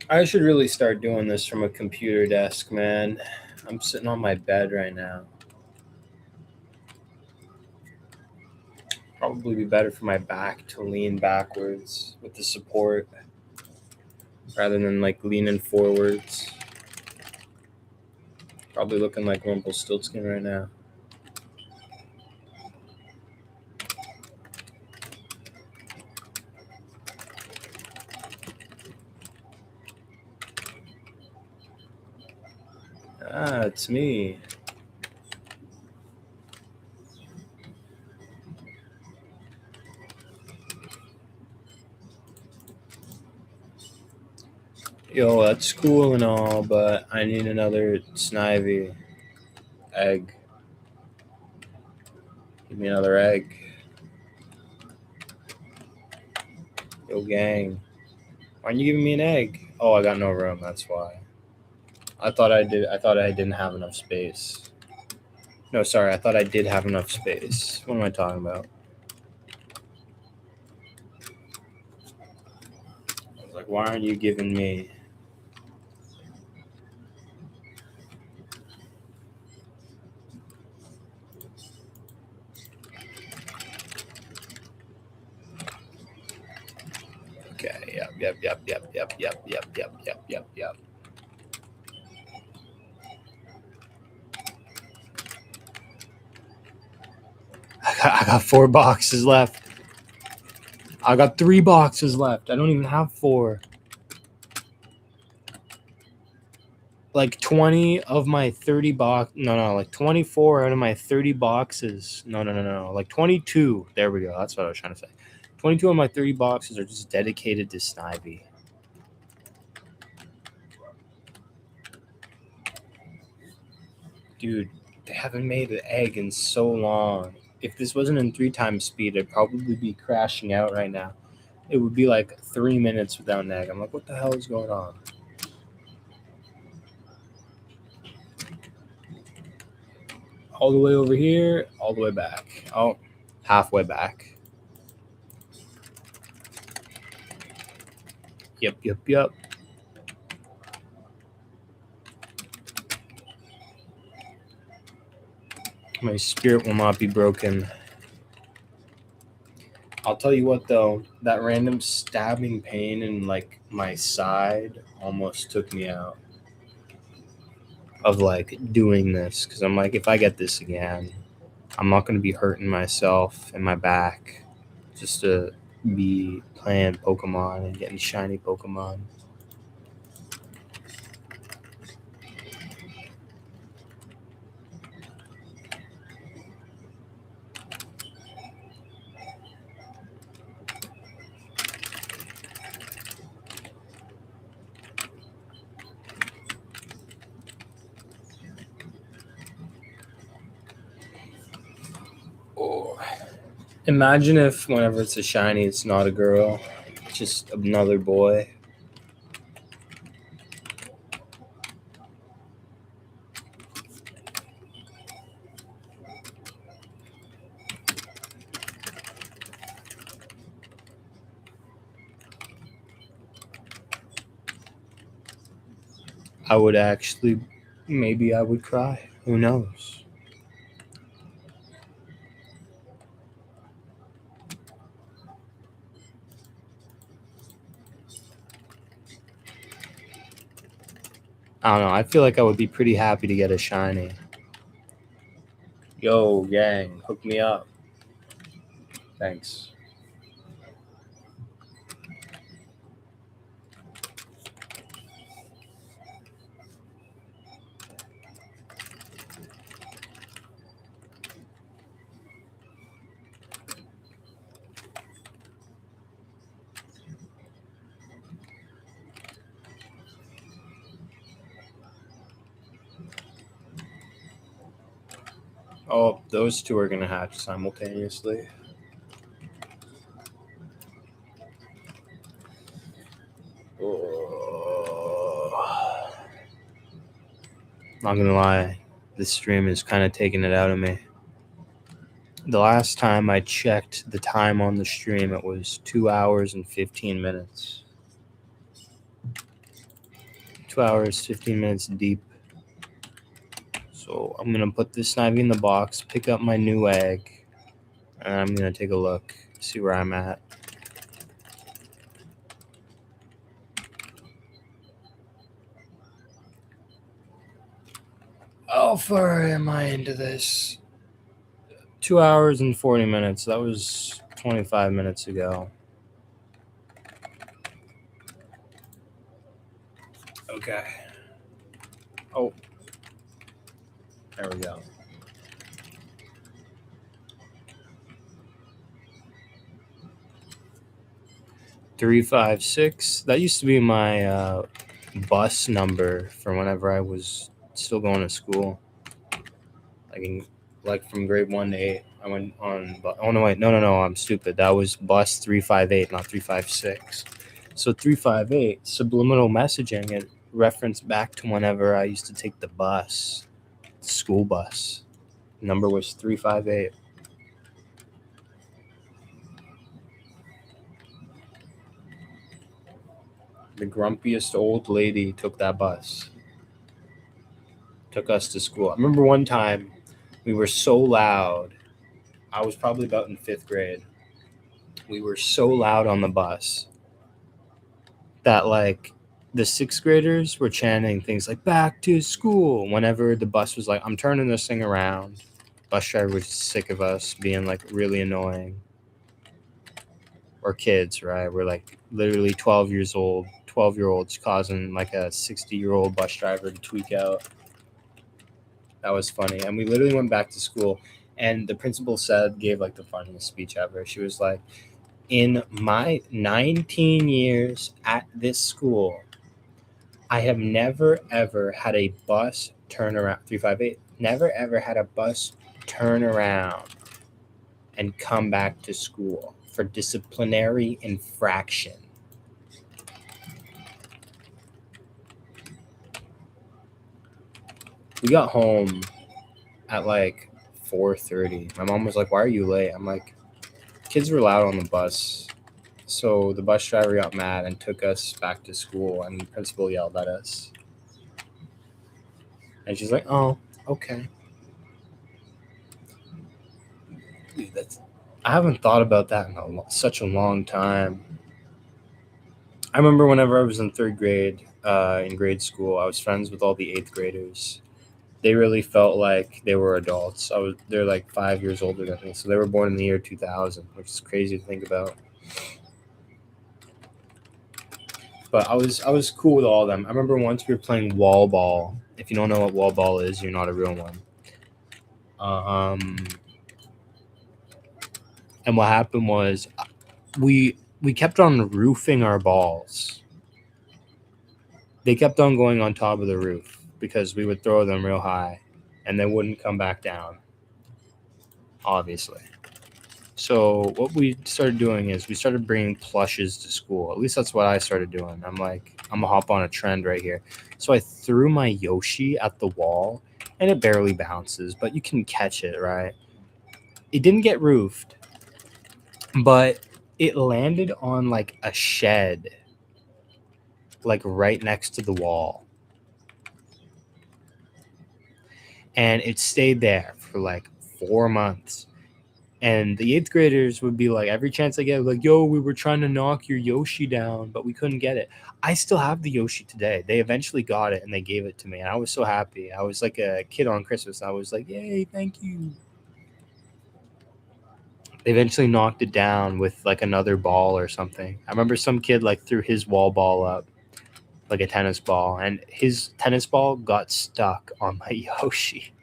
I should really start doing this from a computer desk, man. I'm sitting on my bed right now. Probably be better for my back to lean backwards with the support rather than like leaning forwards. Probably looking like Rumpelstiltskin right now. Ah, it's me. Yo, that's cool and all, but I need another Snivy egg. Give me another egg. Yo, gang. Why aren't you giving me an egg? Oh, I got no room. That's why. I thought I did. I thought I didn't have enough space. No, sorry. I thought I did have enough space. What am I talking about? I was like, why aren't you giving me? Okay. Yep. I got 4 boxes left. I got 3 boxes left. I don't even have 4. Like 20 of my 30 box. No, like 24 out of my 30 boxes. No. Like 22. There we go. That's what I was trying to say. 22 of my 30 boxes are just dedicated to Snivy. Dude, they haven't made an egg in so long. If this wasn't in 3 times speed, I'd probably be crashing out right now. It would be like 3 minutes without an egg. I'm like, what the hell is going on? All the way over here, all the way back. Oh, halfway back. Yep. My spirit will not be broken. I'll tell you what though, that random stabbing pain in like my side almost took me out of like doing this, because I'm like, if I get this again, I'm not going to be hurting myself in my back just to be playing Pokemon and getting shiny Pokemon. Oh. Imagine if whenever it's a shiny, it's not a girl, it's just another boy. I would actually, maybe I would cry. Who knows? I don't know. I feel like I would be pretty happy to get a shiny. Yo, gang, hook me up. Thanks. Oh, those two are gonna hatch simultaneously. Oh. Not gonna lie, this stream is kind of taking it out of me. The last time I checked the time on the stream, it was 2 hours and 15 minutes. 2 hours, 15 minutes deep. So I'm gonna put this Snivy in the box, pick up my new egg, and I'm gonna take a look, see where I'm at. How far am I into this? 2 hours and 40 minutes. That was 25 minutes ago. Okay. Oh, There we go. Three five six. That used to be my bus number for whenever I was still going to school. Like from grade 1 to 8, I went on. Oh no, wait, no, I'm stupid. That was bus 358, not 356. So 358 subliminal messaging. It referenced back to whenever I used to take the bus, school bus. Number was 358. The grumpiest old lady took that bus. Took us to school. I remember one time we were so loud. I was probably about in 5th grade. We were so loud on the bus that like the 6th graders were chanting things like "back to school" whenever the bus was like, "I'm turning this thing around." Bus driver was sick of us being like really annoying. Or kids, right? We're like literally 12 years old, 12-year-olds causing like a 60-year-old bus driver to tweak out. That was funny. And we literally went back to school, and the principal gave like the funniest speech ever. She was like, "In my 19 years at this school, I have never ever had a bus turn around." 358. Never ever had a bus turn around and come back to school for disciplinary infraction. We got home at like 4:30. My mom was like, "Why are you late?" I'm like, "Kids were loud on the bus." So the bus driver got mad and took us back to school, and the principal yelled at us. And she's like, "Oh, okay." Dude, I haven't thought about that in such a long time. I remember whenever I was in 3rd grade, in grade school, I was friends with all the 8th graders. They really felt like they were adults. They're like 5 years older than me, so they were born in the year 2000, which is crazy to think about. But I was cool with all of them. I remember once we were playing wall ball. If you don't know what wall ball is, you're not a real one. And what happened was we kept on roofing our balls. They kept on going on top of the roof because we would throw them real high and they wouldn't come back down, obviously. So what we started doing is we started bringing plushes to school. At least that's what I started doing. I'm like, I'm gonna hop on a trend right here. So I threw my Yoshi at the wall and it barely bounces, but you can catch it, right? It didn't get roofed, but it landed on like a shed, like right next to the wall. And it stayed there for like 4 months. And the 8th graders would be like, every chance I get, like, "Yo, we were trying to knock your Yoshi down, but we couldn't get it." I still have the Yoshi today. They eventually got it and they gave it to me. And I was so happy. I was like a kid on Christmas. I was like, "Yay, thank you." They eventually knocked it down with like another ball or something. I remember some kid like threw his wall ball up, like a tennis ball, and his tennis ball got stuck on my Yoshi.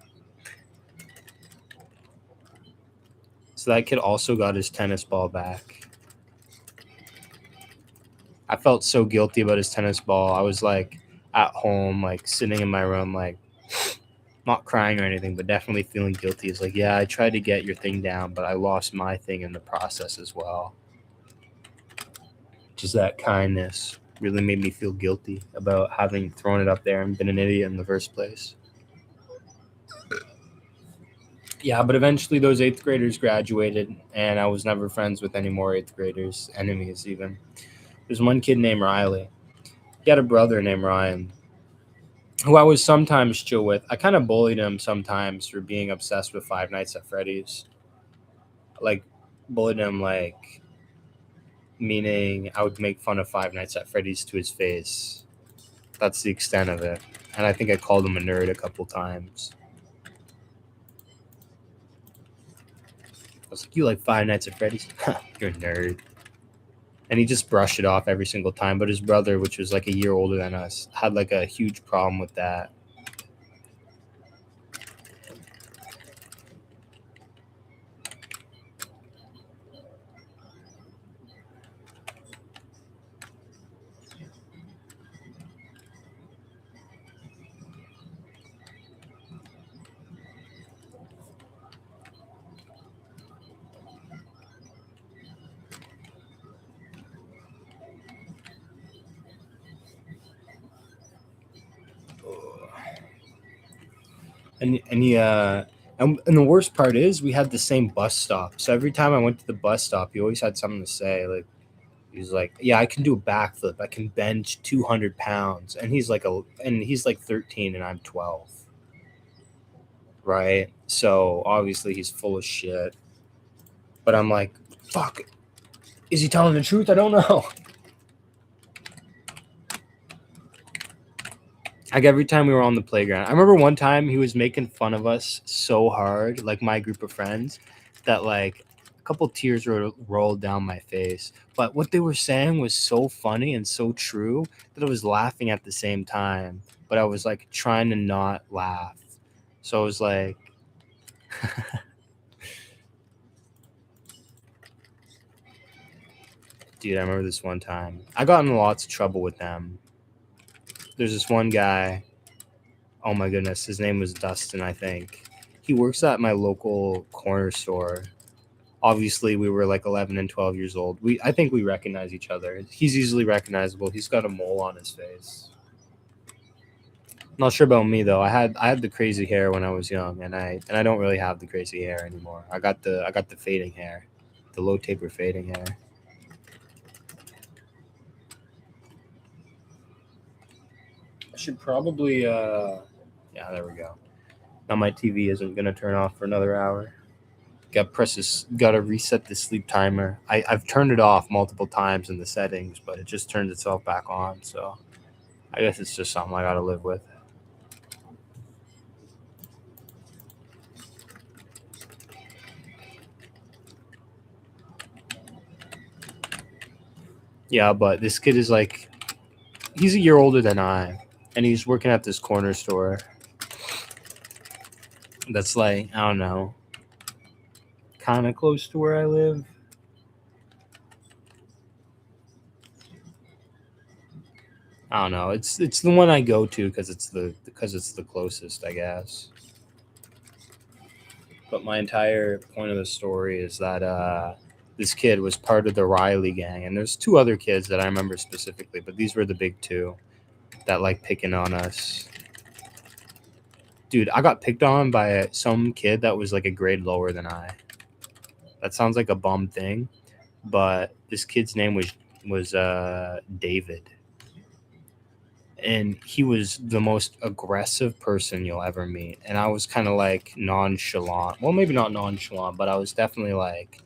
So that kid also got his tennis ball back. I felt so guilty about his tennis ball. I was like at home, like sitting in my room, like not crying or anything, but definitely feeling guilty. It's like, yeah, I tried to get your thing down, but I lost my thing in the process as well. Just that kindness really made me feel guilty about having thrown it up there and been an idiot in the first place. Yeah, but eventually those 8th graders graduated, and I was never friends with any more 8th graders, enemies even. There's one kid named Riley. He had a brother named Ryan, who I was sometimes chill with. I kind of bullied him sometimes for being obsessed with Five Nights at Freddy's. Like, bullied him, like, meaning I would make fun of Five Nights at Freddy's to his face. That's the extent of it. And I think I called him a nerd a couple times. I was like, "You like Five Nights at Freddy's? You're a nerd." And he just brushed it off every single time. But his brother, which was like a year older than us, had like a huge problem with that. And the worst part is we had the same bus stop. So every time I went to the bus stop, he always had something to say. Like he was like, "Yeah, I can do a backflip. I can bench 200 pounds." And he's like 13 and I'm 12. Right? So obviously he's full of shit. But I'm like, fuck. Is he telling the truth? I don't know. Like every time we were on the playground, I remember one time he was making fun of us so hard, like my group of friends, that like a couple tears rolled down my face. But what they were saying was so funny and so true that I was laughing at the same time. But I was like trying to not laugh. So I was like, dude, I remember this one time. I got in lots of trouble with them. There's this one guy. Oh my goodness, his name was Dustin, I think. He works at my local corner store. Obviously, we were like 11 and 12 years old. I think we recognize each other. He's easily recognizable. He's got a mole on his face. Not sure about me though. I had the crazy hair when I was young, and I don't really have the crazy hair anymore. I got the fading hair, the low taper fading hair. I should probably yeah, there we go. Now my TV isn't gonna turn off for another hour. Gotta reset the sleep timer. I've turned it off multiple times in the settings, but it just turns itself back on. So I guess it's just something I gotta live with. Yeah, but this kid is like, he's a year older than I, and he's working at this corner store. That's like, I don't know, kind of close to where I live. I don't know. It's the one I go to because it's the closest, I guess. But my entire point of the story is that this kid was part of the Riley gang, and there's two other kids that I remember specifically, but these were the big two that like picking on us. Dude, I got picked on by some kid that was like a grade lower than I. That sounds like a bum thing, but this kid's name was David, and he was the most aggressive person you'll ever meet. And I was kind of like nonchalant. Well, maybe not nonchalant, but I was definitely like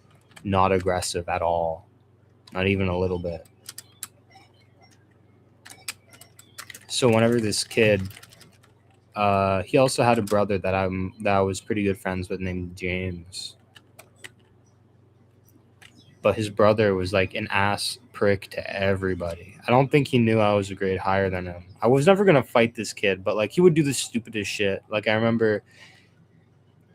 not aggressive at all, not even a little bit. So whenever this kid, he also had a brother that I was pretty good friends with named James. But his brother was like an ass prick to everybody. I don't think he knew I was a grade higher than him. I was never gonna fight this kid, but like he would do the stupidest shit. Like I remember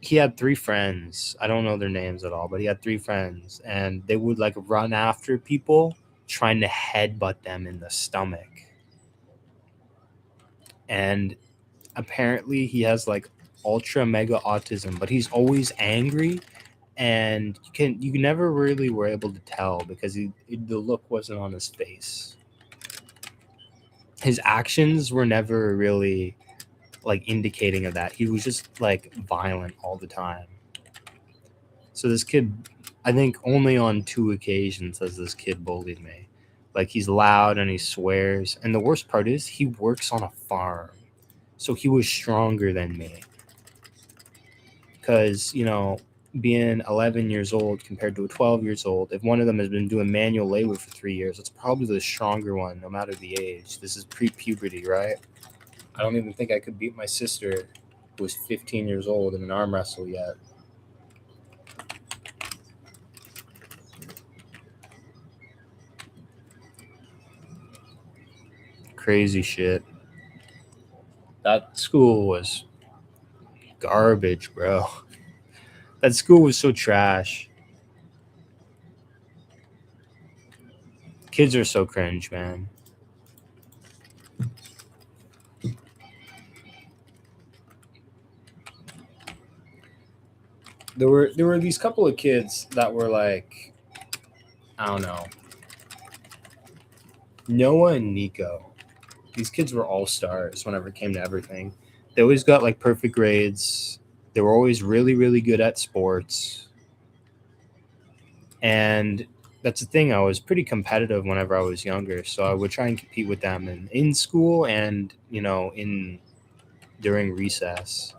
he had three friends. I don't know their names at all, but he had three friends, and they would like run after people trying to headbutt them in the stomach. And apparently he has like ultra mega autism, but he's always angry, and you never really were able to tell because the look wasn't on his face. His actions were never really like indicating of that. He was just like violent all the time. So this kid, I think only on two occasions has this kid bullied me. Like he's loud and he swears, and the worst part is he works on a farm. So he was stronger than me. Because, being 11 years old compared to a 12 years old, if one of them has been doing manual labor for 3 years, it's probably the stronger one, no matter the age. This is pre-puberty, right? I don't even think I could beat my sister, who was 15 years old, in an arm wrestle yet. Crazy shit. That school was garbage, bro. That school was so trash. Kids are so cringe, man. There were these couple of kids that were like, I don't know, Noah and Nico. These kids were all stars whenever it came to everything. They always got like perfect grades. They were always really, really good at sports. And that's the thing. I was pretty competitive whenever I was younger, so I would try and compete with them in school and in during recess.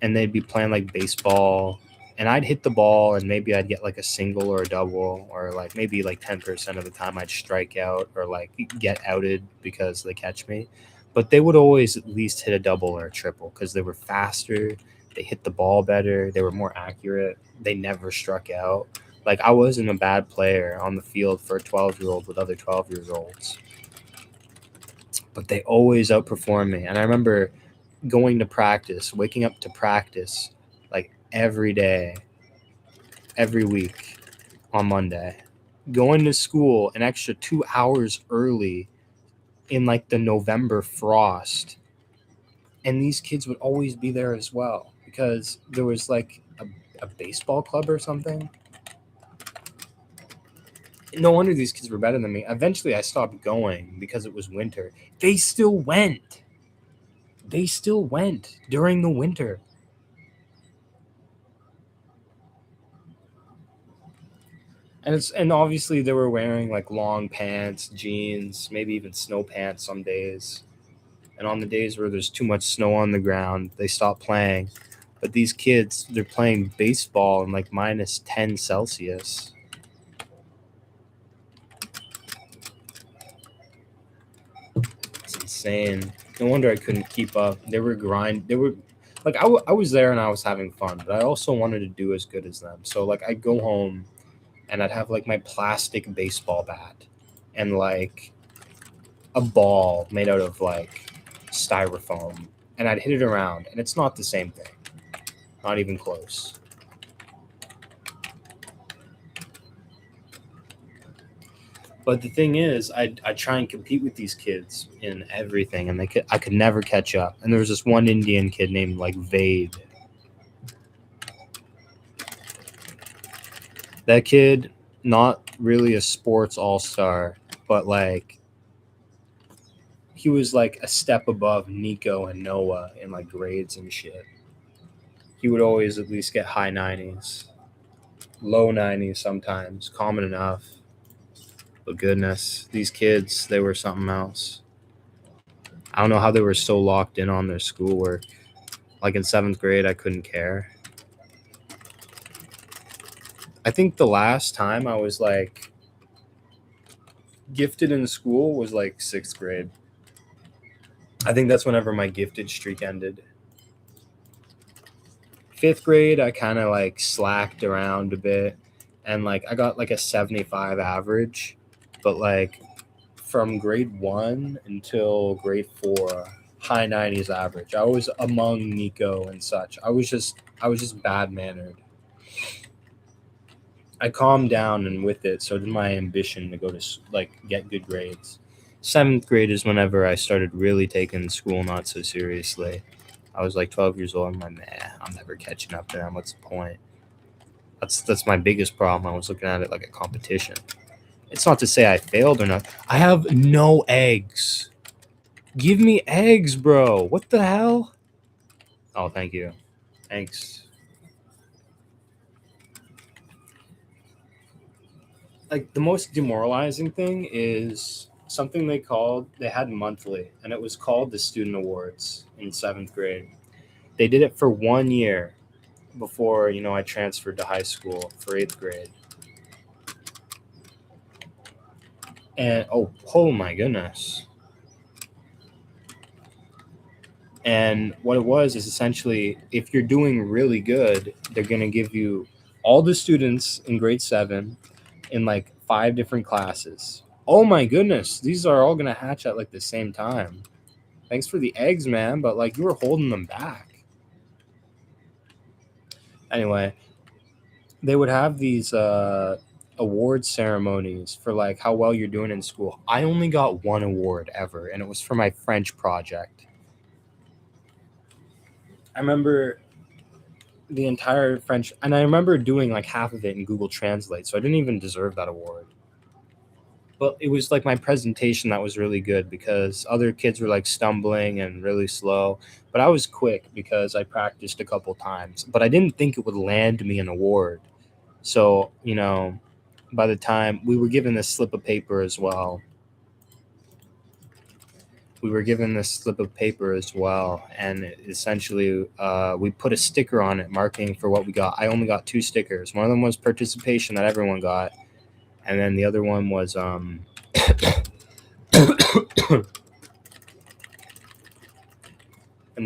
And they'd be playing like baseball, and I'd hit the ball, and maybe I'd get like a single or a double, or like maybe like 10% of the time I'd strike out or like get outed because they catch me. But they would always at least hit a double or a triple because they were faster, they hit the ball better, they were more accurate, they never struck out. Like I wasn't a bad player on the field for a 12-year-old with other 12-year-olds, but they always outperformed me. And I remember going to practice, waking up to practice like every day, every week on Monday, going to school an extra 2 hours early in like the November frost. And these kids would always be there as well because there was like a baseball club or something. No wonder these kids were better than me. Eventually, I stopped going because it was winter. They still went. They still went during the winter. And obviously they were wearing like long pants, jeans, maybe even snow pants some days. And on the days where there's too much snow on the ground, they stop playing. But these kids, they're playing baseball in like minus 10 Celsius. It's insane. No wonder I couldn't keep up. They were grind. They were like I was there and I was having fun, but I also wanted to do as good as them. So like I'd go home and I'd have like my plastic baseball bat and like a ball made out of like styrofoam, and I'd hit it around, and it's not the same thing. Not even close. But the thing is, I try and compete with these kids in everything, and I could never catch up. And there was this one Indian kid named like Vade. That kid, not really a sports all star, but like he was like a step above Nico and Noah in like grades and shit. He would always at least get high 90s, low 90s sometimes, common enough. But goodness, these kids, they were something else. I don't know how they were so locked in on their schoolwork. Like in seventh grade, I couldn't care. I think the last time I was like gifted in school was like sixth grade. I think that's whenever my gifted streak ended. Fifth grade, I kind of like slacked around a bit, and like I got like a 75 average, but like from grade 1 until grade 4, high 90s average. I was among Nico and such. I was just bad mannered. I calmed down, and with it, so did my ambition to go to like get good grades. Seventh grade is whenever I started really taking school not so seriously. I was like 12 years old. I'm like, nah, I'm never catching up to them. What's the point? That's my biggest problem. I was looking at it like a competition. It's not to say I failed or not. I have no eggs. Give me eggs, bro. What the hell? Oh, thank you. Thanks. Like the most demoralizing thing is something they had monthly, and it was called the Student Awards in seventh grade. They did it for 1 year before I transferred to high school for eighth grade. And oh my goodness. And what it was is essentially if you're doing really good, they're going to give you all the students in grade 7 in like 5 different classes. Oh my goodness, these are all going to hatch at like the same time. Thanks for the eggs, man, but like you were holding them back. Anyway, they would have these award ceremonies for like how well you're doing in school. I only got one award ever, and it was for my French project. I remember the entire French, and I remember doing like half of it in Google Translate, so I didn't even deserve that award. But it was like my presentation that was really good because other kids were like stumbling and really slow. But I was quick because I practiced a couple times. But I didn't think it would land me an award. So, by the time we were given this slip of paper as well, and essentially we put a sticker on it marking for what we got. I only got 2 stickers. One of them was participation that everyone got, and then the other one was and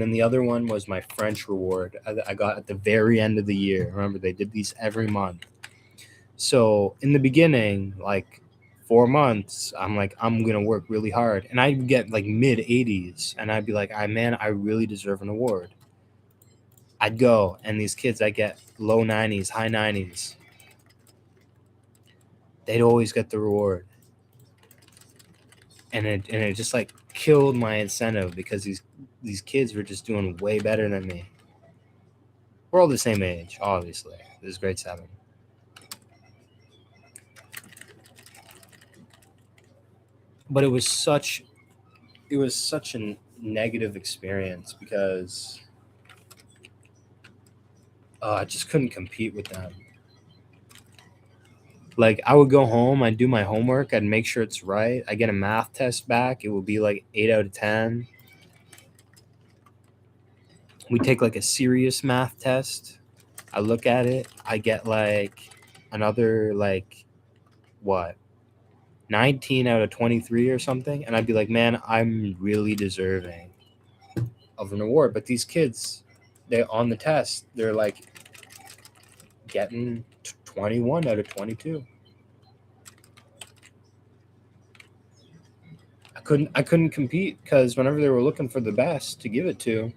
then the other one was my French reward I got at the very end of the year. Remember, they did these every month. So in the beginning, like 4 months, I'm like, I'm gonna work really hard, and I'd get like mid 80s, and I'd be like, I really deserve an award. I'd go, and these kids, I get low 90s, high 90s. They'd always get the reward, and it just like killed my incentive because these kids were just doing way better than me. We're all the same age, obviously. This is grade 7. But it was such a negative experience because I just couldn't compete with them. Like, I would go home, I'd do my homework, I'd make sure it's right. I get a math test back, it would be like 8 out of 10. We take like a serious math test. I look at it, I get like another like what? 19 out of 23 or something, and I'd be like, "Man, I'm really deserving of an award." But these kids, they on the test, they're like getting 21 out of 22. I couldn't compete because whenever they were looking for the best to give it to,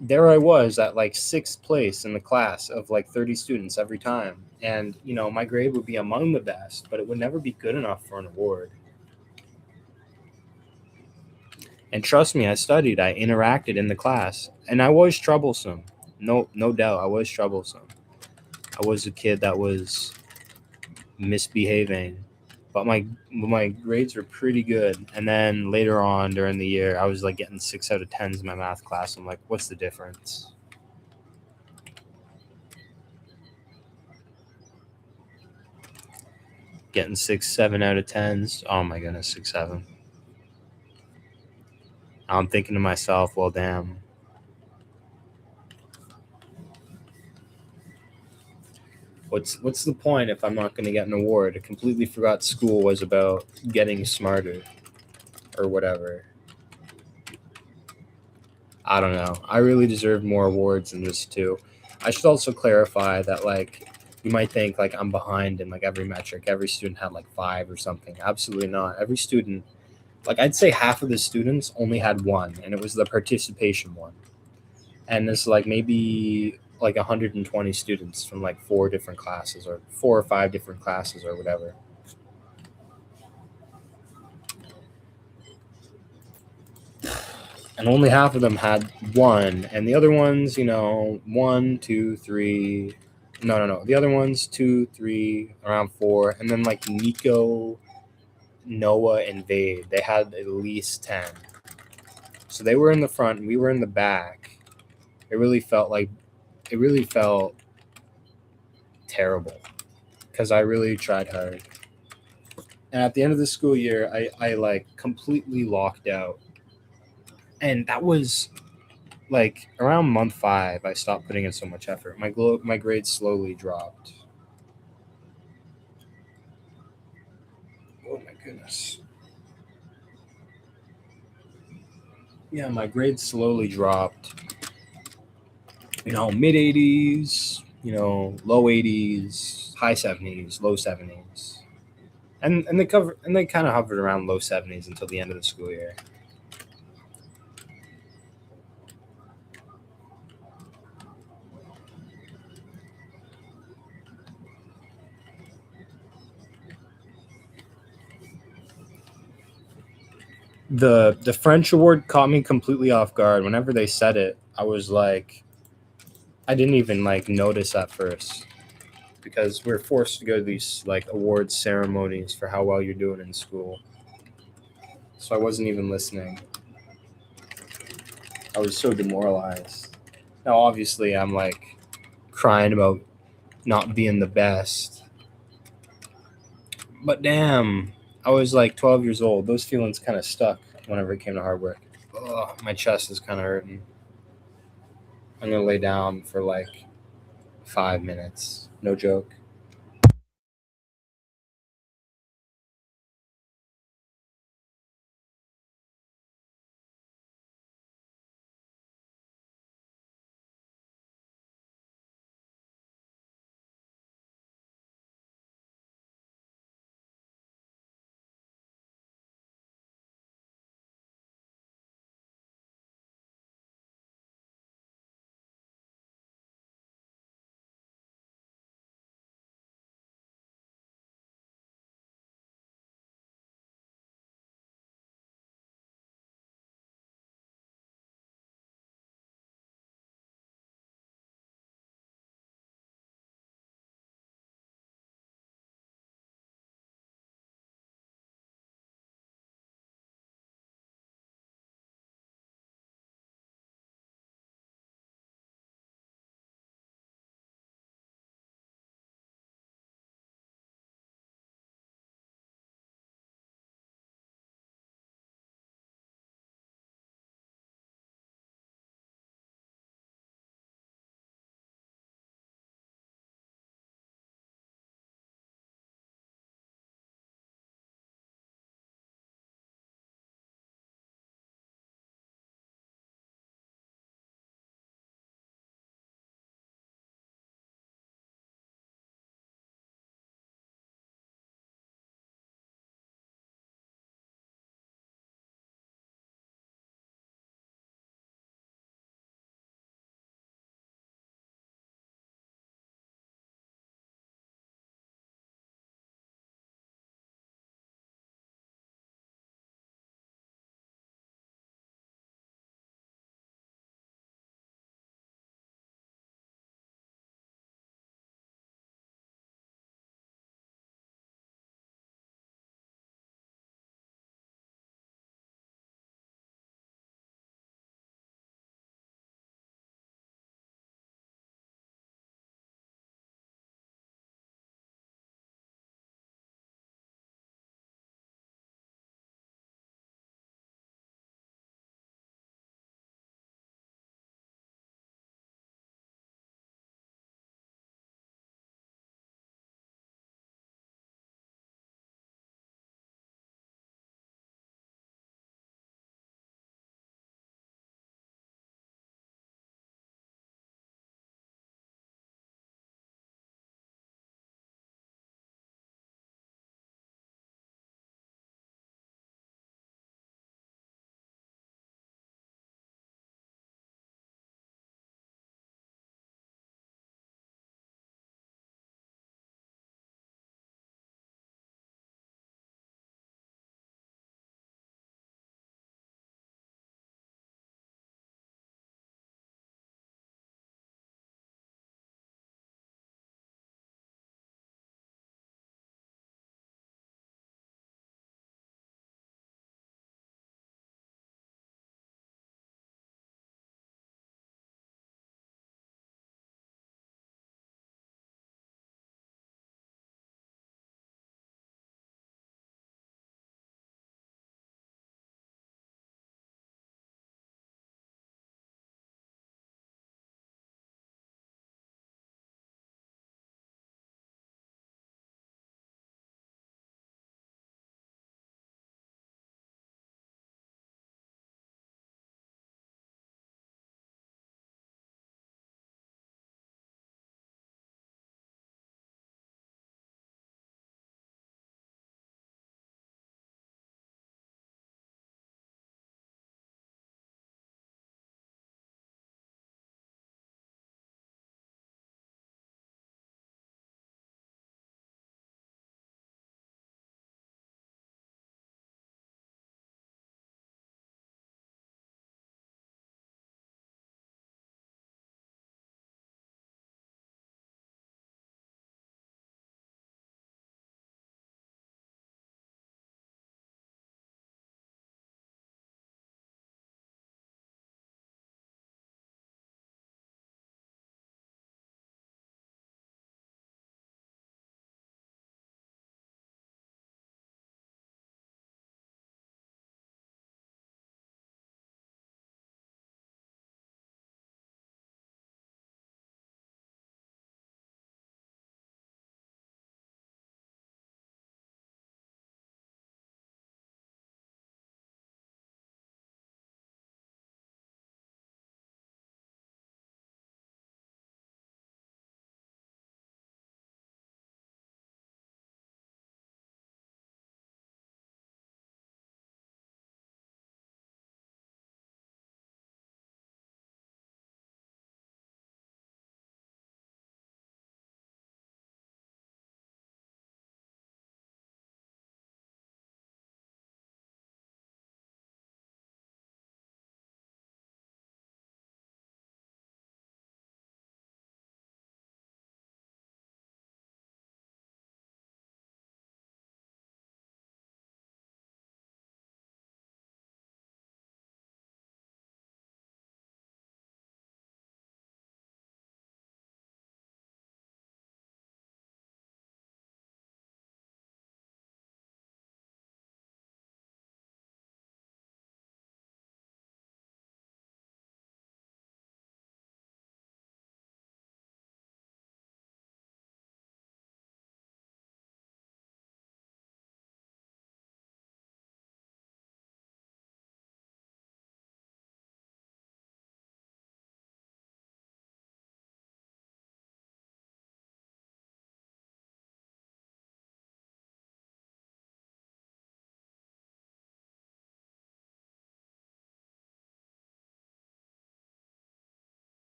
there I was at like 6th place in the class of like 30 students every time. And my grade would be among the best, but it would never be good enough for an award. And trust me, I studied, I interacted in the class, and I was troublesome. No doubt, I was troublesome. I was a kid that was misbehaving, but my grades were pretty good. And then later on during the year, I was like getting 6 out of 10s in my math class. I'm like, what's the difference? Getting 6, 7 out of 10s. Oh my goodness, 6, 7. I'm thinking to myself, well, damn. What's the point if I'm not going to get an award? I completely forgot school was about getting smarter or whatever. I don't know. I really deserve more awards than this too. I should also clarify that like you might think like I'm behind in like every metric. Every student had like 5 or something. Absolutely not. Every student, like I'd say half of the students only had one, and it was the participation one. And there's like maybe like 120 students from like 4 different classes or 4 or 5 different classes or whatever. And only half of them had one, and the other ones, 1, 2, 3. No. The other ones, 2, 3, around 4, and then like Nico, Noah, and Vade, they had at least 10. So they were in the front, and we were in the back. It really felt terrible because I really tried hard. And at the end of the school year, I like completely locked out. And that was like around month 5, I stopped putting in so much effort. My grades slowly dropped. Oh my goodness. Yeah, my grades slowly dropped. Mid 80s, low 80s, high 70s, low 70s. And they kind of hovered around low 70s until the end of the school year. The French award caught me completely off guard. Whenever they said it, I was like, I didn't even like notice at first. because we're forced to go to these like awards ceremonies for how well you're doing in school. So I wasn't even listening. I was so demoralized. Now, obviously, I'm like crying about not being the best. But damn, I was like 12 years old. Those feelings kind of stuck whenever it came to hard work. Ugh, my chest is kind of hurting. I'm going to lay down for like 5 minutes. No joke.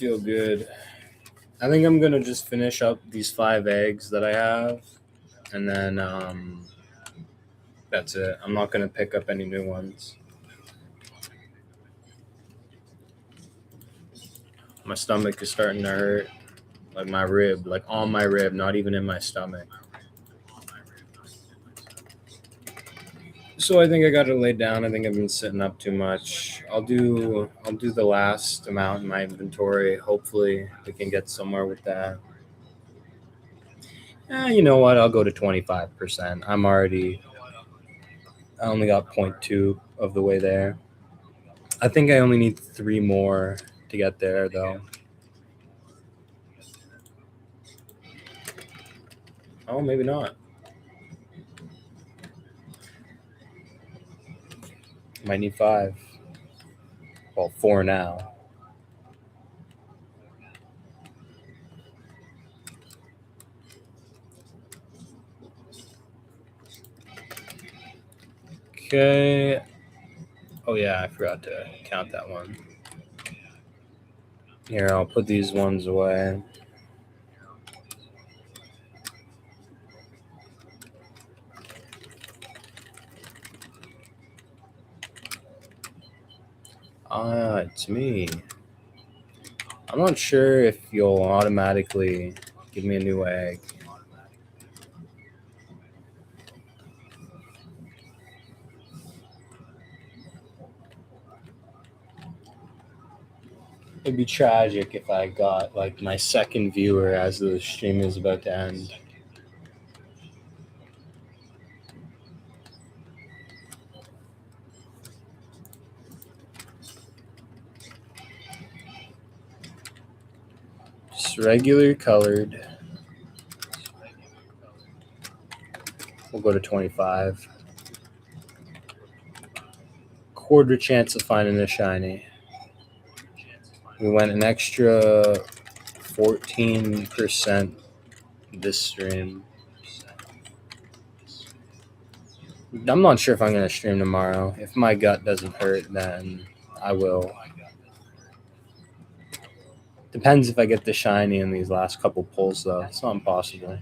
feel good. I think I'm gonna just finish up these 5 eggs that I have, and then that's it. I'm not gonna pick up any new ones. My stomach is starting to hurt, like my rib, like on my rib, not even in my stomach. So I think I gotta lay down. I think I've been sitting up too much. I'll do the last amount in my inventory. Hopefully we can get somewhere with that. You know what? I'll go to 25%. I only got 0.2 of the way there. I think I only need 3 more to get there, though. Oh, maybe not. Might need 5. Well, 4 now. Okay. Oh, yeah, I forgot to count that one. Here, I'll put these ones away. It's me. I'm not sure if you'll automatically give me a new egg. It'd be tragic if I got like my second viewer as the stream is about to end. Just regular colored. We'll go to 25. Quarter chance of finding a shiny. We went an extra 14% this stream. I'm not sure if I'm going to stream tomorrow. If my gut doesn't hurt, then I will. Depends if I get the shiny in these last couple pulls, though. It's not impossible.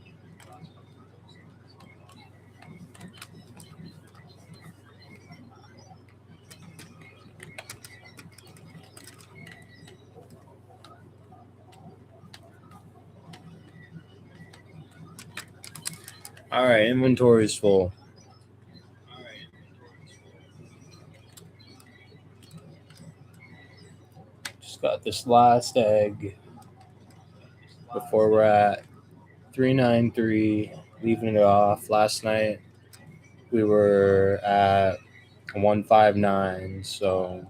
All right, inventory is full. Just got this last egg before we're at 393, leaving it off. Last night we were at 159, so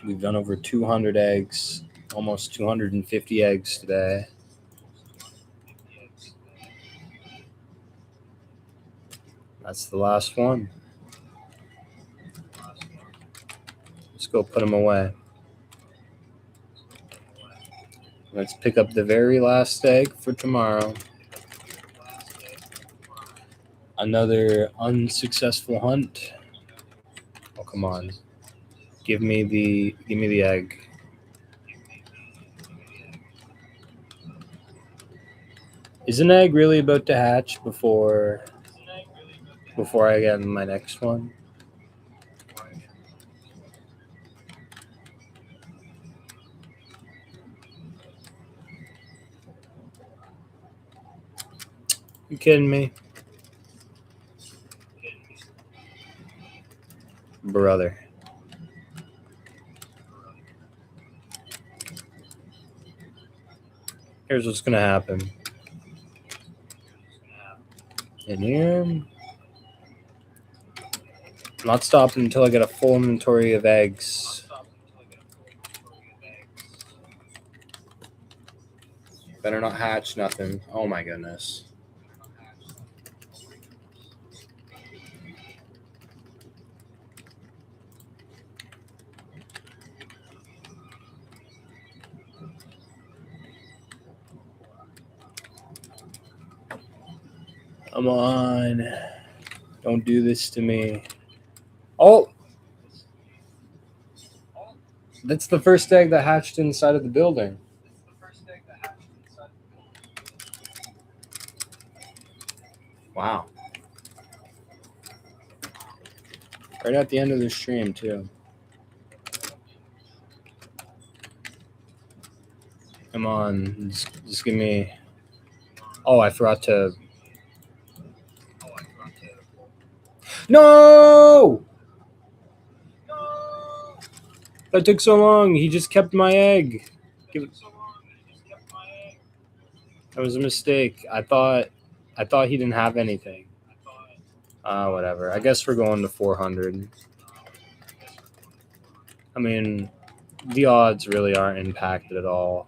we've done over 200 eggs, almost 250 eggs today. That's the last one. Let's go put them away. Let's pick up the very last egg for tomorrow. Another unsuccessful hunt. Oh, come on. Give me the egg. Is an egg really about to hatch before I get my next one? You kidding me? Brother. Here's what's gonna happen. In here. I'm not stopping until I get a full inventory of eggs. Better not hatch nothing. Oh my goodness. Come on. Don't do this to me. Oh! That's the first egg that hatched inside of the building. Wow. Right at the end of the stream, too. Come on. Just give me... Oh, I forgot to... No! That took so long. He just kept my egg. That was a mistake. I thought he didn't have anything. Whatever. I guess we're going to 400. I mean, the odds really aren't impacted at all.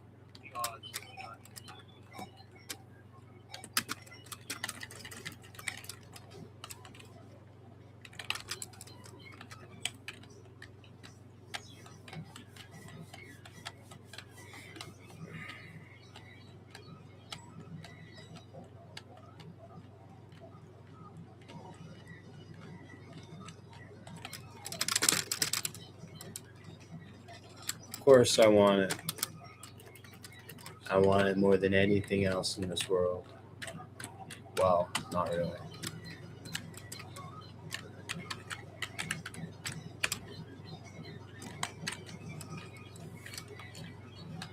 Of course I want it. I want it more than anything else in this world. Well, not really.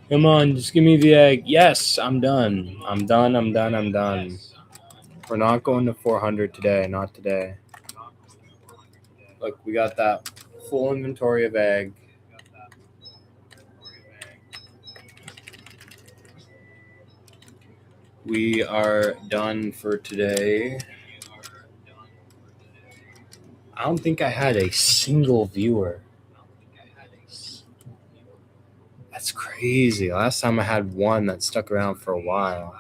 Come on, just give me the egg. Yes, I'm done. I'm done. We're not going to 400 today. Not today. Look, we got that full inventory of egg. We are done for today. I don't think I had a single viewer. That's crazy. Last time I had one that stuck around for a while.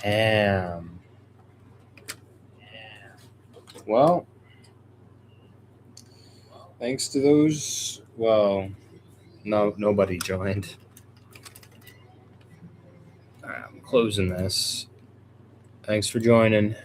Damn. Well, thanks to those, well, nobody joined. All right, I'm closing this. Thanks for joining.